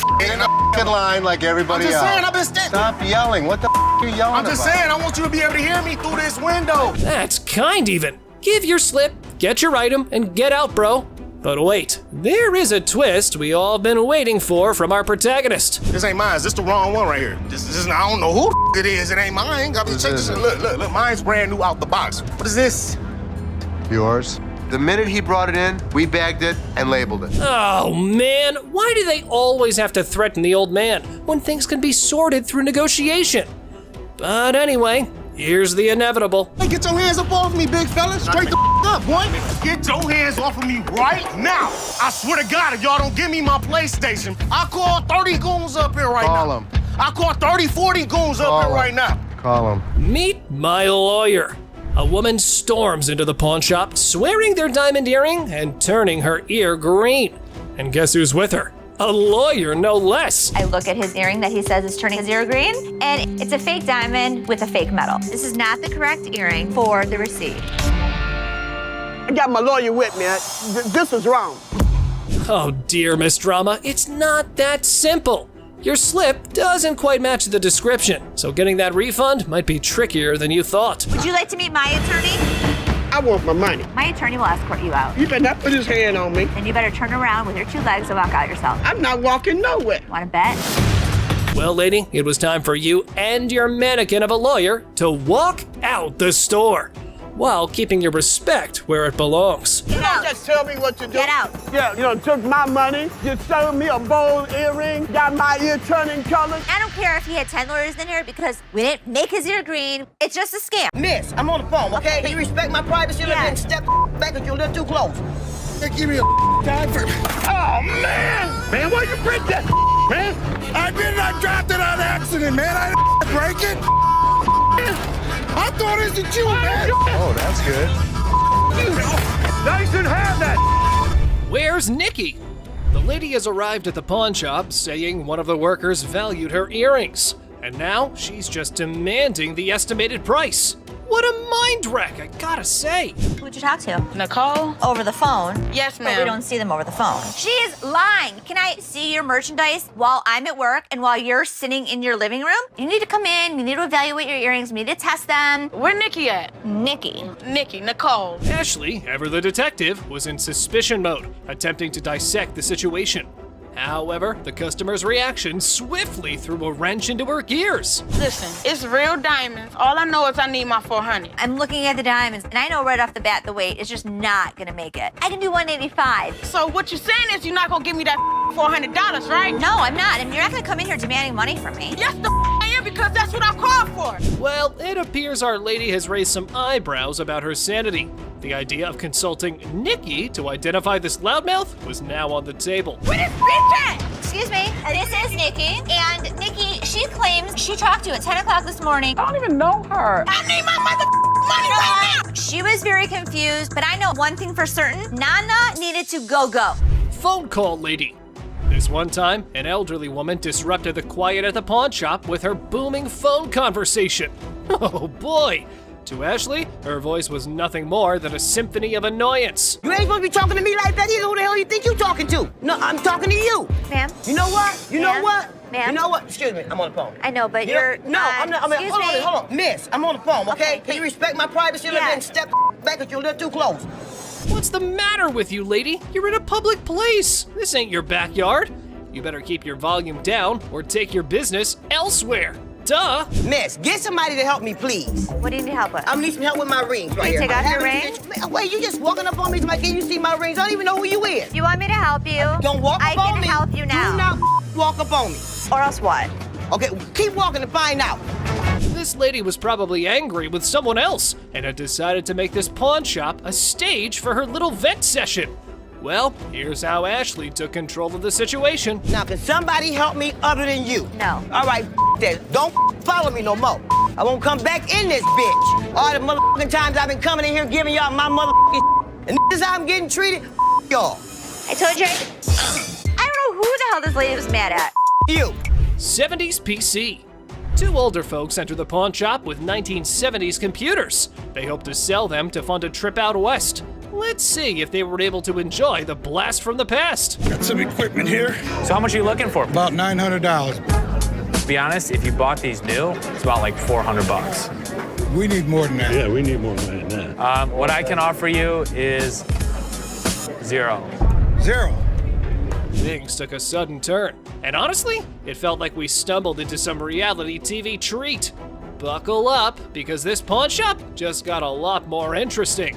in line like everybody else. I'm just saying, I've been standing. Stop yelling. What the are you yelling I'm just about? saying, I want you to be able to hear me through this window. That's kind even. Give your slip, get your item, and get out, bro. But wait, there is a twist we all been waiting for from our protagonist. This ain't mine. This the wrong one right here. This I don't know who it is. It ain't mine. Got me check this. Look. Mine's brand new out the box. What is this? Yours. The minute he brought it in, we bagged it and labeled it. Oh man, why do they always have to threaten the old man when things can be sorted through negotiation? But anyway, here's the inevitable. Hey, get your hands up off me, big fella. Straight the up, boy. Get your hands off of me right now. I swear to God, if y'all don't give me my PlayStation, I'll call 30 goons up here right now. Call them. I'll call 30, 40 goons up here right now. Call him. Meet my lawyer. A woman storms into the pawn shop, swearing their diamond earring and turning her ear green. And guess who's with her? A lawyer, no less. I look at his earring that he says is turning his ear green, and it's a fake diamond with a fake metal. This is not the correct earring for the receipt. I got my lawyer with me. This is wrong. Oh dear, Miss Drama, it's not that simple. Your slip doesn't quite match the description, so getting that refund might be trickier than you thought. Would you like to meet my attorney? I want my money. My attorney will escort you out. You better not put his hand on me. Then you better turn around with your 2 legs and walk out yourself. I'm not walking nowhere. Want to bet? Well, lady, it was time for you and your mannequin of a lawyer to walk out the store while keeping your respect where it belongs. You don't just tell me what to do. Get out. Yeah, you know, took my money, just sold me a bold earring, got my ear turning colors. I don't care if he had 10 lawyers in here because we didn't make his ear green. It's just a scam. Miss, I'm on the phone, okay? Can you respect my privacy and step back if you're a little too close? Hey, give me a time for. Oh, man! Man, why you break that, man? I dropped it on accident, man. I didn't break it. I thought it was you, man. Oh, that's good. Nice and have that. Where's Nikki? The lady has arrived at the pawn shop saying one of the workers valued her earrings. And now she's just demanding the estimated price. What a mind wreck, I gotta say. Who'd you talk to? Nicole? Over the phone. Yes, But ma'am. we don't see them over the phone. She is lying. Can I see your merchandise while I'm at work and while you're sitting in your living room? You need to come in, you need to evaluate your earrings, we need to test them. Where Nikki at? Nikki. Nicole. Ashley, ever the detective, was in suspicion mode, attempting to dissect the situation. However, the customer's reaction swiftly threw a wrench into her gears. Listen, it's real diamonds. All I know is I need my 400. I'm looking at the diamonds, and I know right off the bat the weight is just not gonna make it. I can do 185. So what you're saying is you're not gonna give me that $400, right? No, I'm not, and you're not gonna come in here demanding money from me. Yes, I am, because that's what I called for. Well, it appears our lady has raised some eyebrows about her sanity. The idea of consulting Nikki to identify this loudmouth was now on the table. Where this bitch at? Excuse me, this is Nikki, and Nikki, she claims she talked to you at 10 o'clock this morning. I don't even know her. I need my money right now. She was very confused, but I know one thing for certain, Nana needed to go. Phone call lady. This one time, an elderly woman disrupted the quiet at the pawn shop with her booming phone conversation. Oh boy. To Ashley, her voice was nothing more than a symphony of annoyance. You ain't supposed to be talking to me like that either. Who the hell you think you talking to? No, I'm talking to you. Ma'am? You know what? You know what? Ma'am? You know what? Excuse me, I'm on the phone. I know, but You you're know, no, I'm not. excuse me. Hold on. Miss, I'm on the phone, okay? Okay, Can you respect my privacy a little bit and step back if you're a little too close? What's the matter with you, lady? You're in a public place. This ain't your backyard. You better keep your volume down or take your business elsewhere. Duh. Miss, get somebody to help me, please. What do you need help with? I need some help with my rings right Can you here. take off your having ring? to get- Wait, you just walking up on me like, can you see my rings? I don't even know who you is. You want me to help you? Don't walk I up on can me. help you now. Do not walk up on me. Or else what? Okay, keep walking to find out. This lady was probably angry with someone else and had decided to make this pawn shop a stage for her little vent session. Well, here's how Ashley took control of the situation. Now, can somebody help me other than you? No. All right, that. Don't follow me no more. I won't come back in this bitch. All the motherfucking times I've been coming in here giving y'all my motherfucking and this is how I'm getting treated. Y'all. I told you. I don't know who the hell this lady was mad at. You. 70s PC. Two older folks enter the pawn shop with 1970s computers. They hope to sell them to fund a trip out west. Let's see if they were able to enjoy the blast from the past. Got some equipment here. So how much are you looking for? About $900. To be honest, if you bought these new, it's about like $400. We need more than that. Yeah, we need more than that. What I can offer you is 0. 0. Things took a sudden turn, and honestly, it felt like we stumbled into some reality TV treat. Buckle up, because this pawn shop just got a lot more interesting.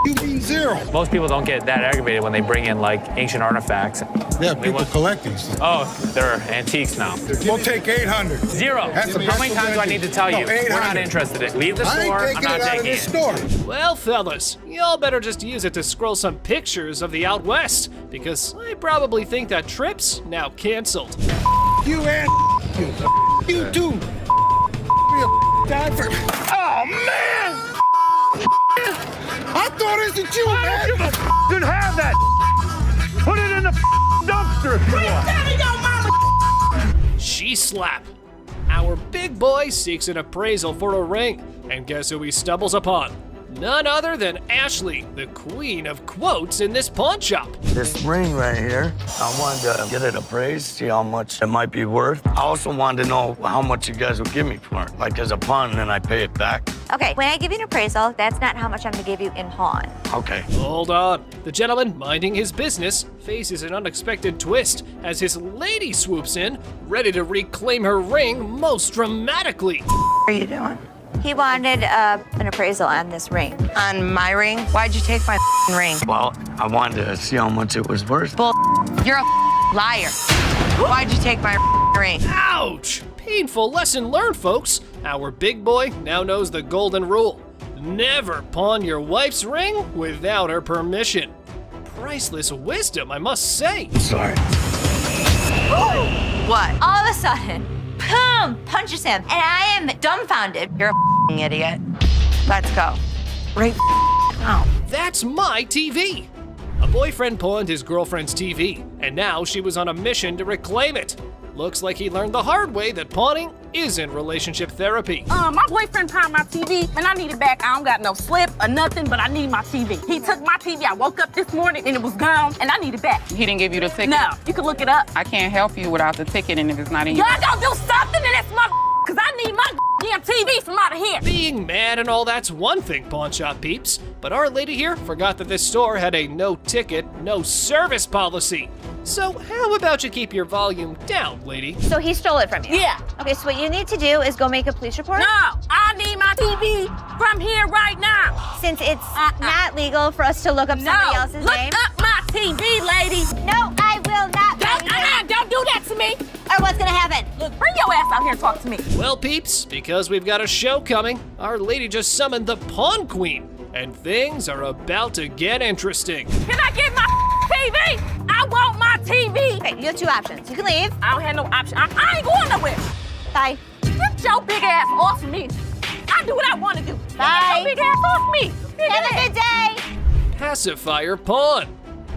You mean 0? Most people don't get that aggravated when they bring in like ancient artifacts. Yeah, people collect these. Oh, they're antiques now. We'll take 800. 0. How many times do I need to tell you? We're not interested in it. Leave the store. I'm not taking it. Store. Well, fellas, y'all better just use it to scroll some pictures of the out west, because I probably think that trip's now canceled. You and you too. Oh man! I thought it was you, man. Didn't have that. Put it in the dumpster if you want. She slap. Our big boy seeks an appraisal for a ring, and guess who he stumbles upon? None other than Ashley, the queen of quotes in this pawn shop. This ring right here, I wanted to get it appraised, see how much it might be worth. I also wanted to know how much you guys would give me for it, like as a pawn, and then I pay it back. Okay, when I give you an appraisal, that's not how much I'm gonna give you in pawn. Okay. Hold on. The gentleman minding his business faces an unexpected twist as his lady swoops in, ready to reclaim her ring most dramatically. What are you doing? He wanted an appraisal on this ring. On my ring? Why'd you take my ring? Well, I wanted to see how much it was worth. Bull. You're a liar. Why'd you take my ring? Ouch! Painful lesson learned, folks. Our big boy now knows the golden rule. Never pawn your wife's ring without her permission. Priceless wisdom, I must say. Sorry. What? All of a sudden, boom, punches him, and I am dumbfounded. You're a idiot. Let's go. Right now. That's my TV. A boyfriend pawned his girlfriend's TV, and now she was on a mission to reclaim it. Looks like he learned the hard way that pawning isn't relationship therapy. My boyfriend pawned my TV, and I need it back. I don't got no slip or nothing, but I need my TV. He took my TV. I woke up this morning, and it was gone, and I need it back. He didn't give you the ticket? No, you can look it up. I can't help you without the ticket, and if it's not in your... Y'all gonna do something to this mother, because I need my damn TV from out of here. Being mad and all that's one thing, pawn shop peeps, but our lady here forgot that this store had a no ticket, no service policy. So how about you keep your volume down, lady? So he stole it from you? Yeah. Okay, so what you need to do is go make a police report? No, I need my TV from here right now. Since it's not legal for us to look up somebody else's name. Look up my TV, lady. No, I will not. Don't do that to me. Or what's gonna happen? Look, bring your ass out here and talk to me. Well, peeps, because we've got a show coming, our lady just summoned the Pawn Queen, and things are about to get interesting. Can I get my TV? I want my TV. Okay, you have two options. You can leave. I don't have no option. I ain't going nowhere. Bye. Get your big ass off me. I do what I want to do. Bye. Get your big ass off me. Have a good day. Pacifier Pawn.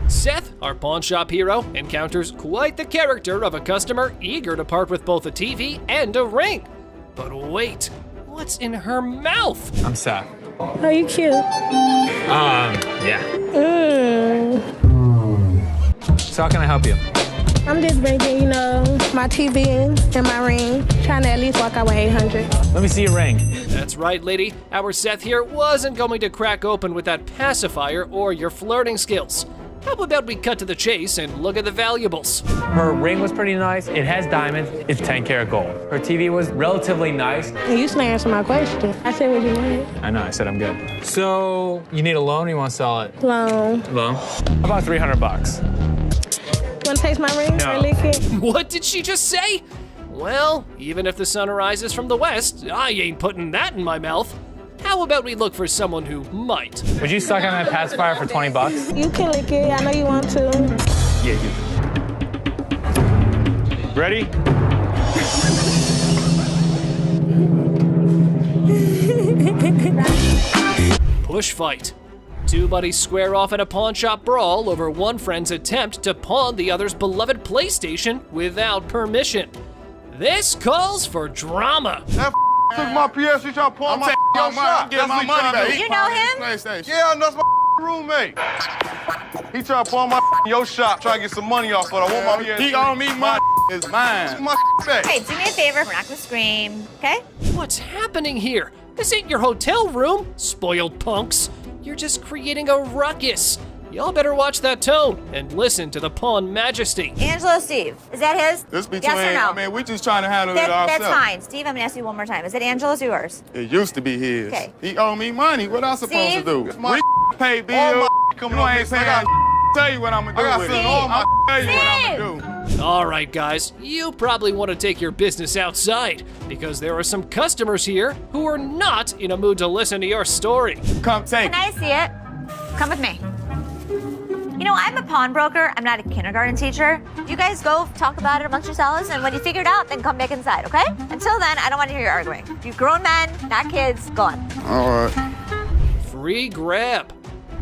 Seth, our pawn shop hero, encounters quite the character of a customer eager to part with both a TV and a ring. But wait, what's in her mouth? I'm Seth. Are you cute? Yeah. So how can I help you? I'm just bringing, my TV and my ring. Trying to at least walk out with 800. Let me see your ring. That's right, lady. Our Seth here wasn't going to crack open with that pacifier or your flirting skills. How about we cut to the chase and look at the valuables? Her ring was pretty nice. It has diamonds. It's 10 karat gold. Her TV was relatively nice. You still answer my question. I said what you wanted. I know, I said I'm good. So, you need a loan or you want to sell it? Loan. Loan? How about $300? You want to taste my ring? No. Or lick it? What did she just say? Well, even if the sun rises from the west, I ain't putting that in my mouth. How about we look for someone who might? Would you suck on that pacifier for $20? You can lick it. I know you want to. Yeah, you. Ready? Push fight. Two buddies square off in a pawn shop brawl over one friend's attempt to pawn the other's beloved PlayStation without permission. This calls for drama. Took my PS, he trying to pawn my your shop. Get my money back. You know him? Yeah, that's my roommate. He trying to pawn my your shop, try to get some money off, but I want my PS. He owe me money. It's mine. My back. Hey, do me a favor. We're not gonna scream, okay? What's happening here? This ain't your hotel room, spoiled punks. You're just creating a ruckus. y'all better watch that tone and listen to the Pawn Majesty. Angelo Steve, is that his? This between, yes or no? I mean, we just trying to handle it ourselves. That's fine. Steve, I'm gonna ask you one more time. Is it Angelo's or yours? It used to be his. Okay. He owe me money. What I supposed Steve? to do? We pay bills. You ain't paying. Tell you what I'm gonna do with it. I'll tell you what I'm gonna do. All right, guys, you probably want to take your business outside because there are some customers here who are not in a mood to listen to your story. Come take it. Can I see it? Come with me. You know, I'm a pawnbroker. I'm not a kindergarten teacher. You guys go talk about it amongst yourselves, and when you figure it out, then come back inside, okay? Until then, I don't want to hear you arguing. You grown men, not kids, go on. All right. Free grab.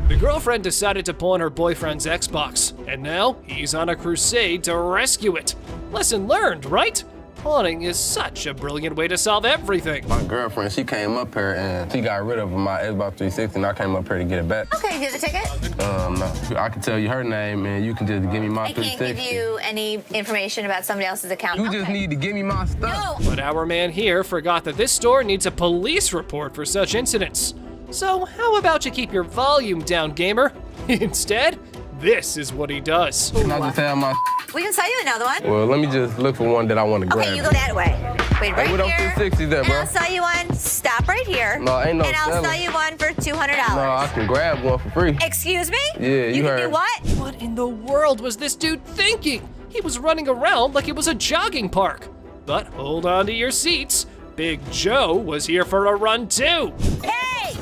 The girlfriend decided to pawn her boyfriend's Xbox, and now he's on a crusade to rescue it. Lesson learned, right? Pawning is such a brilliant way to solve everything. My girlfriend, she came up here and she got rid of my Xbox 360 and I came up here to get it back. Okay, you get the ticket? No. I can tell you her name and you can just give me my 360. I can't give you any information about somebody else's account. You just need to give me my stuff. But our man here forgot that this store needs a police report for such incidents. So how about you keep your volume down, gamer? Instead, this is what he does. Can I just have my... We can sell you another one. Well, let me just look for one that I want to grab. Okay, you go that way. Wait, right what here. 360 there, and bro? I'll sell you one. Stop right here. No, ain't no And I'll selling. sell you one for $200. No, I can grab one for free. Excuse me? Yeah, you can heard. do what? What in the world was this dude thinking? He was running around like it was a jogging park. But hold on to your seats. Big Joe was here for a run too. Hey!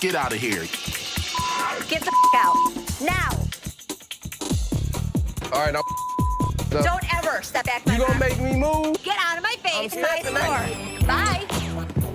Get out of here. Get the out. Now. All right, Don't ever step back my You gonna make me move? Get out of my face. I'm My stepping store. Bye.